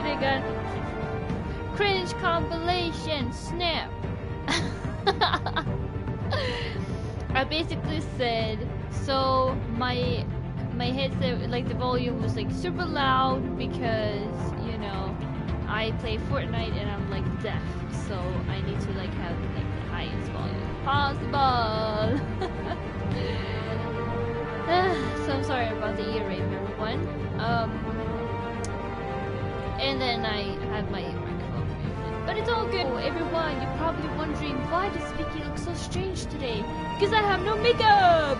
they got cringe compilation, snap. I basically said, so my headset, like the volume was like super loud because, you know, I play Fortnite and I'm like deaf, so I need to like have like the highest volume possible. So I'm sorry about the ear rape, everyone. And then I had my microphone muted, but it's all good. Oh, everyone, you're probably wondering why does Vicky look so strange today? Because I have no makeup.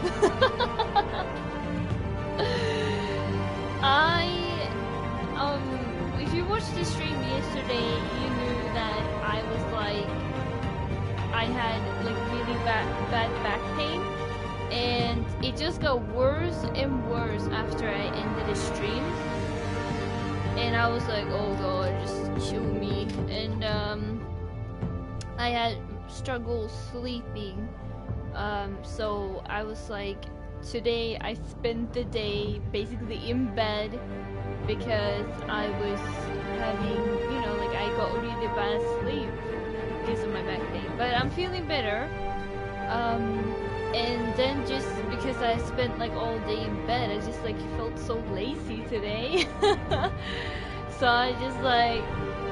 If you watched the stream yesterday, you knew that I was like, I had like really bad back pain, and it just got worse and worse after I ended the stream. And I was like, oh god, just chill me. And I had struggle sleeping. So I was like, today I spent the day basically in bed because I was having, you know, like I got really bad sleep because of my back pain. But I'm feeling better. And then just because I spent like all day in bed, I just like felt so lazy today. So I just like,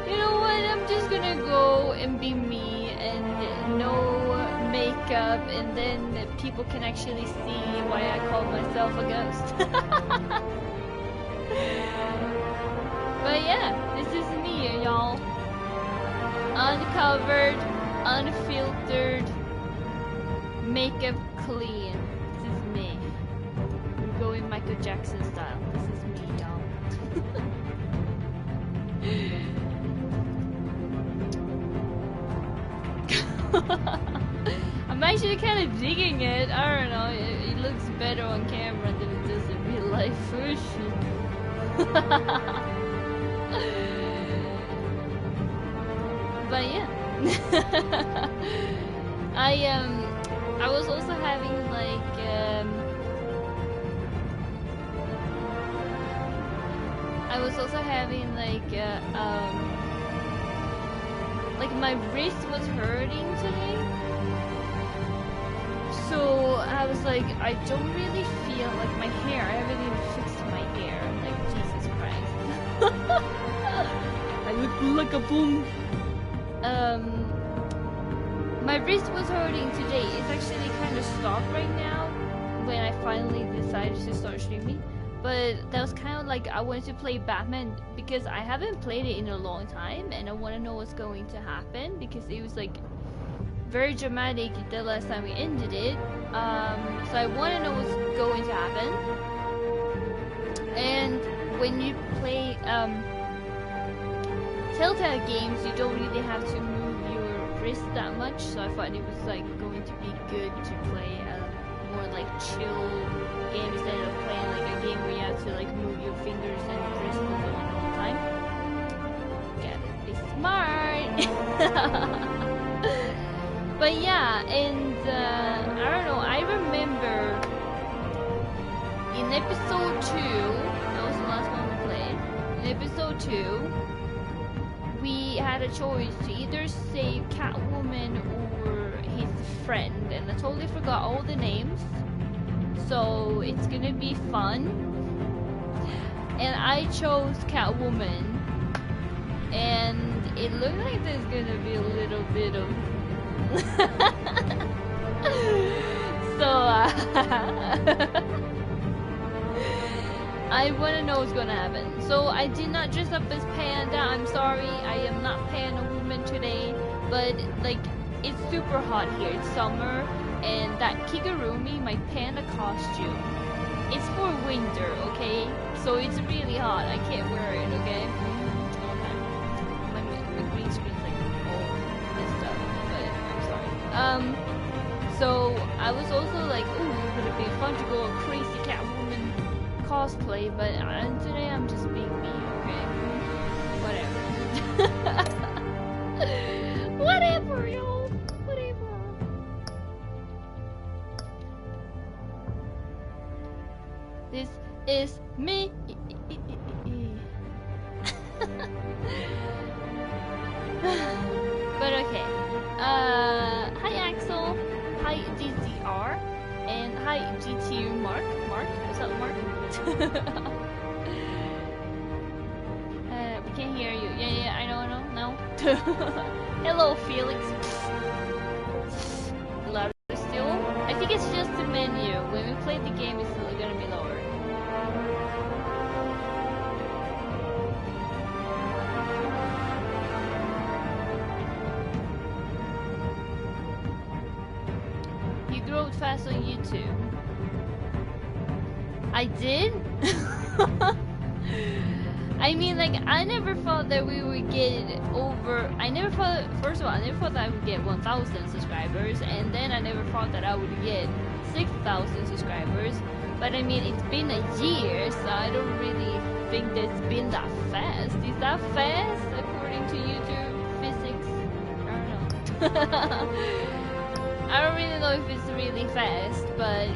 you know what, I'm just gonna go and be me and no makeup, and then people can actually see why I call myself a ghost. But yeah, this is me, y'all. Uncovered, unfiltered, makeup clean. This is me. I'm going Michael Jackson style. This is me, y'all. I'm actually kind of digging it. I don't know. It looks better on camera than it does in real life, for sure. But yeah. I was also having like my wrist was hurting today. So I was like, I don't really feel like my hair. I haven't even fixed my hair. Like, Jesus Christ. I look like a boom. My wrist was hurting today. It's actually kind of stopped right now when I finally decided to start streaming. But that was kind of like I wanted to play Batman because I haven't played it in a long time and I want to know what's going to happen because it was like very dramatic the last time we ended it. So I want to know what's going to happen. And when you play Telltale games, you don't really have to move your wrist that much, so I thought it was like going to be good to play a more like chill game instead of playing like a game where you have to like move your fingers and your wrist all the time. Gotta be smart. But yeah, and I don't know, I remember in episode 2, that was the last one we played, in episode 2, we had a choice to either save Catwoman or his friend, and I totally forgot all the names, so it's gonna be fun. And I chose Catwoman, and it looked like there's gonna be a little bit of so I want to know what's gonna happen. So I did not dress up as Panda. I'm sorry, I am not Panda Woman today. But like, it's super hot here. It's summer, and that Kigurumi, my Panda costume, it's for winter, okay? So it's really hot. I can't wear it, okay? My green screen's like all messed up, but I'm sorry. So I was also like, ooh, it would be fun to go a crazy Catwoman cosplay, but today I'm just being me, okay? Whatever. Whatever, y'all. Whatever. This is me. hi DCR, and hi GTU Mark. Mark? Is that Mark? We can't hear you. Yeah, I know, no. Hello, Felix. Louder still? I think it's just the menu. When we play the game, it's still gonna be lower. You grew fast on YouTube. I did? I mean, like, I never thought that we would get over. First of all, I never thought that I would get 1,000 subscribers, and then I never thought that I would get 6,000 subscribers. But I mean, it's been a year, so I don't really think that it's been that fast. Is that fast according to YouTube physics? I don't know. I don't really know if it's really fast, but.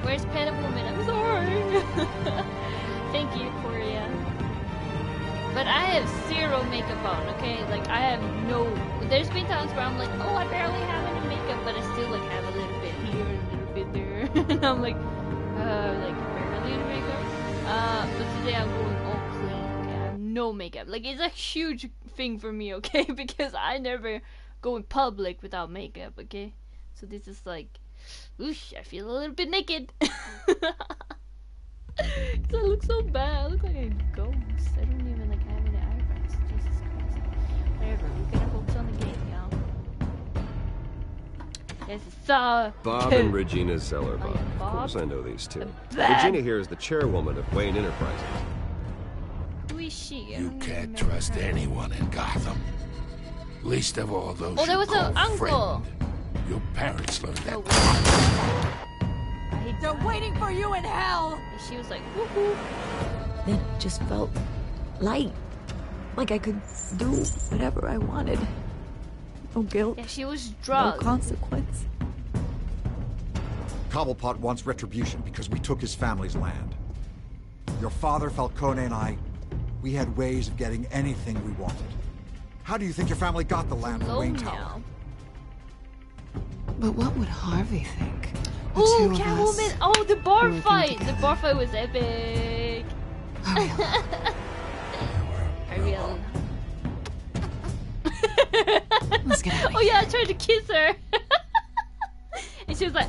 Where's Panda Woman? I'm sorry. Thank you, Korea. But I have zero makeup on, okay? Like, I have no. There's been times where I'm like, oh, I barely have any makeup, but I still like have a little bit here and a little bit there. And I'm like barely any makeup. But today I'm going all clean. Okay, I have no makeup. Like, it's a huge thing for me, okay? Because I never go in public without makeup, okay? So this is like. Oosh, I feel a little bit naked. Cause I look so bad. I look like a ghost. I don't even like have any eyebrows. Jesus Christ. Whatever, we're gonna focus on the game, y'all. Yes, it's Bob and Regina Zellerbach. Oh, yeah, Of course I know these two. Regina here is the chairwoman of Wayne Enterprises. Who is she? You can't trust anyone in Gotham. Least of all those Oh, there was an uncle. Friend. Your parents learned that. They're waiting for you in hell! And she was like, woohoo. Then it just felt light. Like I could do whatever I wanted. No guilt. Yeah, she was drugged. No consequence. Cobblepot wants retribution because we took his family's land. Your father, Falcone, and I, we had ways of getting anything we wanted. How do you think your family got the land from Wayne Tower? But what would Harvey think? Ooh, Catwoman! Oh, the bar fight! The bar fight was epic! Ariel. Let's get out of here. Oh yeah, I tried to kiss her! And she was like,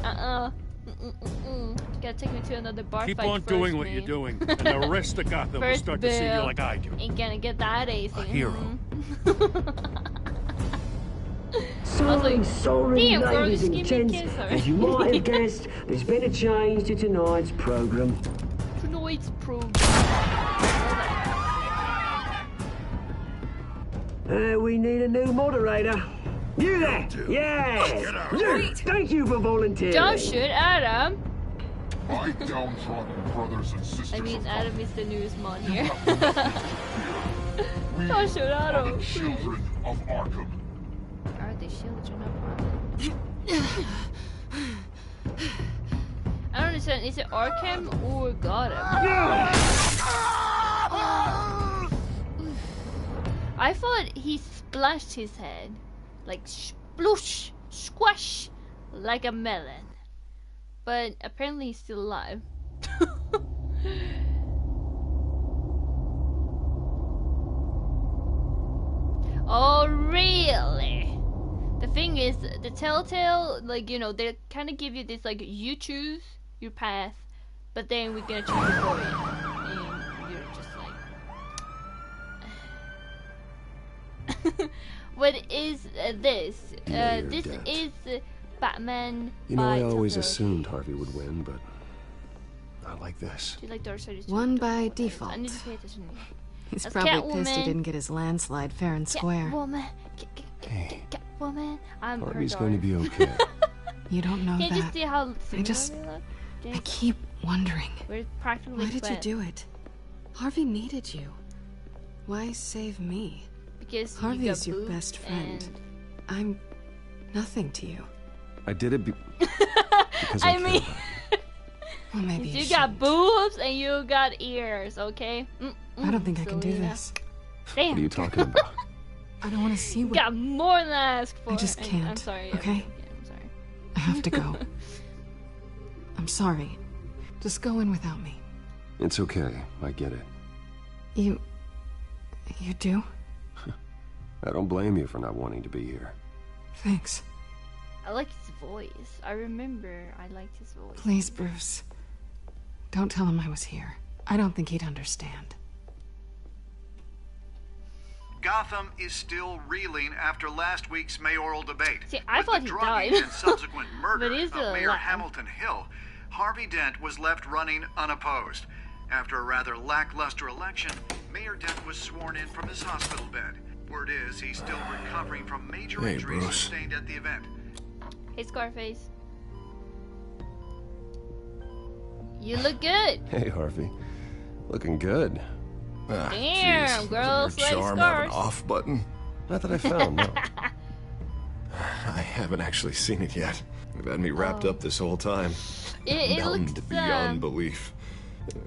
You gotta take me to another bar Keep fight on first, doing what man. you're doing, and the rest of Gotham will First start to see you bill. like I do. Ain't gonna get that easy. A hero. Sorry, damn, girl, ladies just and give me a gents. kiss, As you might have guessed, there's been a change to tonight's program. Tonight's program. We need a new moderator. You there? Yeah. You. Thank you for volunteering. Don't shoot Adam. My downtrodden brothers and sisters. I mean, of Adam Gotham, is the newest mod you here. have no reason to fear. We Don't shoot are Adam. the children of Arkham. Are they children of I don't understand. Is it Arkham or Gotham? I thought he splashed his head. Like sploosh, squash, like a melon. But apparently he's still alive. Oh, really? The thing is, the Telltale, like, you know, they kind of give you this, like, you choose your path, but then we're gonna choose it for you. And you're just like... What is this? This is Batman. You know, I always Telltale. assumed Harvey would win, but not like this. Do you like Darksiders? One by default. I need to pay attention. He's That's probably pissed he Catwoman. didn't get his landslide fair and square. Catwoman. Hey. Catwoman. I'm Harvey's her going to daughter. be okay. You don't know Can't you that. see how similar just- we look? I keep wondering. We're practically Why did you twins. do it? Harvey needed you. Why save me? Because Harvey's you your got best boobs friend. I'm nothing to you. I did it because I I care mean, about you. Well, maybe You got boobs and you got ears, okay? I don't think I can do this. Damn. What are you talking about? I don't want to see what... Got more than I asked for. I just can't. I'm sorry. Okay? I'm sorry. I have to go. I'm sorry. Just go in without me. It's okay. I get it. You do? I don't blame you for not wanting to be here. Thanks. I like his voice. I remember I liked his voice. Please, Bruce. Don't tell him I was here. I don't think he'd understand. Gotham is still reeling after last week's mayoral debate. See, I thought With the he drugging died. and subsequent murder But he's of still Mayor alive. Hamilton Hill, Harvey Dent was left running unopposed. After a rather lackluster election, Mayor Dent was sworn in from his hospital bed. Word is he's still recovering from major injuries Bruce. sustained at the event. Hey, Scarface. You look good. Hey, Harvey. Looking good. Damn, girls like charm have an scars. off button? Not that I found, no. I haven't actually seen it yet. They've had me wrapped up this whole time. It Numbed looks beyond belief.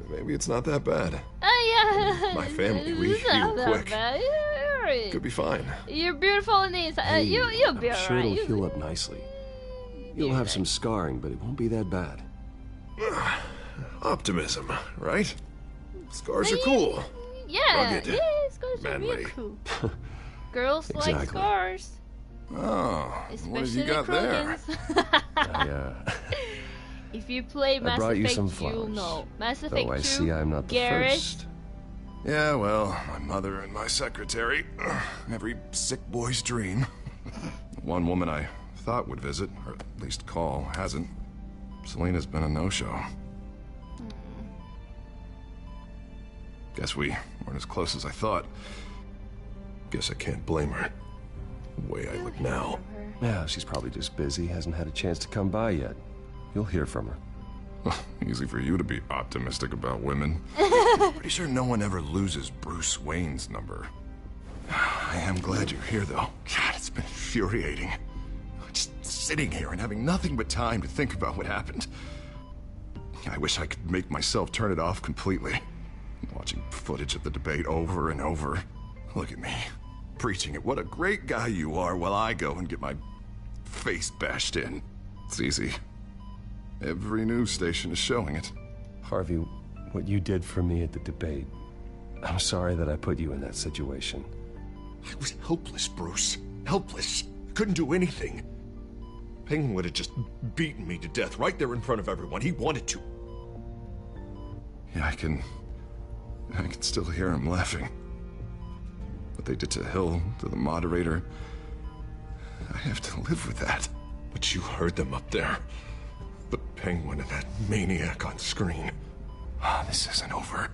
Maybe it's not that bad. yeah. My family, we It's not heal that quick. bad. You're alright. Could be fine. You're beautiful in the inside. Hey, You'll be I'm sure alright. it'll heal up nicely. You'll have some scarring, but it won't be that bad. Optimism, right? Scars are cool. Yeah, Rugged. yeah, scars are real Manly. cool. Girls like Exactly. scars. Oh, Especially what have you got there? If you play I Mass brought you Effect, some you'll flowers. know. Mass Effect Though I 2, see I'm not the Garrett. first. Yeah, well, my mother and my secretary. Every sick boy's dream. One woman I thought would visit, or at least call, hasn't. Selena's been a no-show. Guess we weren't as close as I thought. Guess I can't blame her. The way I look now. Yeah, she's probably just busy, hasn't had a chance to come by yet. You'll hear from her. Easy for you to be optimistic about women. Pretty sure no one ever loses Bruce Wayne's number. I am glad you're here, though. God, it's been infuriating. Just sitting here and having nothing but time to think about what happened. I wish I could make myself turn it off completely. Watching footage of the debate over and over. Look at me, preaching it. What a great guy you are, while I go and get my face bashed in. It's easy. Every news station is showing it. Harvey, what you did for me at the debate, I'm sorry that I put you in that situation. I was helpless, Bruce. Helpless. Couldn't do anything. Penguin would have just beaten me to death right there in front of everyone. He wanted to. Yeah, I can still hear him laughing. What they did to Hill, to the moderator, I have to live with that. But you heard them up there. The Penguin and that maniac on screen. This isn't over.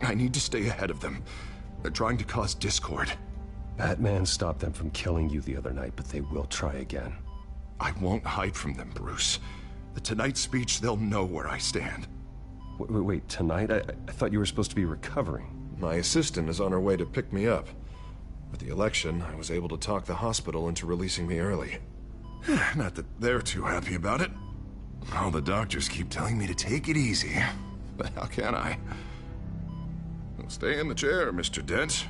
I need to stay ahead of them. They're trying to cause discord. Batman stopped them from killing you the other night, but they will try again. I won't hide from them, Bruce. The Tonight speech, they'll know where I stand. Wait, tonight? I thought you were supposed to be recovering. My assistant is on her way to pick me up. With the election, I was able to talk the hospital into releasing me early. Not that they're too happy about it. All the doctors keep telling me to take it easy. But how can I? Well, stay in the chair, Mr. Dent.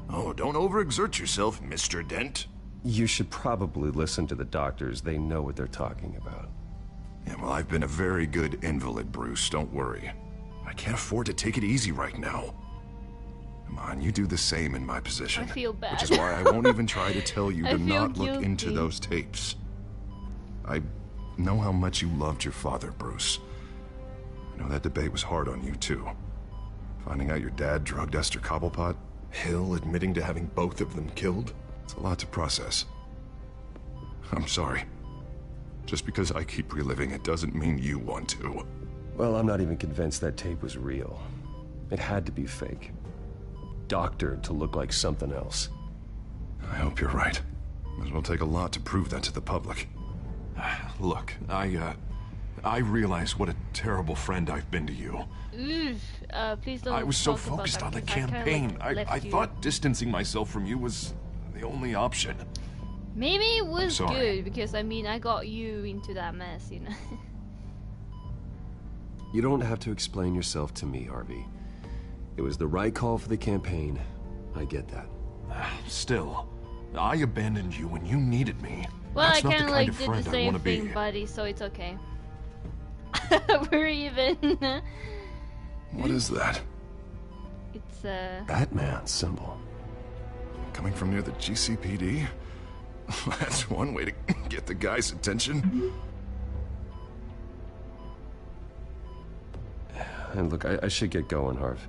Oh, don't overexert yourself, Mr. Dent. You should probably listen to the doctors. They know what they're talking about. Yeah, well, I've been a very good invalid, Bruce. Don't worry. I can't afford to take it easy right now. Come on, you do the same in my position. I feel bad. Which is why I won't even try to tell you I to feel not look into guilty. those tapes. I know how much you loved your father, Bruce. I know that debate was hard on you, too. Finding out your dad drugged Esther Cobblepot, Hill admitting to having both of them killed. It's a lot to process. I'm sorry. Just because I keep reliving it doesn't mean you want to. Well, I'm not even convinced that tape was real. It had to be fake. Doctored to look like something else. I hope you're right. It will take a lot to prove that to the public. Look, I realize what a terrible friend I've been to you. Oof, please don't. I was so talk about focused that on the because I kinda, campaign. like, left I you. thought distancing myself from you was the only option. Maybe it was sorry. good because I mean I got you into that mess, you know. You don't have to explain yourself to me, Harvey. It was the right call for the campaign. I get that. Still, I abandoned you when you needed me. Well, That's I not kind the of kind like of did friend the I same want to be. thing, buddy, so it's okay. We're even. What is that? It's Batman symbol. Coming from near the GCPD? That's one way to get the guy's attention. And look, I should get going, Harv.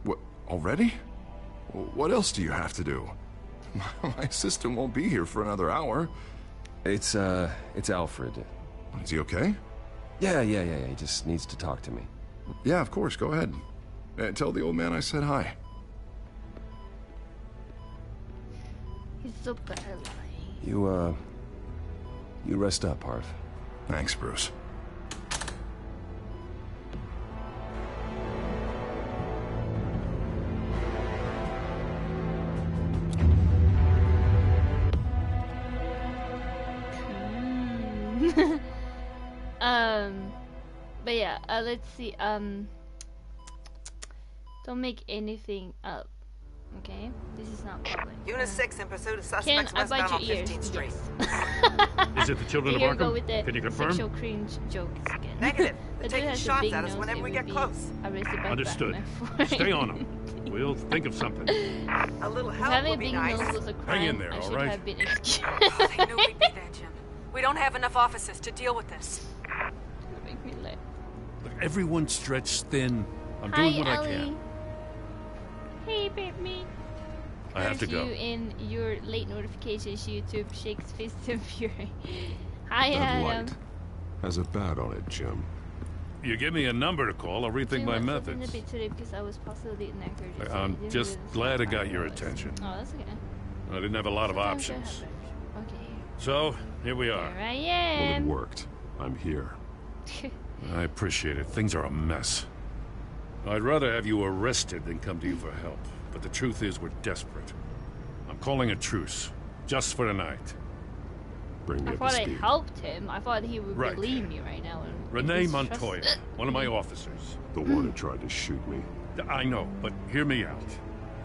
What, already? What else do you have to do? My assistant won't be here for another hour. It's Alfred. Is he okay? Yeah, he just needs to talk to me. Yeah, of course, go ahead. Tell the old man I said hi. he's so bad. You rest up, Harv. Thanks, Bruce. But yeah, let's see. Don't make anything up. Okay, this is not public. Unit 6 in pursuit of Can suspects I bite westbound your on ears? 15th Street. Is it the children of Here we go Arkham? with the Can you confirm? sexual cringe jokes again. Negative. They're The dude taking has a shots big at us nose, whenever it we would get be close. arrested by Understood. Batman for Stay it. on them. We'll think of something. A little help Having a would be big nice. nose was a crime. Hang in there, I all should right? have been excused. Oh, they knew we'd be there, Jim. We don't have enough officers to deal with this. Make me laugh. Look, everyone's stretched thin. I'm Hi, doing what I Ellie. can. Hey, baby. I have to Curse go. you in your late notifications, YouTube shakes fist in fury. Hi, That Adam. light has a bat on it, Jim. You give me a number to call, I'll rethink my Doing something methods. a bit today because I was possibly inaccurate. I'm just glad I got your attention. Oh, that's okay. I didn't have a lot of Sometimes that options. happens. Okay. So, here we are. Here I Well, it am. worked. I'm here. I appreciate it. Things are a mess. I'd rather have you arrested than come to you for help. But the truth is, we're desperate. I'm calling a truce. Just for tonight. Bring me I up to thought I speed. helped him. I thought he would Right. believe me right now. And Renee he's Montoya, trust- one of my officers. The one who tried to shoot me. I know, but hear me out.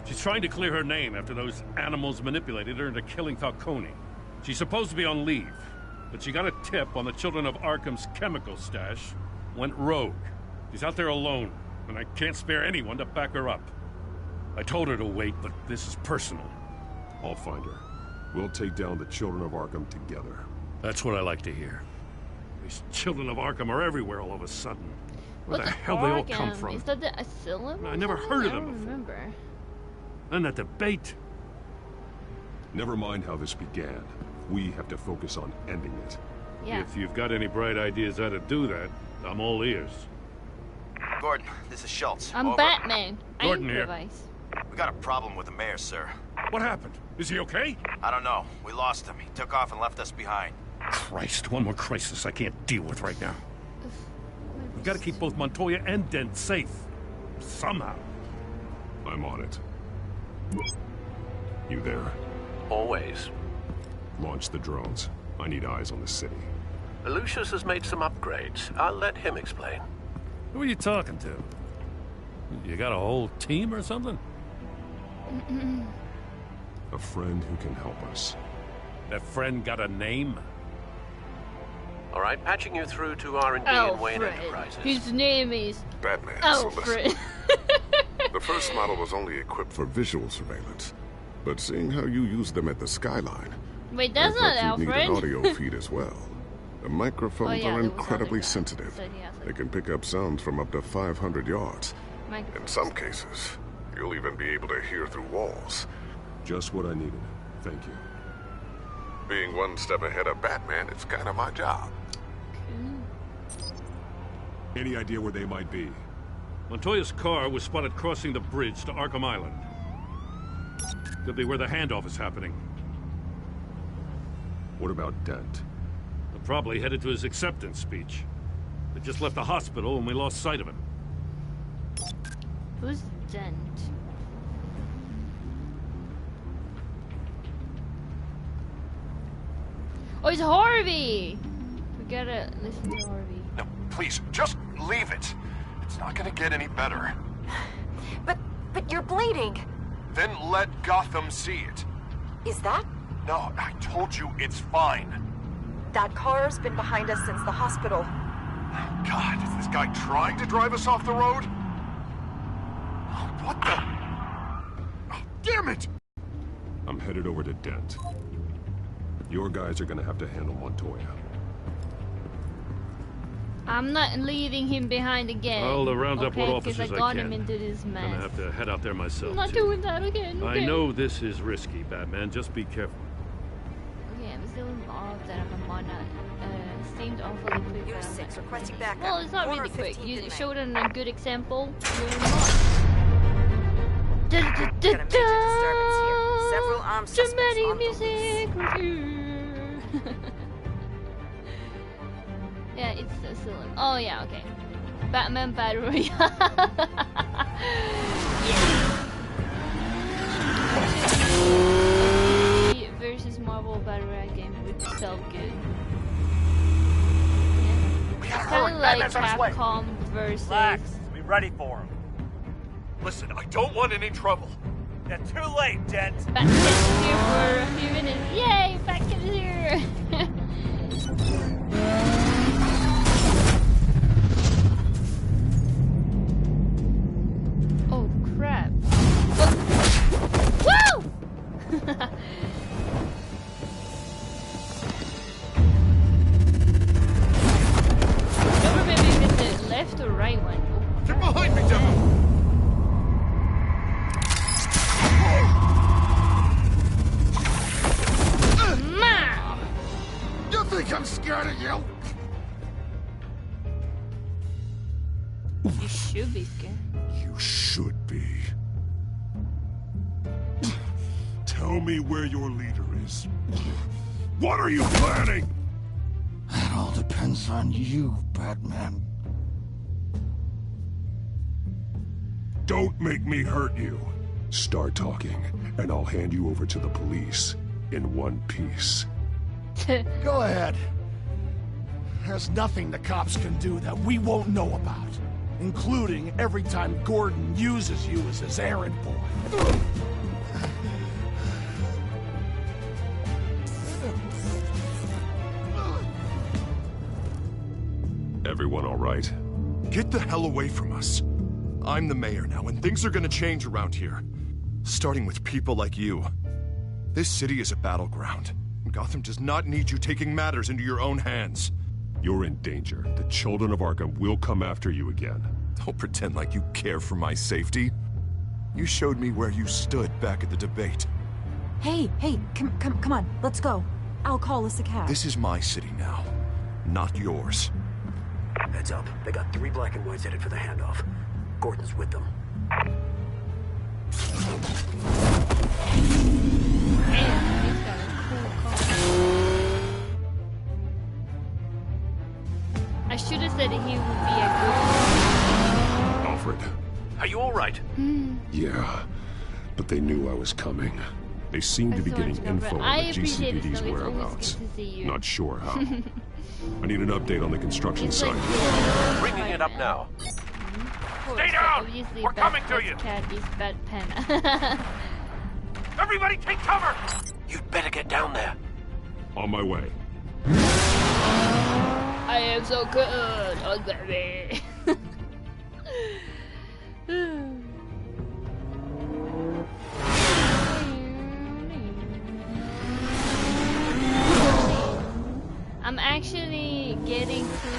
She's trying to clear her name after those animals manipulated her into killing Falcone. She's supposed to be on leave, but she got a tip on the children of Arkham's chemical stash, went rogue. She's out there alone, and I can't spare anyone to back her up. I told her to wait, but this is personal. I'll find her. We'll take down the children of Arkham together. That's what I like to hear. These children of Arkham are everywhere all of a sudden. Where What the hell they all come Arkham? from? Is that the asylum? I or never something? heard of I them don't before. remember. And that debate. Never mind how this began. We have to focus on ending it. Yeah. If you've got any bright ideas how to do that, I'm all ears. Gordon, this is Schultz. I'm Over. Batman. Gordon I here. improvise. We got a problem with the mayor, sir. What happened? Is he okay? I don't know. We lost him. He took off and left us behind. Christ, one more crisis I can't deal with right now. We've got to keep both Montoya and Dent safe. Somehow. I'm on it. You there? Always. Launch the drones. I need eyes on the city. Lucius has made some upgrades. I'll let him explain. Who are you talking to? You got a whole team or something? A friend who can help us. That friend got a name? All right, patching you through to R&D and Wayne Alfred. Enterprises. His name is Batman. So Alfred. listen. The first model was only equipped for visual surveillance, but seeing how you use them at the skyline, Wait, I that's not thought you'd need an Alfred. audio feed as well. The microphones Oh, yeah, are there was incredibly other guy sensitive. said he has They can pick up sounds from up to 500 yards. Microphone. In some cases, you'll even be able to hear through walls. Just what I needed. Thank you. Being one step ahead of Batman, it's kind of my job. Any idea where they might be? Montoya's car was spotted crossing the bridge to Arkham Island. Could be where the handoff is happening. What about Dent? They're probably headed to his acceptance speech. They just left the hospital and we lost sight of him. Who's Dent? Oh, it's Harvey! We gotta listen to Harvey. please, just leave it. It's not gonna get any better. But you're bleeding. Then let Gotham see it. Is that? No, I told you it's fine. That car's been behind us since the hospital. God, is this guy trying to drive us off the road? Oh, what the? Oh, damn it! I'm headed over to Dent. Your guys are gonna have to handle Montoya. I'm not leaving him behind again. I'll round up what okay, officers because I got him into this mess. Gonna have to head out there myself. I'm not doing that again. Okay. I know this is risky, Batman. Just be careful. Okay, I'm still involved that I'm on a seemed awfully quick. Unit 6 requesting backup. Well, it's not Corner really quick. 15th You inmate. showed a good example. You're not. Got a major disturbance here. Several armed suspects Dramatic on the music loose. with you. Yeah, it's still. Oh yeah, okay. Batman Battle Royale. Yeah. Versus Marvel Battle Royale game would felt good. Yeah. Kind of like Capcom versus. Relax. Be ready for him. Listen, I don't want any trouble. Yeah, too late, Dent. Batman's here for a few minutes. Yay, Batman is here. Oh crap. Woo! Don't remember if it's the left or right one. Get behind me, devil! You think I'm scared of you? You should be scared. You should be. Tell me where your leader is. What are you planning? That all depends on you, Batman. Don't make me hurt you. Start talking, and I'll hand you over to the police in one piece. Go ahead. There's nothing the cops can do that we won't know about, including every time Gordon uses you as his errand boy. Everyone all right? Get the hell away from us. I'm the mayor now, and things are gonna change around here. Starting with people like you. This city is a battleground. Gotham does not need you taking matters into your own hands. You're in danger. The children of Arkham will come after you again. Don't pretend like you care for my safety. You showed me where you stood back at the debate. Hey, come on, let's go. I'll call us a cab. This is my city now, not yours. Heads up. They got 3 black and whites headed for the handoff. Gordon's with them. I should have said that he would be a Alfred. Are you all right? good. Yeah, but they knew I was coming. They seem to be getting info on the GCPD's whereabouts. Not sure how. I need an update on the construction site. Bringing it up now. Stay down! We're coming to you! Cat is bad pen. Everybody take cover! You'd better get down there. On my way. I am so good on baby. I'm actually getting crew 2,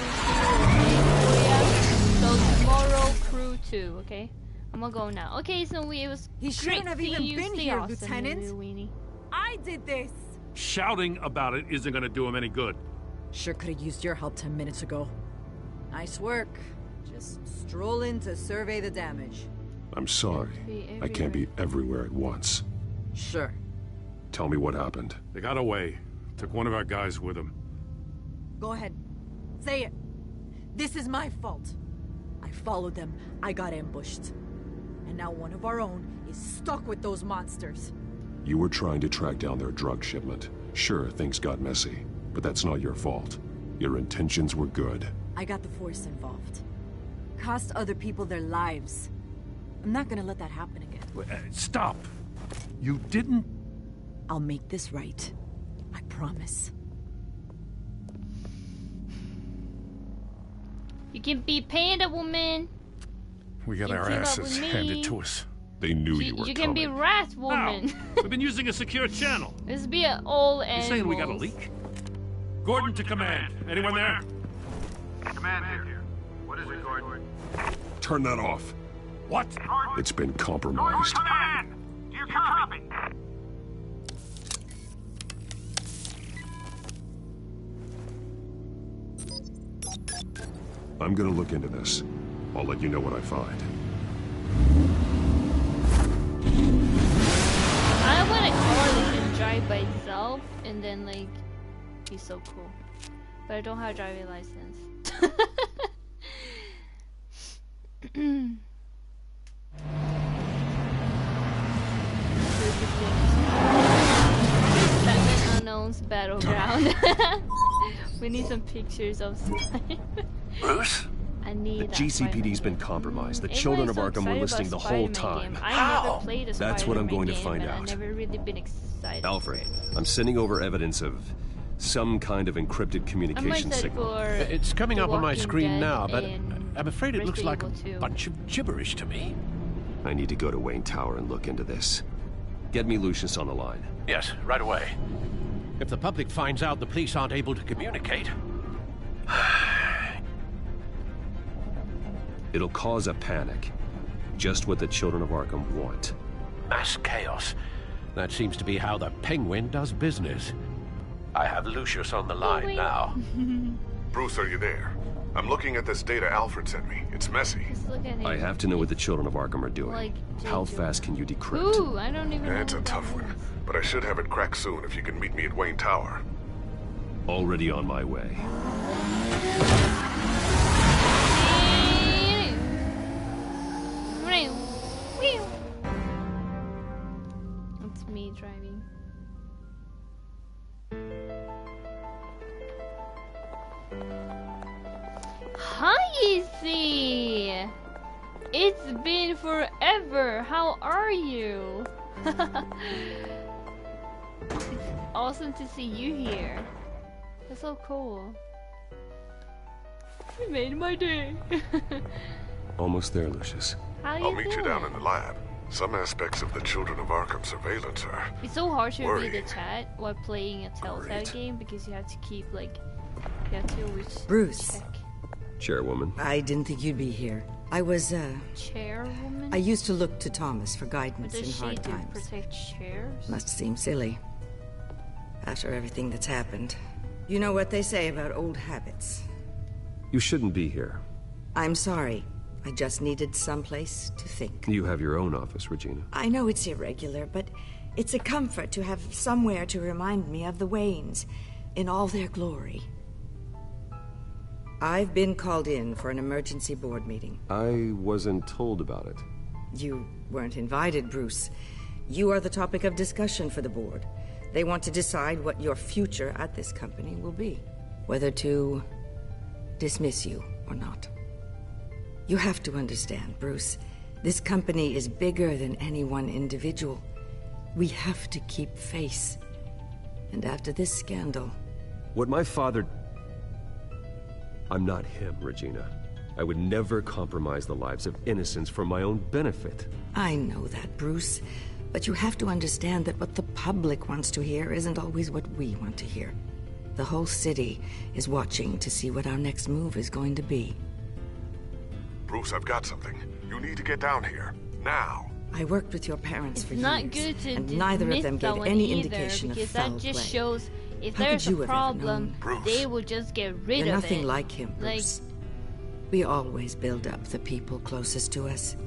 so tomorrow crew 2, okay? I'm gonna go now. Okay, so it was He great shouldn't have seeing even you. been Stay here, awesome, Lieutenant. little weenie. I did this. Shouting about it isn't gonna do him any good. Sure could have used your help 10 minutes ago. Nice work. Just stroll in to survey the damage. I'm sorry. I can't be everywhere at once. Sure. Tell me what happened. They got away. Took one of our guys with them. Go ahead. Say it. This is my fault. I followed them. I got ambushed. And now one of our own is stuck with those monsters. You were trying to track down their drug shipment. Sure, things got messy, but that's not your fault. Your intentions were good. I got the Force involved. Cost other people their lives. I'm not gonna let that happen again. Stop! You didn't... I'll make this right. I promise. You can be Panda Woman. We got our asses handed to us. They knew you were You can be Rat Woman. We've been using a secure channel. This be all animals. You saying we got a leak? Gordon to command. Anyone there? Command here. What is it, Gordon? Turn that off. What? It's been compromised. Command! Do you copy? I'm gonna look into this. I'll let you know what I find. I want a car that can drive by itself and then like be so cool. But I don't have a driving license. Batman Unknown's Battleground. We need some pictures of slime. Bruce? I need the GCPD's been compromised. The children of Arkham were listening the whole time. How? That's what I'm going to find out. I've never really been excited. Alfred, I'm sending over evidence of some kind of encrypted communication signal. It's coming up on my screen now, but I'm afraid it looks like a bunch of gibberish to me. I need to go to Wayne Tower and look into this. Get me Lucius on the line. Yes, right away. If the public finds out the police aren't able to communicate... It'll cause a panic. Just what the children of Arkham want. Mass chaos. That seems to be how the Penguin does business. I have Lucius on the line now. Bruce, are you there? I'm looking at this data Alfred sent me. It's messy. I have to know what the children of Arkham are doing. How fast can you decrypt? Ooh, I don't even know. It's a tough one, but I should have it cracked soon if you can meet me at Wayne Tower. Already on my way. It's me driving. Hi, Izzy! It's been forever. How are you? It's awesome to see you here. That's so cool. You made my day. Almost there, Lucius. I'll meet you down in the lab. Some aspects of the Children of Arkham surveillance are... It's so hard to worrying. read the chat while playing a Telltale game because you have to keep like... You have to always Bruce. check. Chairwoman. I didn't think you'd be here. I was, Chairwoman? I used to look to Thomas for guidance What does in she hard do? times. Protect chairs? Must seem silly. After everything that's happened. You know what they say about old habits. You shouldn't be here. I'm sorry. I just needed someplace to think. You have your own office, Regina. I know it's irregular, but it's a comfort to have somewhere to remind me of the Waynes in all their glory. I've been called in for an emergency board meeting. I wasn't told about it. You weren't invited, Bruce. You are the topic of discussion for the board. They want to decide what your future at this company will be. Whether to dismiss you or not. You have to understand, Bruce. This company is bigger than any one individual. We have to keep face. And after this scandal... What my father... I'm not him, Regina. I would never compromise the lives of innocents for my own benefit. I know that, Bruce. But you have to understand that what the public wants to hear isn't always what we want to hear. The whole city is watching to see what our next move is going to be. Bruce, I've got something. You need to get down here. Now. I worked with your parents for It's not years, good to and neither of them gave any indication of because foul that just play. shows if How there's could you a have ever problem, known? they will just get rid You're of nothing it. like him, Bruce. We always build up the people closest to us.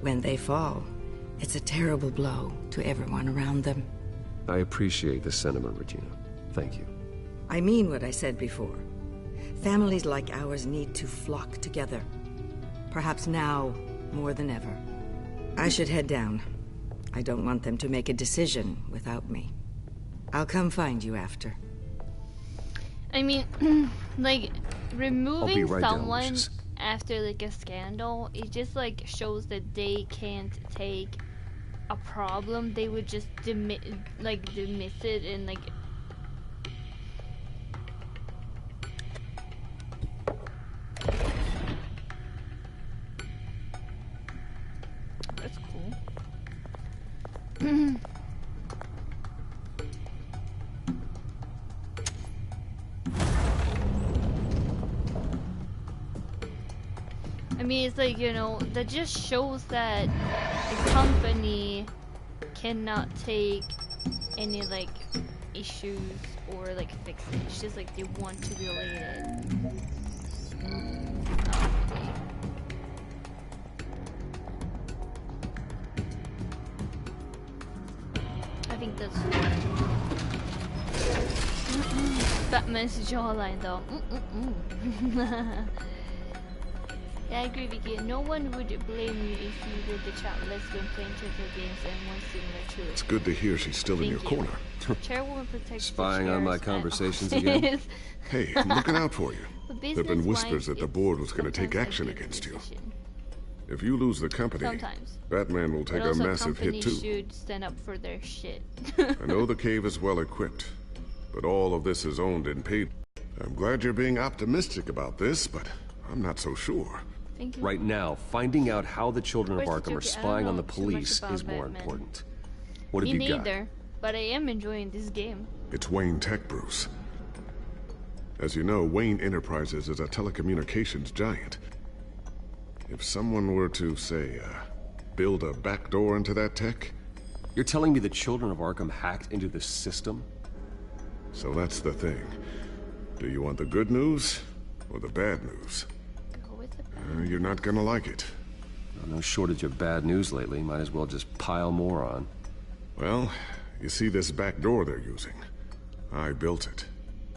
When they fall, it's a terrible blow to everyone around them. I appreciate the sentiment, Regina. Thank you. I mean what I said before. Families like ours need to flock together. Perhaps now more than ever. I should head down. I don't want them to make a decision without me. I'll come find you after. I mean, like, removing right down, someone Lucius. after like a scandal, it just like shows that they can't take a problem. They would just dismiss it and like. That's cool. I mean, it's like, you know, that just shows that the company cannot take any like issues or like fix it. It's just like they want to relate it. I think that's Batman's jawline though. Yeah, I agree with you. No one would blame you if you did the chat list when playing Telltale games and one similar to it. It's good to hear she's still in your corner. Chairwoman protects spying on my conversations again. Hey, I'm looking out for you. There have been whispers that the board was going to take action against you. If you lose the company, Batman will take a massive hit too. Should stand up for their shit. I know the cave is well equipped, but all of this is owned and paid. I'm glad you're being optimistic about this, but I'm not so sure. Thank you. Right now, finding out how the children of Where's Arkham the are joke? I don't spying on know the too much police about is more Batman. important. What have Me you got? neither, but I am enjoying this game. It's Wayne Tech, Bruce. As you know, Wayne Enterprises is a telecommunications giant. If someone were to, say, build a backdoor into that tech... You're telling me the children of Arkham hacked into the system? So that's the thing. Do you want the good news or the bad news? You're not gonna like it. No shortage of bad news lately. Might as well just pile more on. Well, you see this back door they're using? I built it.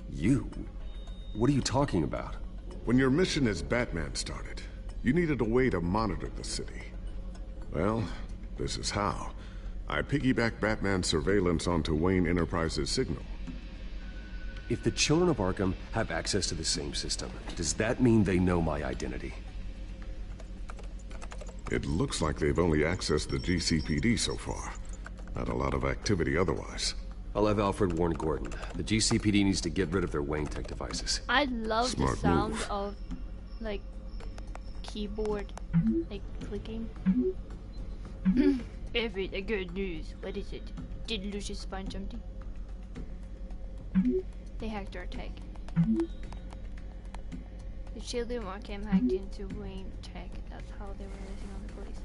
You? What are you talking about? When your mission as Batman started, you needed a way to monitor the city. Well, this is how. I piggybacked Batman's surveillance onto Wayne Enterprises' signal. If the children of Arkham have access to the same system, does that mean they know my identity? It looks like they've only accessed the GCPD so far. Not a lot of activity otherwise. I'll have Alfred warn Gordon. The GCPD needs to get rid of their Wayne Tech devices. I love Smart the sound move. of, like, keyboard, like, clicking. Everett, a good news. What is it? Did Lucius find something? They hacked our tech. The children of Arkham hacked into Wayne Tech. That's how they were listening on the police.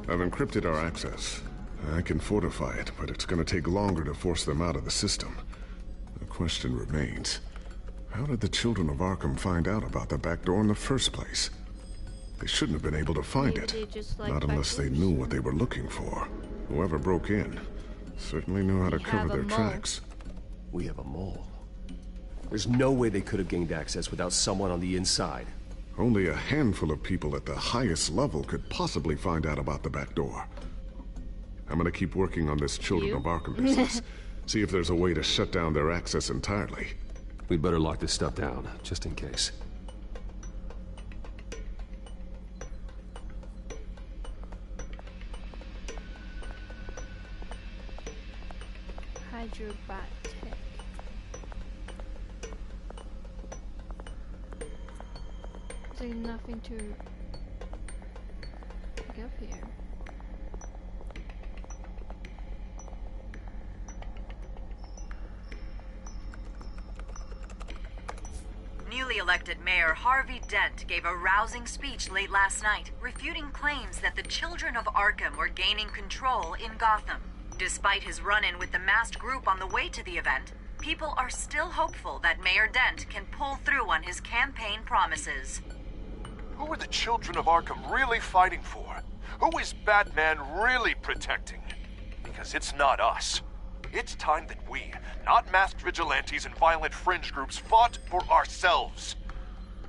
I've encrypted our access. I can fortify it, but it's gonna take longer to force them out of the system. The question remains, how did the children of Arkham find out about the back door in the first place? They shouldn't have been able to find Maybe they it. just like Not unless they knew what they were looking for. Whoever broke in certainly knew how to cover their tracks. We have a mole. There's no way they could have gained access without someone on the inside. Only a handful of people at the highest level could possibly find out about the back door. I'm gonna keep working on this Children of Arkham business. See if there's a way to shut down their access entirely. We'd better lock this stuff down, just in case. Hydrobat tech. There's nothing to pick up here. Newly elected Mayor Harvey Dent gave a rousing speech late last night, refuting claims that the children of Arkham were gaining control in Gotham. Despite his run-in with the masked group on the way to the event, people are still hopeful that Mayor Dent can pull through on his campaign promises. Who are the children of Arkham really fighting for? Who is Batman really protecting? Because it's not us. It's time that we, not masked vigilantes and violent fringe groups, fought for ourselves.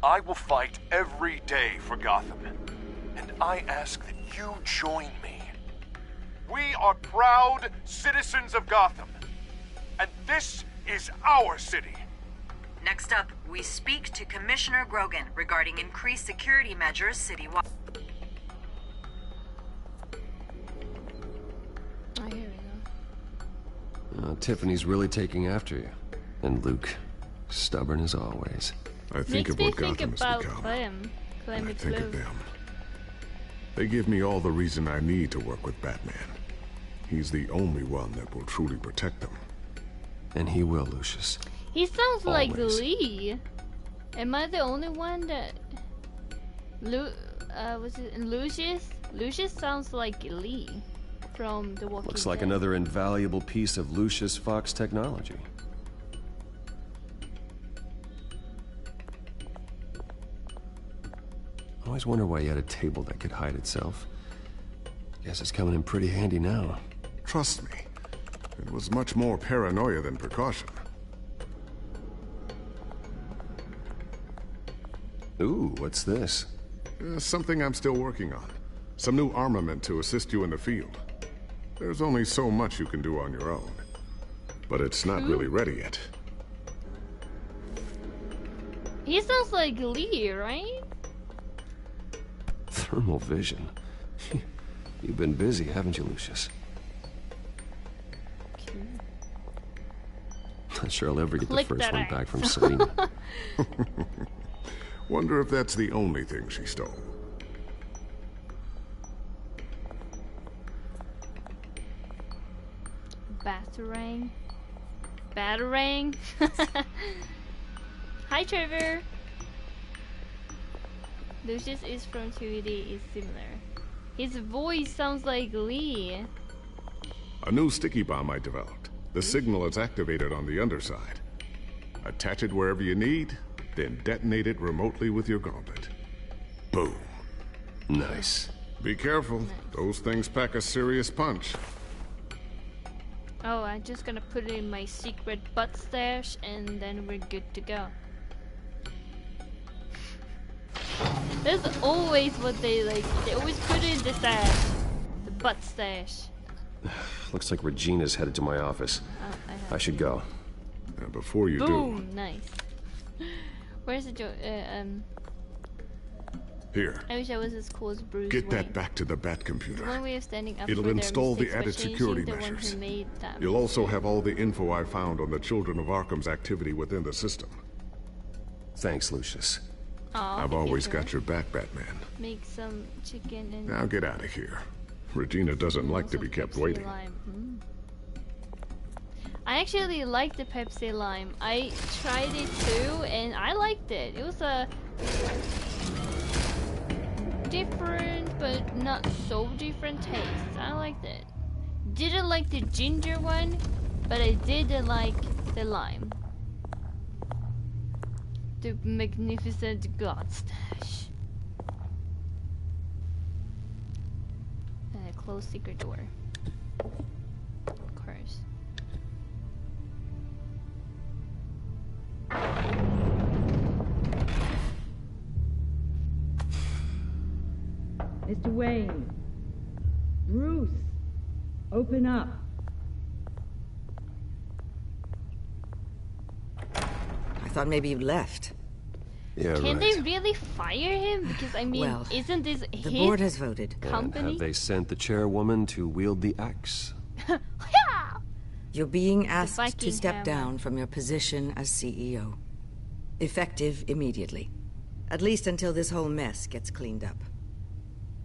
I will fight every day for Gotham. And I ask that you join me. We are proud citizens of Gotham. And this is our city. Next up, We speak to Commissioner Grogan regarding increased security measures citywide. Oh, here we go. Tiffany's really taking after you. And Luke, stubborn as always. I think of what Gotham has become. Clem. I think of them. They give me all the reason I need to work with Batman. He's the only one that will truly protect them. And he will, Lucius. He sounds like Lee. Am I the only one that... was it Lucius? Lucius sounds like Lee from The Walking Dead. Looks like another invaluable piece of Lucius Fox technology. I always wonder why he had a table that could hide itself. Guess it's coming in pretty handy now. Trust me, it was much more paranoia than precaution. Ooh, what's this? Something I'm still working on. Some new armament to assist you in the field. There's only so much you can do on your own. But it's not really ready yet. He sounds like Lee, right? Thermal vision. You've been busy, haven't you, Lucius? Okay. Not sure I'll ever get Click the first that one back from Selena. Wonder if that's the only thing she stole. Batarang. Batarang. Hi, Trevor. Lucius is from 2D is similar. His voice sounds like Lee. A new sticky bomb I developed. The signal is activated on the underside. Attach it wherever you need, then detonate it remotely with your gauntlet. Boom. Nice. Be careful. Nice. Those things pack a serious punch. Oh, I'm just gonna put it in my secret butt stash and then we're good to go. That's always what they like. They always put it in the stash. The butt stash. Looks like Regina's headed to my office. I should go. And before you Boom, nice. Where's the Here. I wish I was as cool as Bruce Get Wayne. that back to the Bat computer. One way of standing up It'll for install their the added security measures. You'll also have all the info I found on the Children of Arkham's activity within the system. Thanks, Lucius. I've always got your back, Batman. Make some chicken and... Now get out of here. Regina doesn't like to be kept waiting. I actually like the Pepsi Lime. I tried it too, and I liked it. It was a different, but not so different taste. I liked it. Didn't like the ginger one, but I did like the lime. The magnificent God stash. Close secret door. Of course. Mr. Wayne. Bruce. Open up. I thought maybe you left. Yeah, Can they really fire him? Because I mean, well, isn't this the board has voted. Company? And have they sent the chairwoman to wield the axe? You're being asked to step down from your position as CEO. Effective immediately. At least until this whole mess gets cleaned up.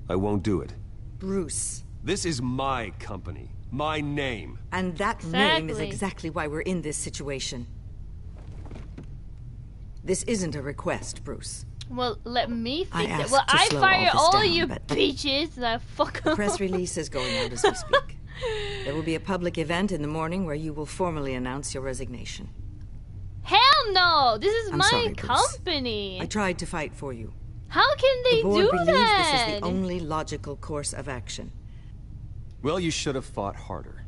I won't do it. Bruce. This is my company. My name. And that name is exactly why we're in this situation. This isn't a request, Bruce. Well, let me fix it. Well, I fire all you bitches. Fuck the press release is going out as we speak. There will be a public event in the morning where you will formally announce your resignation. Hell no! This is my sorry, company. I tried to fight for you. How can they do that? The board believes this is the only logical course of action. Well, you should have fought harder.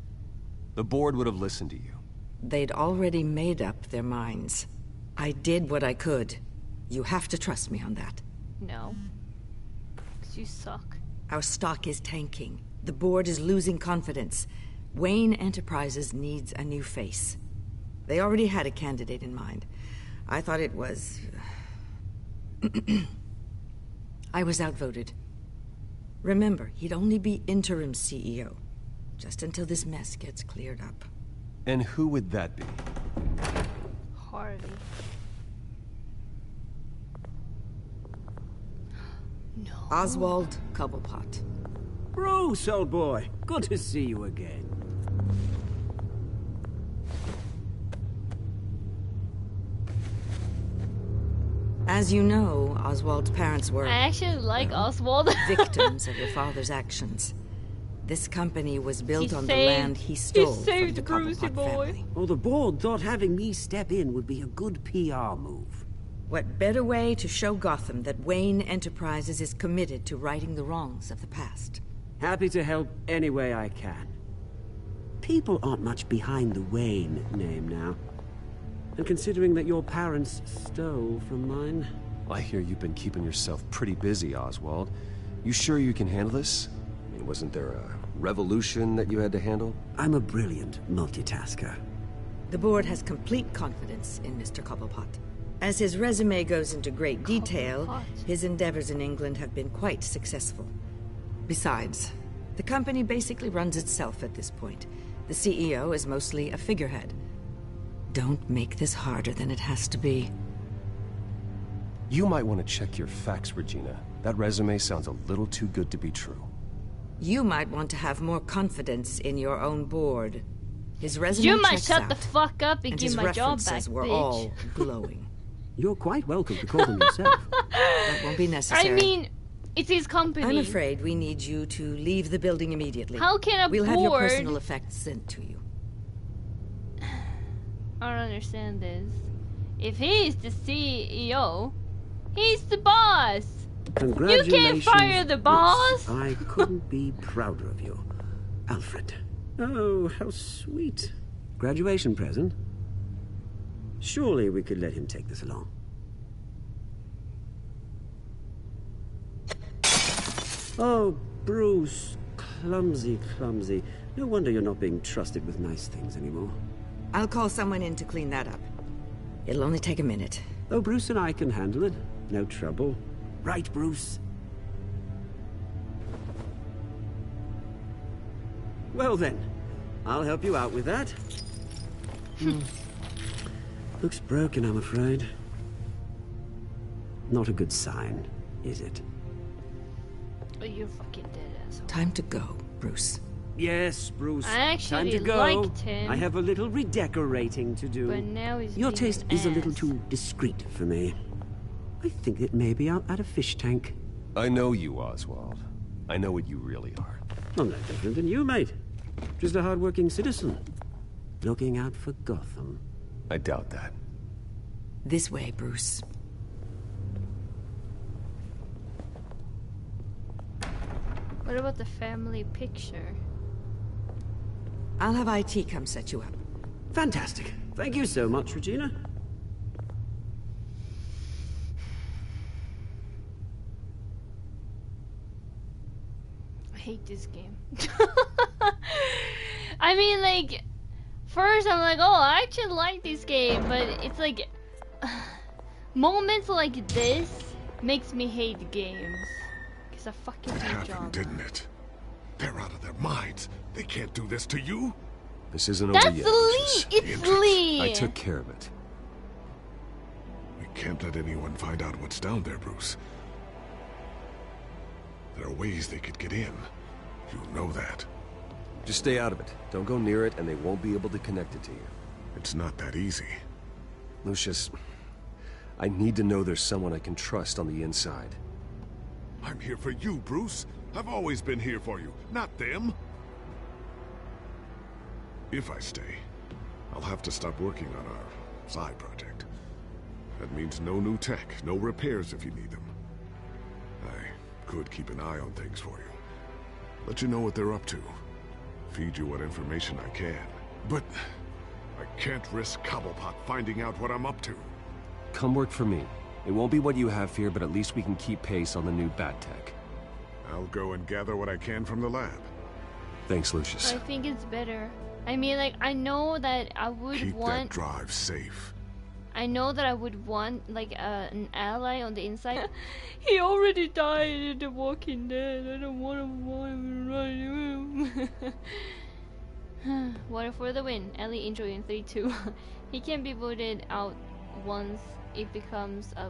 The board would have listened to you. They'd already made up their minds. I did what I could. You have to trust me on that. No. 'Cause you suck. Our stock is tanking. The board is losing confidence. Wayne Enterprises needs a new face. They already had a candidate in mind. I thought it was... I was outvoted. Remember, he'd only be interim CEO, just until this mess gets cleared up. And who would that be? Harvey. No. Oswald Cobblepot. Bruce, old boy. Good to see you again. As you know, Oswald's parents were... I actually like Oswald. victims of your father's actions. This company was built on the land he stole from the Cobblepot family. Well, the board thought having me step in would be a good PR move. What better way to show Gotham that Wayne Enterprises is committed to righting the wrongs of the past? Happy to help any way I can. People aren't much behind the Wayne name now. And considering that your parents stole from mine... I hear you've been keeping yourself pretty busy, Oswald. You sure you can handle this? I mean, wasn't there a revolution that you had to handle? I'm a brilliant multitasker. The board has complete confidence in Mr. Cobblepot. As his resume goes into great detail, his endeavors in England have been quite successful. Besides, the company basically runs itself at this point. The CEO is mostly a figurehead. Don't make this harder than it has to be. You might want to check your facts, Regina. That resume sounds a little too good to be true. You might want to have more confidence in your own board. His resume You might checks shut out, the fuck up and give my job back, references were bitch. all glowing. You're quite welcome to call them yourself. That won't be necessary. I mean, it's his company. I'm afraid we need you to leave the building immediately. How can a We'll have your board- personal effects sent to you. I don't understand this. If he's the CEO, he's the boss. You can't fire the boss. I couldn't be prouder of you. Alfred. Oh, how sweet. Graduation present? Surely we could let him take this along. Oh, Bruce. Clumsy, clumsy. No wonder you're not being trusted with nice things anymore. I'll call someone in to clean that up. It'll only take a minute. Oh, Bruce and I can handle it. No trouble. Right, Bruce? Well then, I'll help you out with that. Looks broken, I'm afraid. Not a good sign, is it? Oh, you're fucking dead, asshole. Time to go, Bruce. Yes, Bruce. I actually Time to go. liked him. I have a little redecorating to do. But now he's Your being taste an is a little ass. too discreet for me. I think that maybe I'll add a fish tank. I know you, Oswald. I know what you really are. I'm no different than you, mate. Just a hard-working citizen. Looking out for Gotham. I doubt that. This way, Bruce. What about the family picture? I'll have IT come set you up. Fantastic. Thank you so much, Regina. I hate this game. I mean, like, first I'm like, oh, I actually like this game, but it's like, moments like this makes me hate games. Because I fucking It do happened, job. didn't it? They're out of their minds. They can't do this to you. This isn't That's over yet. Lee! Lucius. It's Lee! I took care of it. We can't let anyone find out what's down there, Bruce. There are ways they could get in. You know that. Just stay out of it. Don't go near it, and they won't be able to connect it to you. It's not that easy. Lucius, I need to know there's someone I can trust on the inside. I'm here for you, Bruce. I've always been here for you, not them. If I stay, I'll have to stop working on our side project. That means no new tech, no repairs if you need them. I could keep an eye on things for you. Let you know what they're up to. Feed you what information I can. But I can't risk Cobblepot finding out what I'm up to. Come work for me. It won't be what you have here, but at least we can keep pace on the new bat tech. I'll go and gather what I can from the lab. Thanks, Lucius. I think it's better. I mean, like, I know that I would Keep want... that drive safe. I know that I would want like an ally on the inside. He already died in The Walking Dead. I don't want him. Water for the win. Ellie intro in 3-2. He can be voted out once it becomes a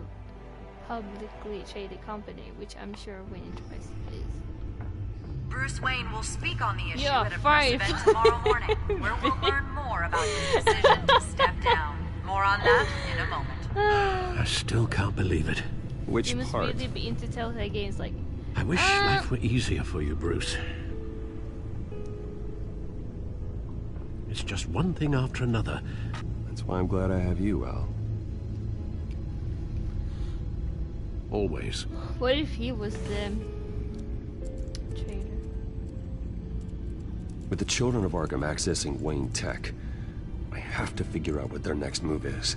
publicly traded company, which I'm sure Wayne Enterprise is. Bruce Wayne will speak on the issue Yeah, at a press event tomorrow morning, where we'll learn more about his decision to step down. More on that in a moment. I still can't believe it. Which you must part? really be into Telltale games, like. I wish life were easier for you, Bruce. It's just one thing after another. That's why I'm glad I have you, Al. Always. What if he was the traitor? With the children of Arkham accessing Wayne Tech, I have to figure out what their next move is.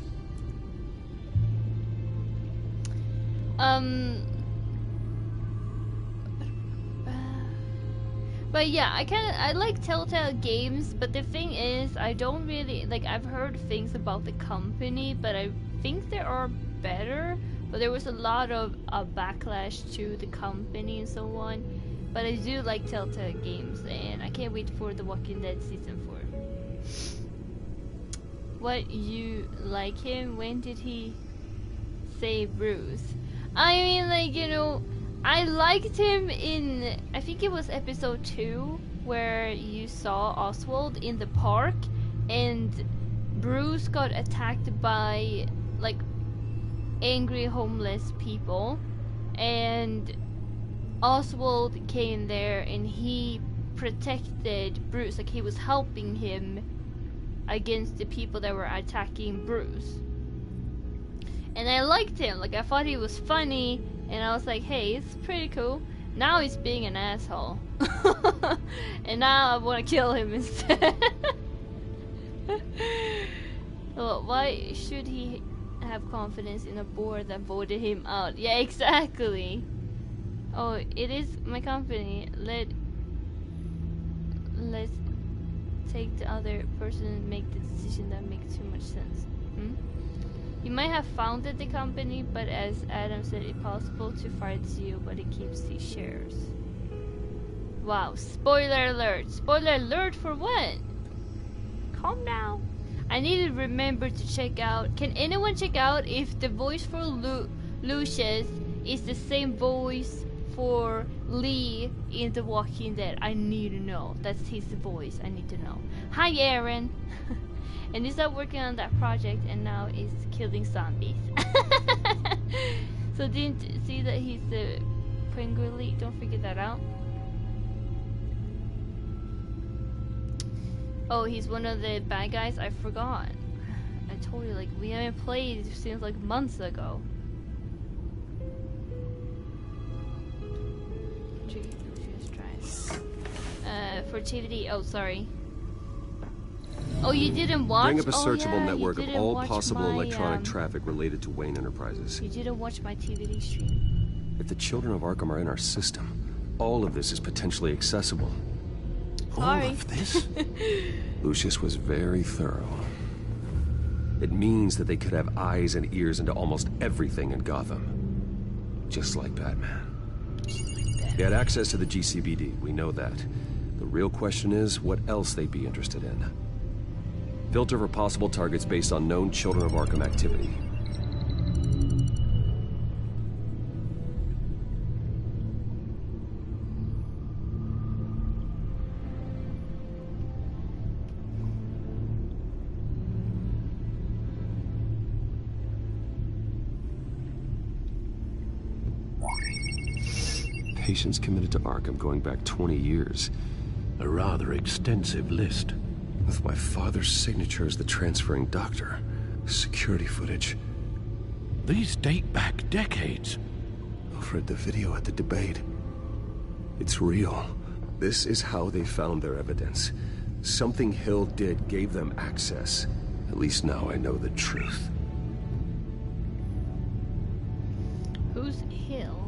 But yeah, I like Telltale games, but the thing is, I don't really like. I've heard things about the company, but I think there are better. But there was a lot of backlash to the company and so on. But I do like Telltale games, and I can't wait for The Walking Dead season 4. What, you like him? When did he say Bruce? I mean, like, you know, I liked him in, I think it was episode 2, where you saw Oswald in the park, and Bruce got attacked by, like, angry homeless people, and Oswald came there and he protected Bruce, like he was helping him against the people that were attacking Bruce. And I liked him, like I thought he was funny, and I was like, hey, it's pretty cool. Now he's being an asshole. And now I want to kill him instead. Well, why should he have confidence in a board that voted him out? Yeah, exactly. Oh, it is my company. Let's take the other person and make the decision that makes too much sense. He might have founded the company, but as Adam said, it's possible to fire the CEO, but it keeps the shares. Wow, spoiler alert. Spoiler alert for what? Calm down. I need to remember to check out. Can anyone check out if the voice for Lucius is the same voice for Lee in The Walking Dead? I need to know. That's his voice. I need to know. Hi, Aaron. And he's not working on that project, and now is killing zombies. So didn't see that he's the penguin lead. Don't forget that out. Oh, he's one of the bad guys? I forgot. I told you, like, we haven't played since, like, months ago. Fertility. Oh, sorry. Oh, you didn't watch? Bring up a searchable yeah, network of all possible my, electronic traffic related to Wayne Enterprises. You didn't watch my TVD stream. If the children of Arkham are in our system, all of this is potentially accessible. Sorry. All of this? Lucius was very thorough. It means that they could have eyes and ears into almost everything in Gotham. Just like Batman. They had access to the GCPD, we know that. The real question is, what else they'd be interested in. Filter for possible targets based on known Children of Arkham activity. Patients committed to Arkham going back 20 years. A rather extensive list. With my father's signature as the transferring doctor. Security footage. These date back decades. I've read the video at the debate. It's real. This is how they found their evidence. Something Hill did gave them access. At least now I know the truth. Who's Hill?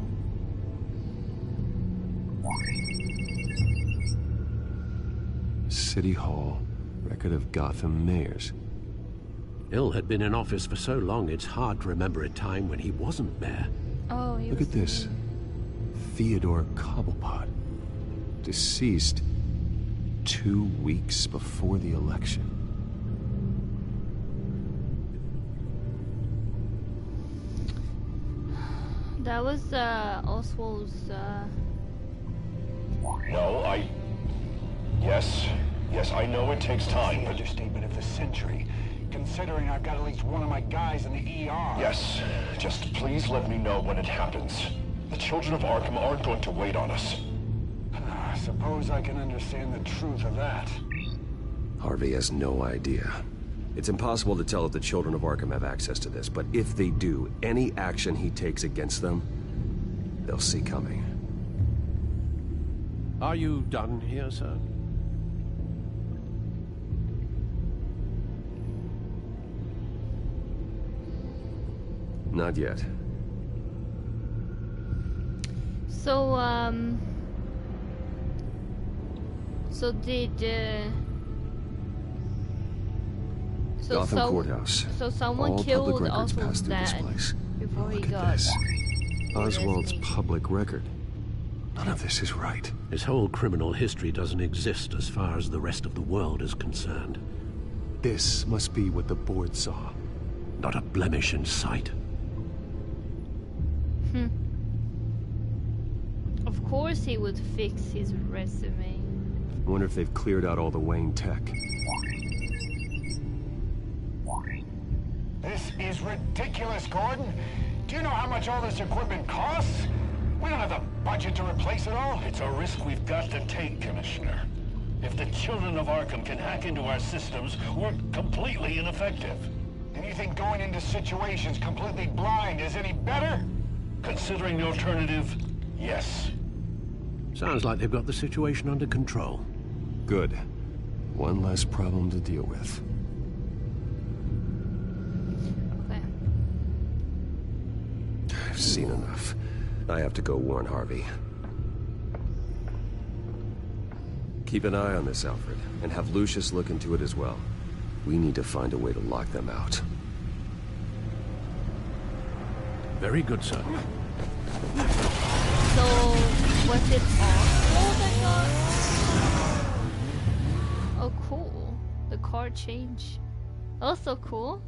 City Hall. Record of Gotham mayors. Hill had been in office for so long, it's hard to remember a time when he wasn't mayor. Oh, he Look was at this. Theodore Cobblepot. Deceased 2 weeks before the election. That was Oswald's. No, Yes, I know it takes time, but... Understatement of the century, considering I've got at least one of my guys in the ER. Yes, just please let me know when it happens. The children of Arkham aren't going to wait on us. Suppose I can understand the truth of that. Harvey has no idea. It's impossible to tell if the children of Arkham have access to this, but if they do, any action he takes against them, they'll see coming. Are you done here, sir? Not yet. So, so did, Gotham Courthouse. So someone All killed public records pass Oswald's through this dad place. before he Look at got this. Oswald's public record. None of this is right. His whole criminal history doesn't exist as far as the rest of the world is concerned. This must be what the board saw. Not a blemish in sight. Of course he would fix his resume. I wonder if they've cleared out all the Wayne tech. This is ridiculous, Gordon. Do you know how much all this equipment costs? We don't have the budget to replace it all. It's a risk we've got to take, Commissioner. If the children of Arkham can hack into our systems, we're completely ineffective. And you think going into situations completely blind is any better? Considering the alternative, yes. Sounds like they've got the situation under control. Good. One less problem to deal with. Okay. I've seen enough. I have to go warn Harvey. Keep an eye on this, Alfred, and have Lucius look into it as well. We need to find a way to lock them out. Very good, sir. So, was it Oswald that got... Oh, cool. The car change. Also cool.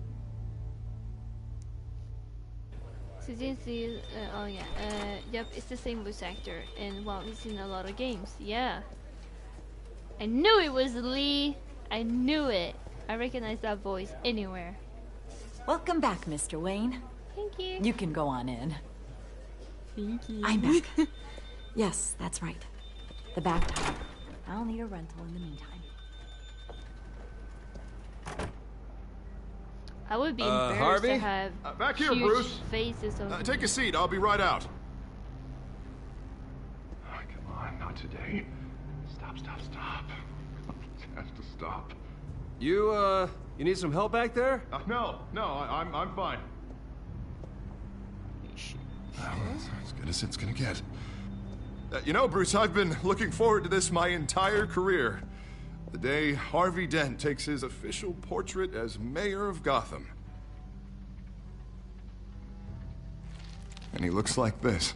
So this is... oh yeah. Yep, it's the same voice actor. And wow, he's in a lot of games. Yeah. I knew it was Lee. I knew it. I recognize that voice anywhere. Welcome back, Mr. Wayne. Thank you. You can go on in. Thank you. I'm back. Yes, that's right. The back tire. I'll need a rental in the meantime. I would be embarrassed Harvey? to have Back here, huge Bruce. faces of Take a seat. I'll be right out. Oh, come on, not today. Stop. It has to stop. You need some help back there? No, I'm fine. As good as it's gonna get. You know, Bruce, I've been looking forward to this my entire career. The day Harvey Dent takes his official portrait as mayor of Gotham. And he looks like this.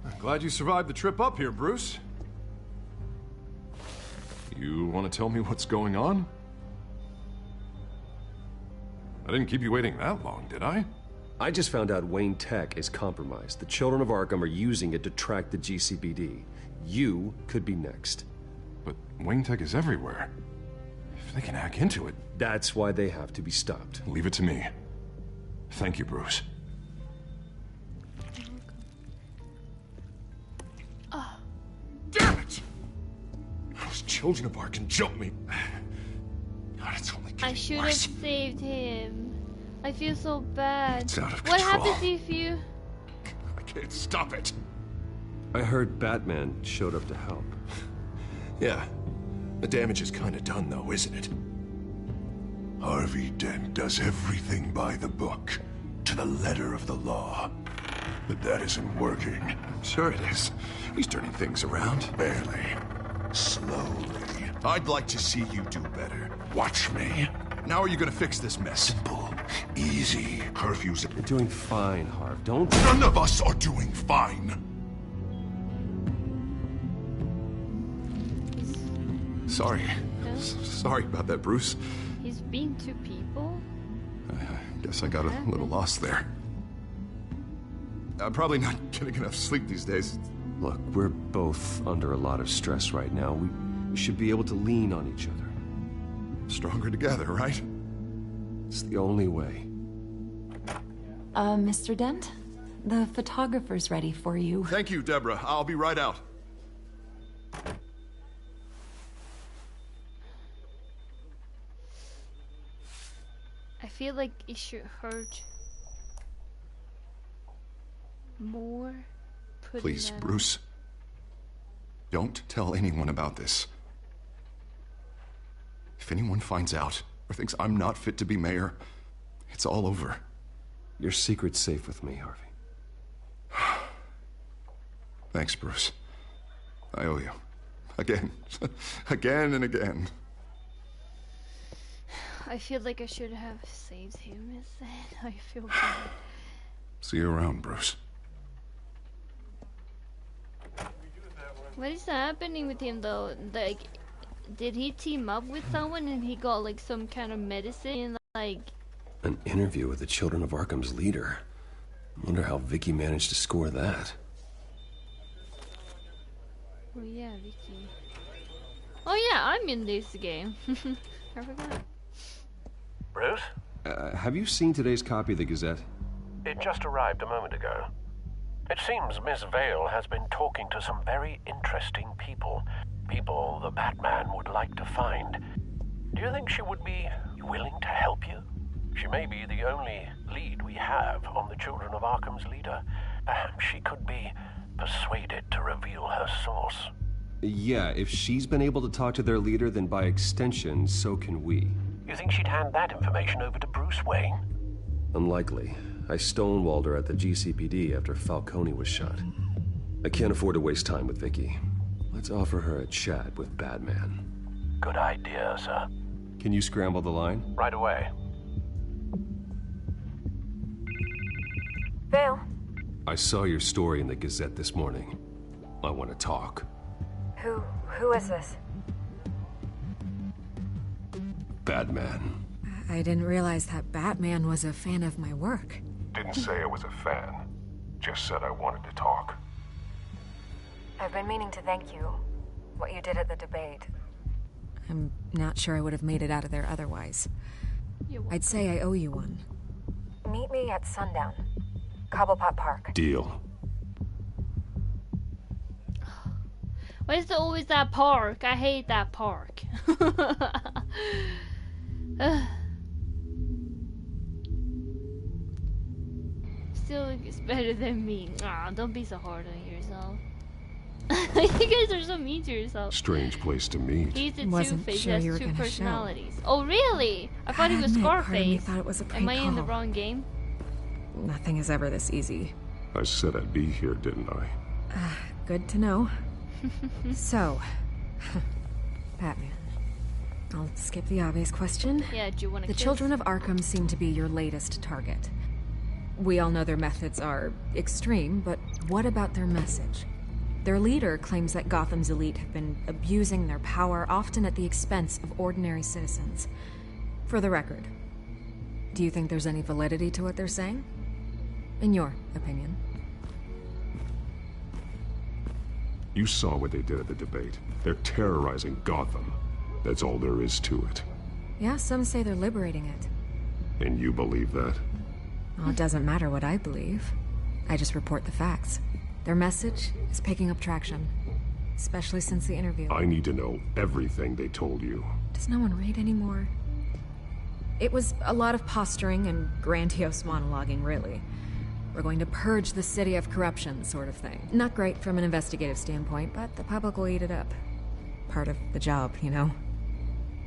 I'm glad you survived the trip up here, Bruce. You want to tell me what's going on? I didn't keep you waiting that long, did I? I just found out Wayne Tech is compromised. The children of Arkham are using it to track the GCPD. You could be next. But Wayne Tech is everywhere. If they can hack into it... That's why they have to be stopped. Leave it to me. Thank you, Bruce. Oh. Damn it! Those children of Arkham jumped me. God, it's only I should have saved him. I feel so bad. It's out of What control. happens if you... I can't stop it. I heard Batman showed up to help. Yeah. The damage is kind of done, though, isn't it? Harvey Dent does everything by the book, to the letter of the law. But that isn't working. Sure it is. He's turning things around. Barely. Slowly. I'd like to see you do better. Watch me. Now are you gonna fix this mess? Simple. Easy. Curfews. You're doing fine, Harv. Don't... None of us are doing fine. Sorry. Sorry about that, Bruce. He's been to people? I guess I got a little lost there. I'm probably not getting enough sleep these days. Look, we're both under a lot of stress right now. We should be able to lean on each other. Stronger together, right? It's the only way. Mr. Dent? The photographer's ready for you. Thank you, Deborah. I'll be right out. I feel like it should hurt more. Please, Bruce. Don't tell anyone about this. If anyone finds out or thinks I'm not fit to be mayor, it's all over. Your secret's safe with me, Harvey. Thanks, Bruce. I owe you. Again. Again and again. I feel like I should have saved him instead. I feel bad. See you around, Bruce. What is happening with him though? Like, did he team up with someone and he got like some kind of medicine? Like, an interview with the Children of Arkham's leader. Wonder how Vichy managed to score that. Oh yeah, Vichy. Oh yeah, I'm in this game. I forgot. Bruce? Have you seen today's copy of the Gazette? It just arrived a moment ago. It seems Miss Vale has been talking to some very interesting people. People the Batman would like to find. Do you think she would be willing to help you? She may be the only lead we have on the Children of Arkham's leader. Perhaps she could be persuaded to reveal her source. Yeah, if she's been able to talk to their leader, then by extension, so can we. You think she'd hand that information over to Bruce Wayne? Unlikely. I stonewalled her at the GCPD after Falcone was shot. I can't afford to waste time with Vichy. Let's offer her a chat with Batman. Good idea, sir. Can you scramble the line? Right away. Vale. I saw your story in the Gazette this morning. I want to talk. Who is this? Batman. I didn't realize that Batman was a fan of my work. Didn't say I was a fan. Just said I wanted to talk. I've been meaning to thank you. What you did at the debate. I'm not sure I would have made it out of there otherwise. I'd say I owe you one. Meet me at sundown. Cobblepot Park. Deal. Why is there always that park? I hate that park. Still is better than me. Aw, don't be so hard on yourself. You guys are so mean to yourself. Strange place to meet. He's a Wasn't Two-Face. sure He you has were two gonna personalities. Oh, really? I thought he was Scarface. Thought it was a Am I in the call. wrong game? Nothing is ever this easy. I said I'd be here, didn't I? Good to know. So, Batman. I'll skip the obvious question. Yeah, do you want to The Children of Arkham seem to be your latest target. We all know their methods are extreme, but what about their message? Their leader claims that Gotham's elite have been abusing their power, often at the expense of ordinary citizens. For the record, do you think there's any validity to what they're saying? In your opinion? You saw what they did at the debate. They're terrorizing Gotham. That's all there is to it. Yeah, some say they're liberating it. And you believe that? Well, it doesn't matter what I believe. I just report the facts. Their message is picking up traction, especially since the interview. I need to know everything they told you. Does no one read anymore? It was a lot of posturing and grandiose monologuing, really. We're going to purge the city of corruption, sort of thing. Not great from an investigative standpoint, but the public will eat it up. Part of the job, you know?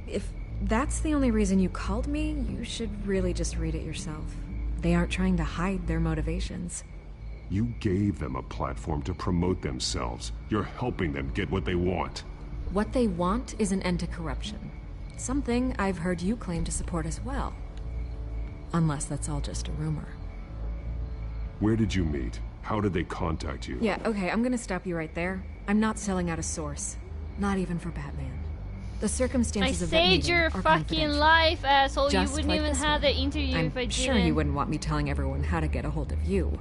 If that's the only reason you called me, you should really just read it yourself. They aren't trying to hide their motivations. You gave them a platform to promote themselves. You're helping them get what they want. What they want is an end to corruption. Something I've heard you claim to support as well. Unless that's all just a rumor. Where did you meet? How did they contact you? Yeah, okay, I'm gonna stop you right there. I'm not selling out a source. Not even for Batman. The circumstances of that meeting saved your are fucking confidential. life, asshole. Just You wouldn't like even this have one. the interview if I I'm didn't. sure you wouldn't want me telling everyone how to get a hold of you.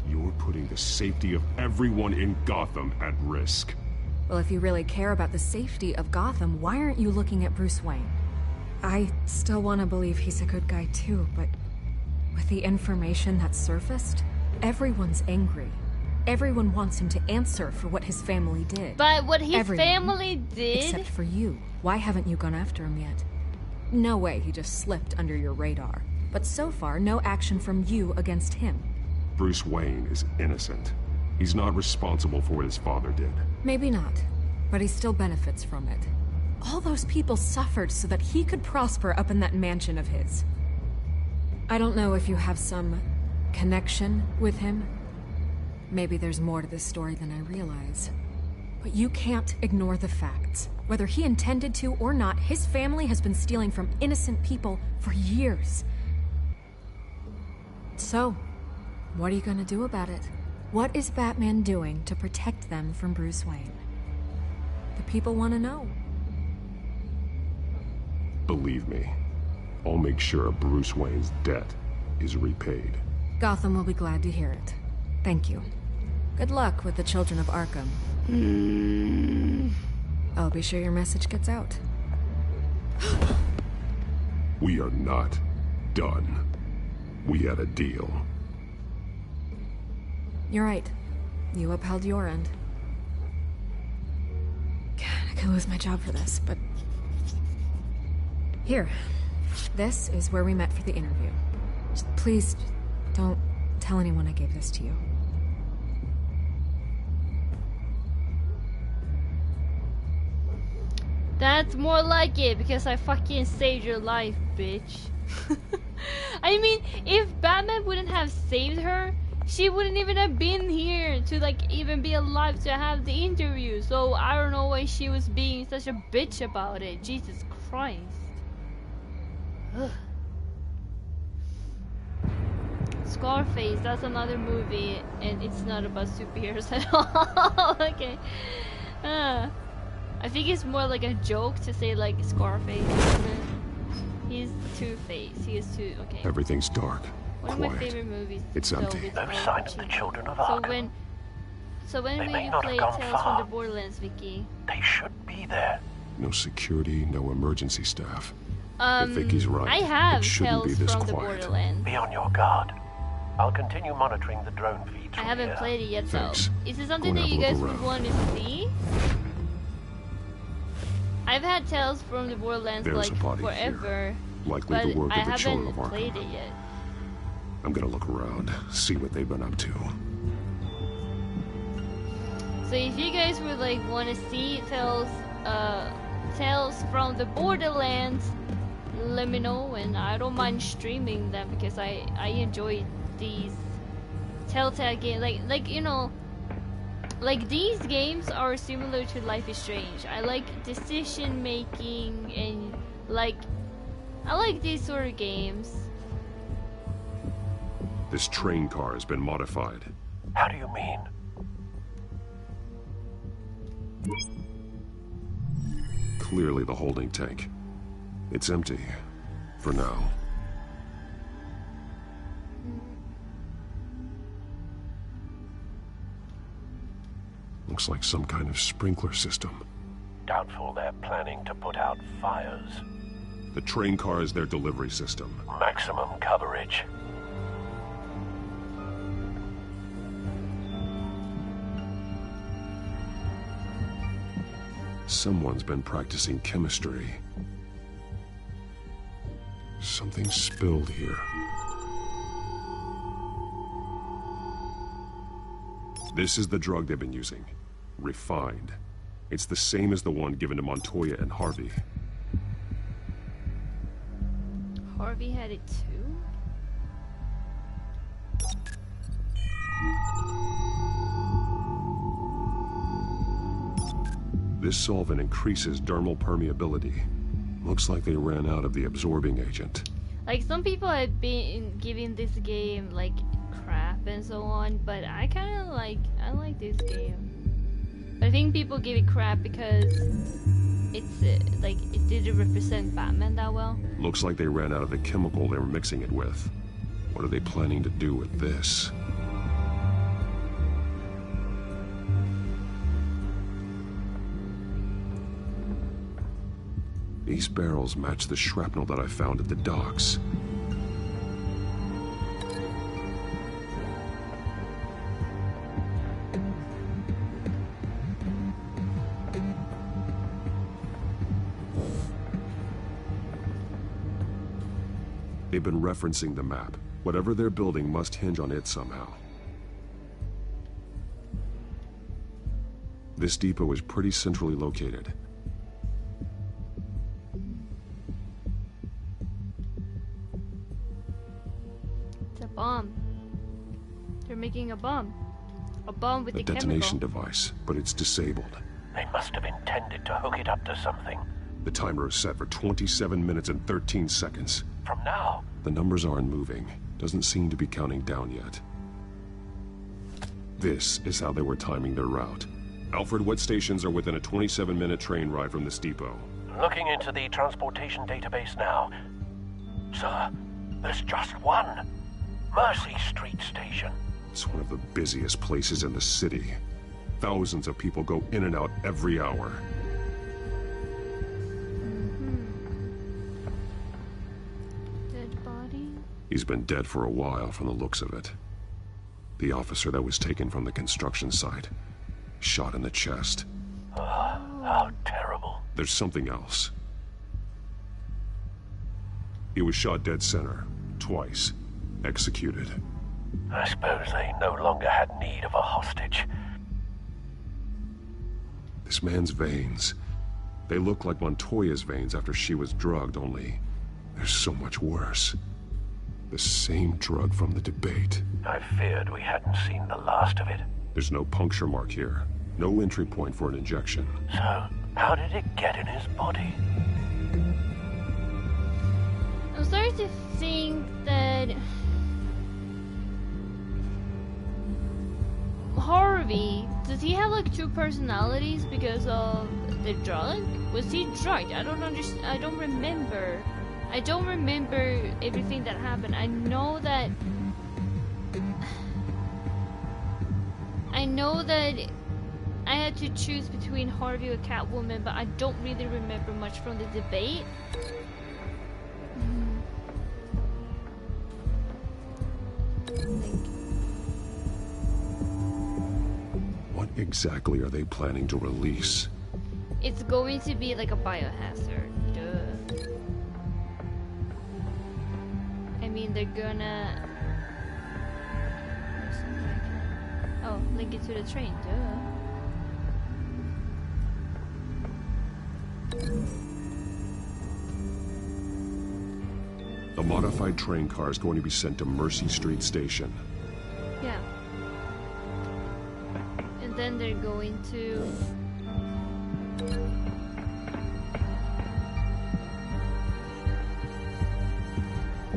You're putting the safety of everyone in Gotham at risk. Well, if you really care about the safety of Gotham, why aren't you looking at Bruce Wayne? I still want to believe he's a good guy too, but with the information that's surfaced, everyone's angry. Everyone wants him to answer for what his family did. But what his Everyone, family did? except for you. Why haven't you gone after him yet? No way he just slipped under your radar. But so far, no action from you against him. Bruce Wayne is innocent. He's not responsible for what his father did. Maybe not, but he still benefits from it. All those people suffered so that he could prosper up in that mansion of his. I don't know if you have some connection with him. Maybe there's more to this story than I realize. But you can't ignore the facts. Whether he intended to or not, his family has been stealing from innocent people for years. So, what are you gonna do about it? What is Batman doing to protect them from Bruce Wayne? The people want to know. Believe me, I'll make sure Bruce Wayne's debt is repaid. Gotham will be glad to hear it. Thank you. Good luck with the children of Arkham. I'll be sure your message gets out. We are not done. We had a deal. You're right. You upheld your end. God, I could lose my job for this, but... Here. This is where we met for the interview. Just please, don't tell anyone I gave this to you. That's more like it, because I fucking saved your life, bitch. I mean, if Batman wouldn't have saved her, she wouldn't even have been here to, like, even be alive to have the interview. So I don't know why she was being such a bitch about it. Jesus Christ. Ugh. Scarface, that's another movie, and it's not about superheroes at all. Okay. I think it's more like a joke to say, like, Scarface. He's Two-Face. He is two. Okay. Everything's dark. One of my favorite movies. It's empty. No sign of the children of Arkham. So when will you play Tales from the Borderlands, Vicky? They should be there. No security, no emergency staff. If Vicky's right, I have it shouldn't Tales be this from the quiet. Borderlands. Be on your guard. I'll continue monitoring the drone feeds. I haven't played it yet, Thanks. though. Is it something Go and that you have a guys look would around. want to see? I've had Tales from the Borderlands There's like a body forever, here. Likely but the work I of the children haven't of Arkham. played it yet. I'm gonna look around, see what they've been up to. So if you guys would like want to see Tales from the Borderlands, let me know, and I don't mind streaming them because I enjoy these Telltale games. Like you know, like these games are similar to Life is Strange. I like decision making and like I like these sort of games. This train car has been modified. How do you mean? Clearly the holding tank. It's empty. For now. Looks like some kind of sprinkler system. Doubtful they're planning to put out fires. The train car is their delivery system. Maximum coverage. Someone's been practicing chemistry. Something spilled here. This is the drug they've been using. Refined. It's the same as the one given to Montoya and Harvey. Harvey had it too? This solvent increases dermal permeability. Looks like they ran out of the absorbing agent. Like, some people have been giving this game, like, crap and so on, but I like this game. But I think people give it crap because it's, like, it didn't represent Batman that well. Looks like they ran out of the chemical they were mixing it with. What are they planning to do with this? These barrels match the shrapnel that I found at the docks. They've been referencing the map. Whatever they're building must hinge on it somehow. This depot is pretty centrally located. It's a bomb. They're making a bomb. A bomb with a the detonation chemical. device, but it's disabled. They must have intended to hook it up to something. The timer is set for 27 minutes and 13 seconds. From now? The numbers aren't moving. Doesn't seem to be counting down yet. This is how they were timing their route. Alfred, what stations are within a 27-minute train ride from this depot? Looking into the transportation database now. Sir, there's just one. Mercy Street Station. It's one of the busiest places in the city. Thousands of people go in and out every hour. Dead body? He's been dead for a while from the looks of it. The officer that was taken from the construction site. Shot in the chest. How terrible. There's something else. He was shot dead center. Twice. Executed. I suppose they no longer had need of a hostage. This man's veins. They look like Montoya's veins after she was drugged, only they're so much worse. The same drug from the debate. I feared we hadn't seen the last of it. There's no puncture mark here. No entry point for an injection. So, how did it get in his body? I'm starting to think that Harvey, does he have like two personalities because of the drug? Was he drugged? I don't understand. I don't remember. I don't remember everything that happened. I know that I had to choose between Harvey or Catwoman, but I don't really remember much from the debate. What exactly are they planning to release? It's going to be like a biohazard. Duh. I mean, they're gonna... Oh, link it to the train, duh. A modified train car is going to be sent to Mercy Street Station. Yeah. And then they're going to...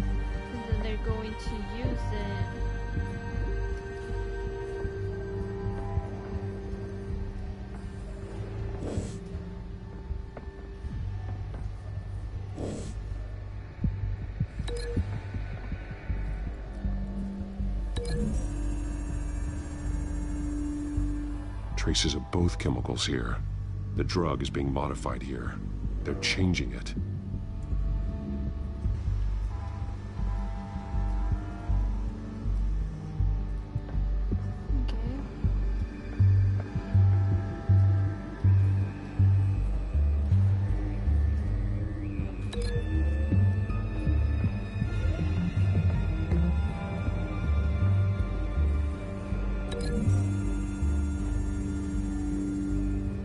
And then they're going to use it... Traces of both chemicals here. The drug is being modified here. They're changing it.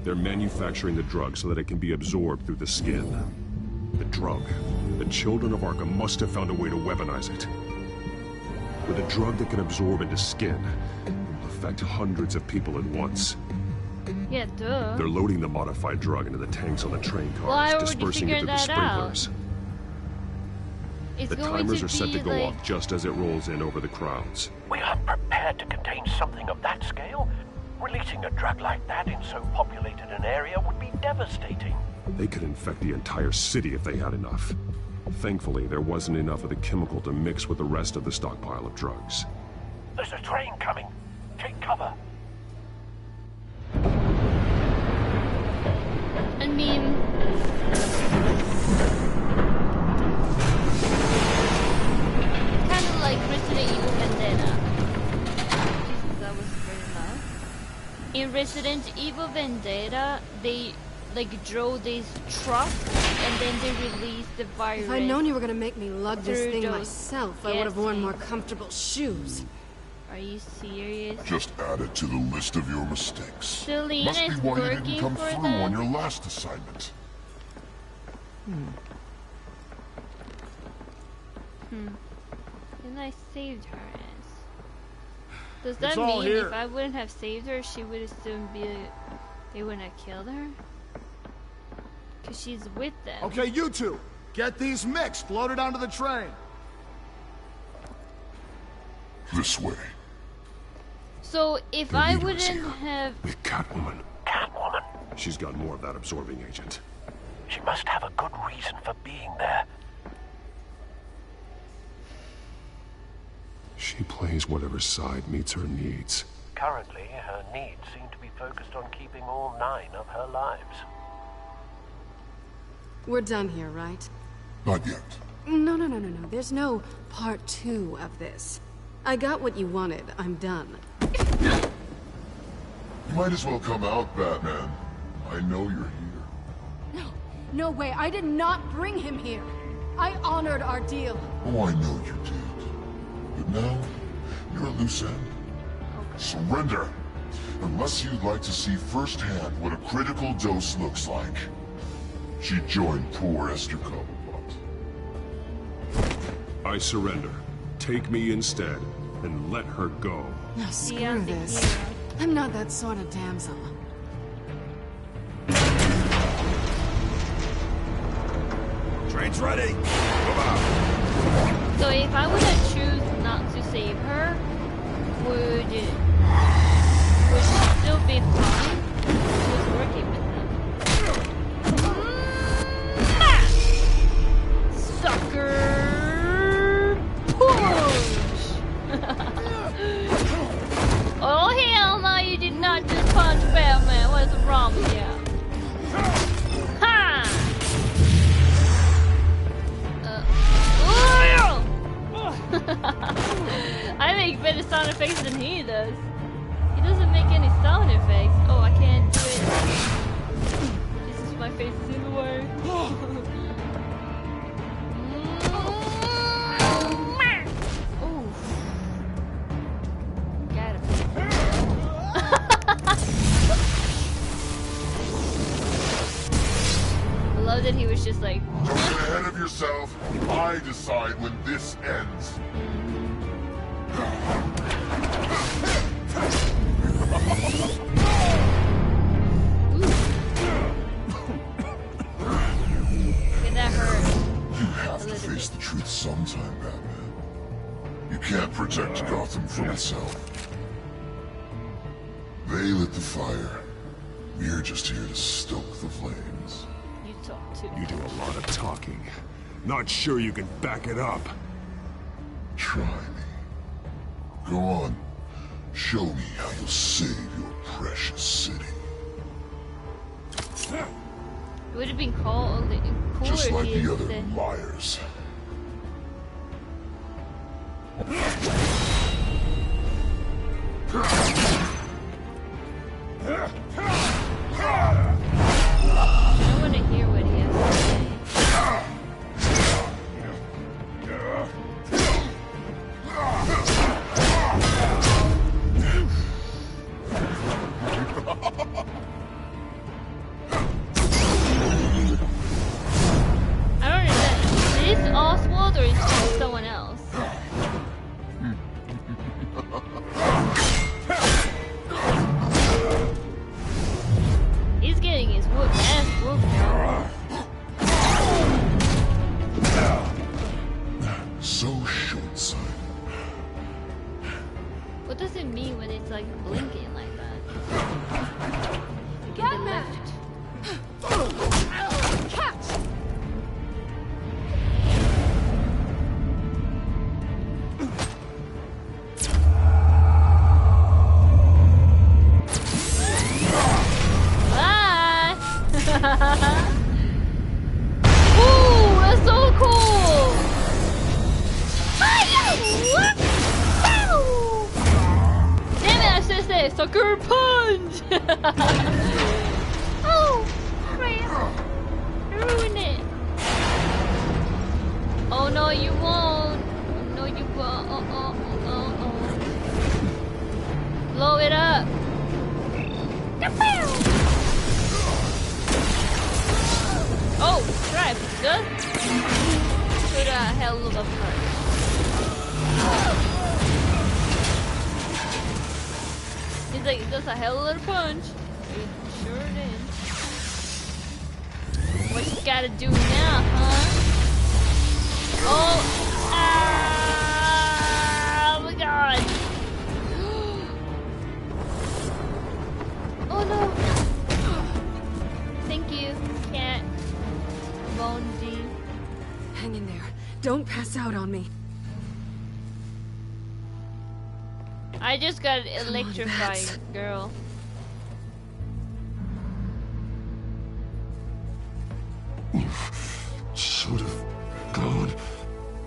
They're manufacturing the drug so that it can be absorbed through the skin. The drug. The children of Arkham must have found a way to weaponize it. With a drug that can absorb into skin, it will affect hundreds of people at once. Yeah, duh. They're loading the modified drug into the tanks on the train cars, dispersing it through the sprinklers. The timers are set to go off just as it rolls in over the crowds. We aren't prepared to contain something of that scale. Releasing a drug like that in so populated an area would be devastating. They could infect the entire city if they had enough. Thankfully, there wasn't enough of the chemical to mix with the rest of the stockpile of drugs. There's a train coming. Take cover. I mean... kind of like Resident Evil Vendetta. Jesus, that was very loud. In Resident Evil Vendetta, they like drove these trucks and then they released the virus. If I'd known you were gonna make me lug this thing myself, I would have worn more comfortable shoes. Are you serious? Just add it to the list of your mistakes. Selena Must be is why you working didn't come for through them? on your last assignment. And I saved her ass. Does that It's all mean here. if I wouldn't have saved her, she would assume they wouldn't have killed her? Cause she's with them. Okay, you two, get these mixed, loaded onto the train. This way. So if I wouldn't have... Catwoman. Catwoman? She's got more of that absorbing agent. She must have a good reason for being there. She plays whatever side meets her needs. Currently, her needs seem to be focused on keeping all 9 of her lives. We're done here, right? Not yet. No. There's no part 2 of this. I got what you wanted. I'm done. You might as well come out, Batman. I know you're here. No way. I did not bring him here. I honored our deal. Oh, I know you did. But now, you're a loose end. Surrender. Unless you'd like to see firsthand what a critical dose looks like. She joined poor Esther Cobblepot. I surrender. Take me instead, and let her go. No, screw this. I'm not that sort of damsel. Train's ready. So if I would have choose not to save her, would she still be fine? She was working with them. Sucker! Push! Oh hell no, you did not just punch Batman. What's wrong with you? Ha! I make better sound effects than he does. He doesn't make any sound effects. Oh, I can't do it. Jesus, my face is in the way. Got him. I love that he was just like... Don't get ahead of yourself. I decide when this ends. Okay, that hurt. You have to face the truth sometime, Batman. You can't protect Gotham from itself. They lit the fire. We're just here to stoke the flames. You talk too. You do a lot of talking. Not sure you can back it up. Try me. Go on. Show me how you'll save your precious city. It would have been cooler Just if like he the had other said... liars. I want to hear what he has to say. I don't understand. Is this Oswald or is this someone else? so short-sighted. What does it mean when it's like blinking like that? Like in the left. Catch! Ooh, that's so cool! Damn it, I should say sucker punch! Oh, crap! Ruin it! Oh no, you won't! No, you won't! Blow it up! Oh, crap, good. Put a hell of a punch. He's like, that's a hell of a punch. It sure did. What you gotta do now, huh? Oh, oh my god. Oh no. Thank you, cat. Bonesy. Hang in there. Don't pass out on me. I just got electrified, girl. Should have gone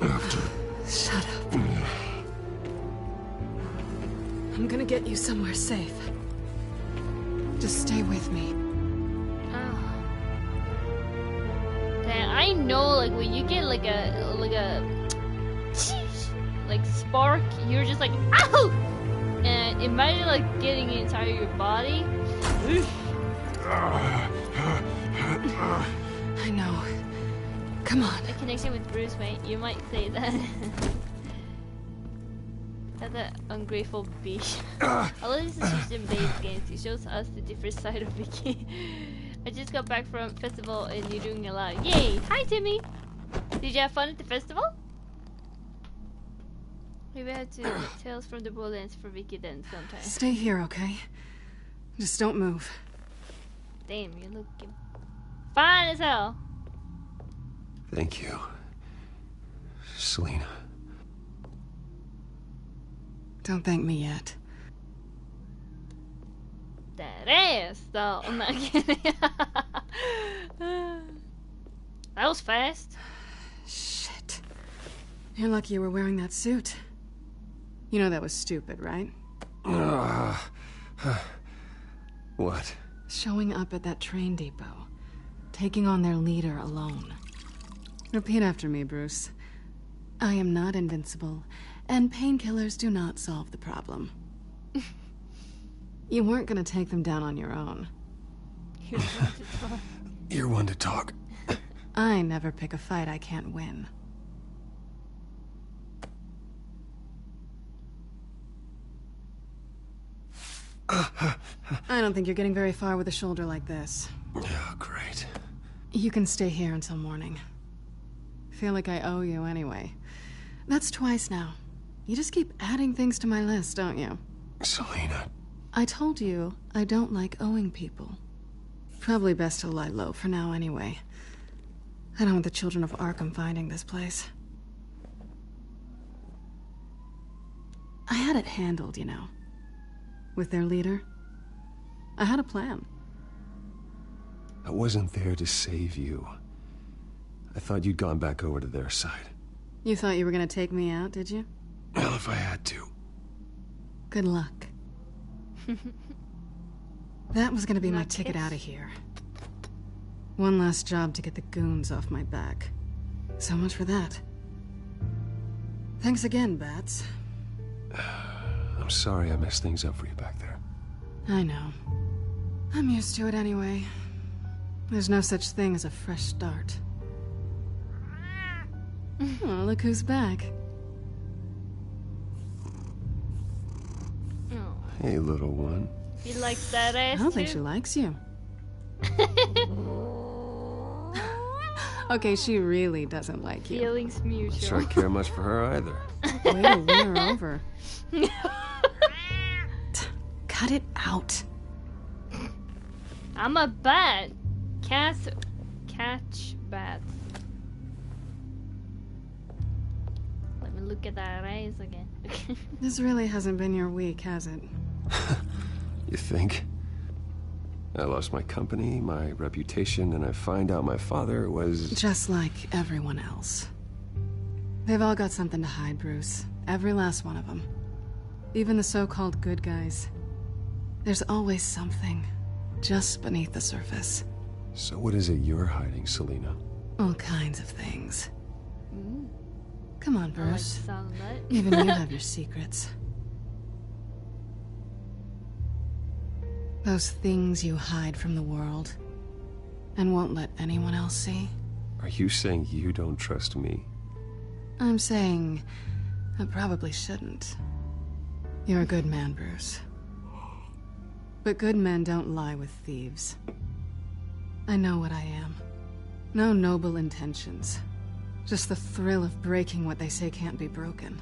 after. Shut up. I'm gonna get you somewhere safe. Just stay with me. I know, like when you get like a spark, you're just like ow, and imagine like getting it inside your body. I know. Come on. A connection with Bruce Wayne. You might say that. That's an ungrateful bitch. Although this is just in base games, it shows us the different side of Vichy. I just got back from festival and you're doing a lot. Yay! Hi Timmy! Did you have fun at the festival? Maybe I had to get Tales from the Borderlands for Vichy then sometime. Stay here, okay? Just don't move. Damn, you're looking fine as hell. Thank you, Selena. Don't thank me yet. That ass, though. I'm not kidding. That was fast. Shit. You're lucky you were wearing that suit. You know that was stupid, right? What? Showing up at that train depot. Taking on their leader alone. Repeat after me, Bruce. I am not invincible, and painkillers do not solve the problem. You weren't gonna take them down on your own. You're one to talk. I never pick a fight I can't win. I don't think you're getting very far with a shoulder like this. Oh, great. You can stay here until morning. Feel like I owe you anyway. That's twice now. You just keep adding things to my list, don't you? Selena. I told you I don't like owing people. Probably best to lie low for now anyway. I don't want the children of Arkham finding this place. I had it handled, you know. With their leader. I had a plan. I wasn't there to save you. I thought you'd gone back over to their side. You thought you were gonna take me out, did you? Well, if I had to. Good luck. That was gonna be my ticket out of here. One last job to get the goons off my back. So much for that. Thanks again, Bats. I'm sorry I messed things up for you back there. I know. I'm used to it anyway. There's no such thing as a fresh start. Oh, look who's back. Hey, little one. She likes that ass I don't think too. she likes you. Okay, she really doesn't like you. Feelings mutual. Not sure I care much for her either. Way to win her over. Cut it out. I'm a bat. Catch bats. Let me look at that eyes again. This really hasn't been your week, has it? You think? I lost my company, my reputation, and I find out my father was... Just like everyone else. They've all got something to hide, Bruce. Every last one of them. Even the so-called good guys. There's always something just beneath the surface. So what is it you're hiding, Selina? All kinds of things. Come on, Bruce. Like even you have your secrets. Those things you hide from the world and won't let anyone else see. Are you saying you don't trust me? I'm saying I probably shouldn't. You're a good man, Bruce. But good men don't lie with thieves. I know what I am. No noble intentions. Just the thrill of breaking what they say can't be broken.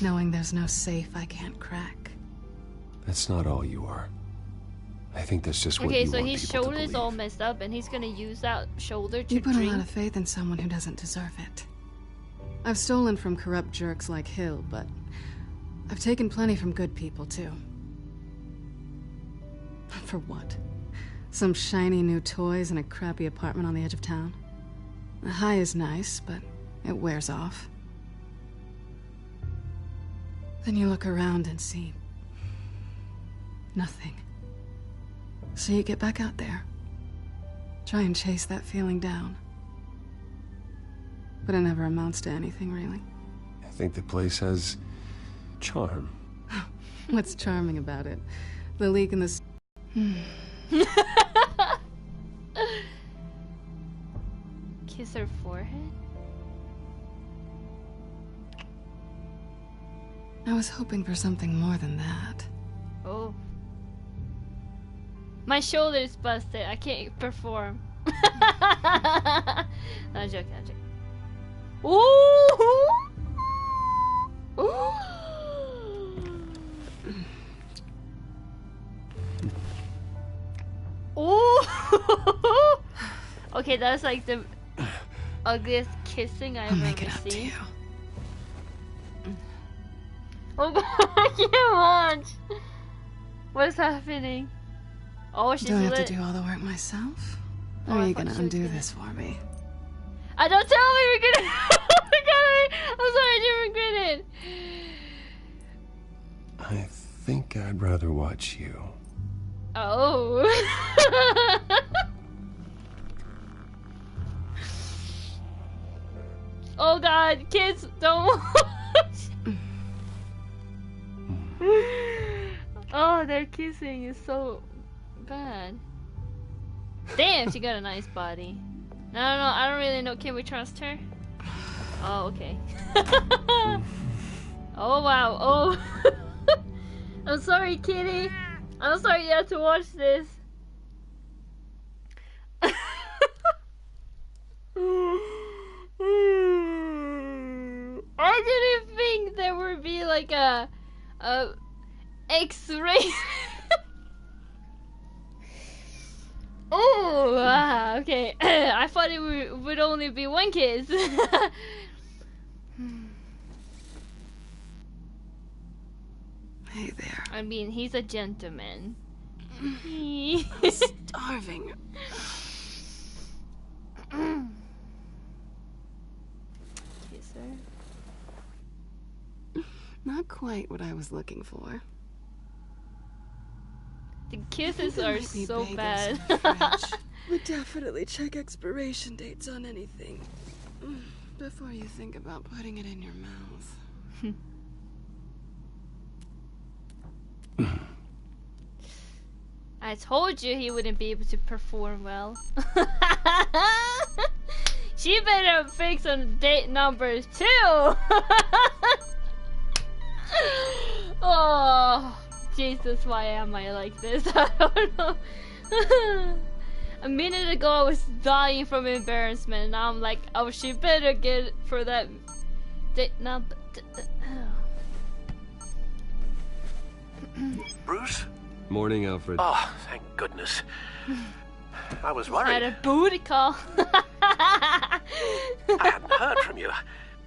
Knowing there's no safe I can't crack. That's not all you are. I think that's just what okay, you so want his people to shoulder's believe. all messed up and he's gonna use that shoulder to You put drink. a lot of faith in someone who doesn't deserve it. I've stolen from corrupt jerks like Hill, but I've taken plenty from good people, too. For what? Some shiny new toys and a crappy apartment on the edge of town? The high is nice, but it wears off. Then you look around and see nothing. So you get back out there. Try and chase that feeling down. But it never amounts to anything, really. I think the place has charm. What's charming about it? The leak in the... Kiss her forehead? I was hoping for something more than that. Oh. My shoulder is busted. I can't perform. I'm joking, I'm joking. Ooh! Ooh! Ooh! Okay, that's like the ugliest kissing I've ever seen. Oh god, I can't watch! What's happening? Oh, she's Do I have lit. to do all the work myself? Oh, Or are I you thought gonna she was undo gonna- this for me? Don't tell me we're gonna. I'm sorry, I didn't regret it. I think I'd rather watch you. Oh. Oh god, kids, don't watch. Oh, their kissing is so bad. Damn, she got a nice body. No, I don't really know. Can we trust her? Oh, okay. Oh, wow. Oh. I'm sorry, kitty. I'm sorry you have to watch this. I didn't think there would be like a X-ray. Oh, okay. I thought it would only be one kiss. Hey there. I mean, he's a gentleman. I'm starving. Kiss her. Not quite what I was looking for. The kisses are so bad. Would definitely check expiration dates on anything before you think about putting it in your mouth. I told you he wouldn't be able to perform well. She better fix on date numbers too. Oh, Jesus, why am I like this? I don't know. A minute ago I was dying from embarrassment, and now I'm like, oh, she better get for that. Bruce? Morning, Alfred. Oh, thank goodness. I was worried. Had a booty call. I hadn't heard from you.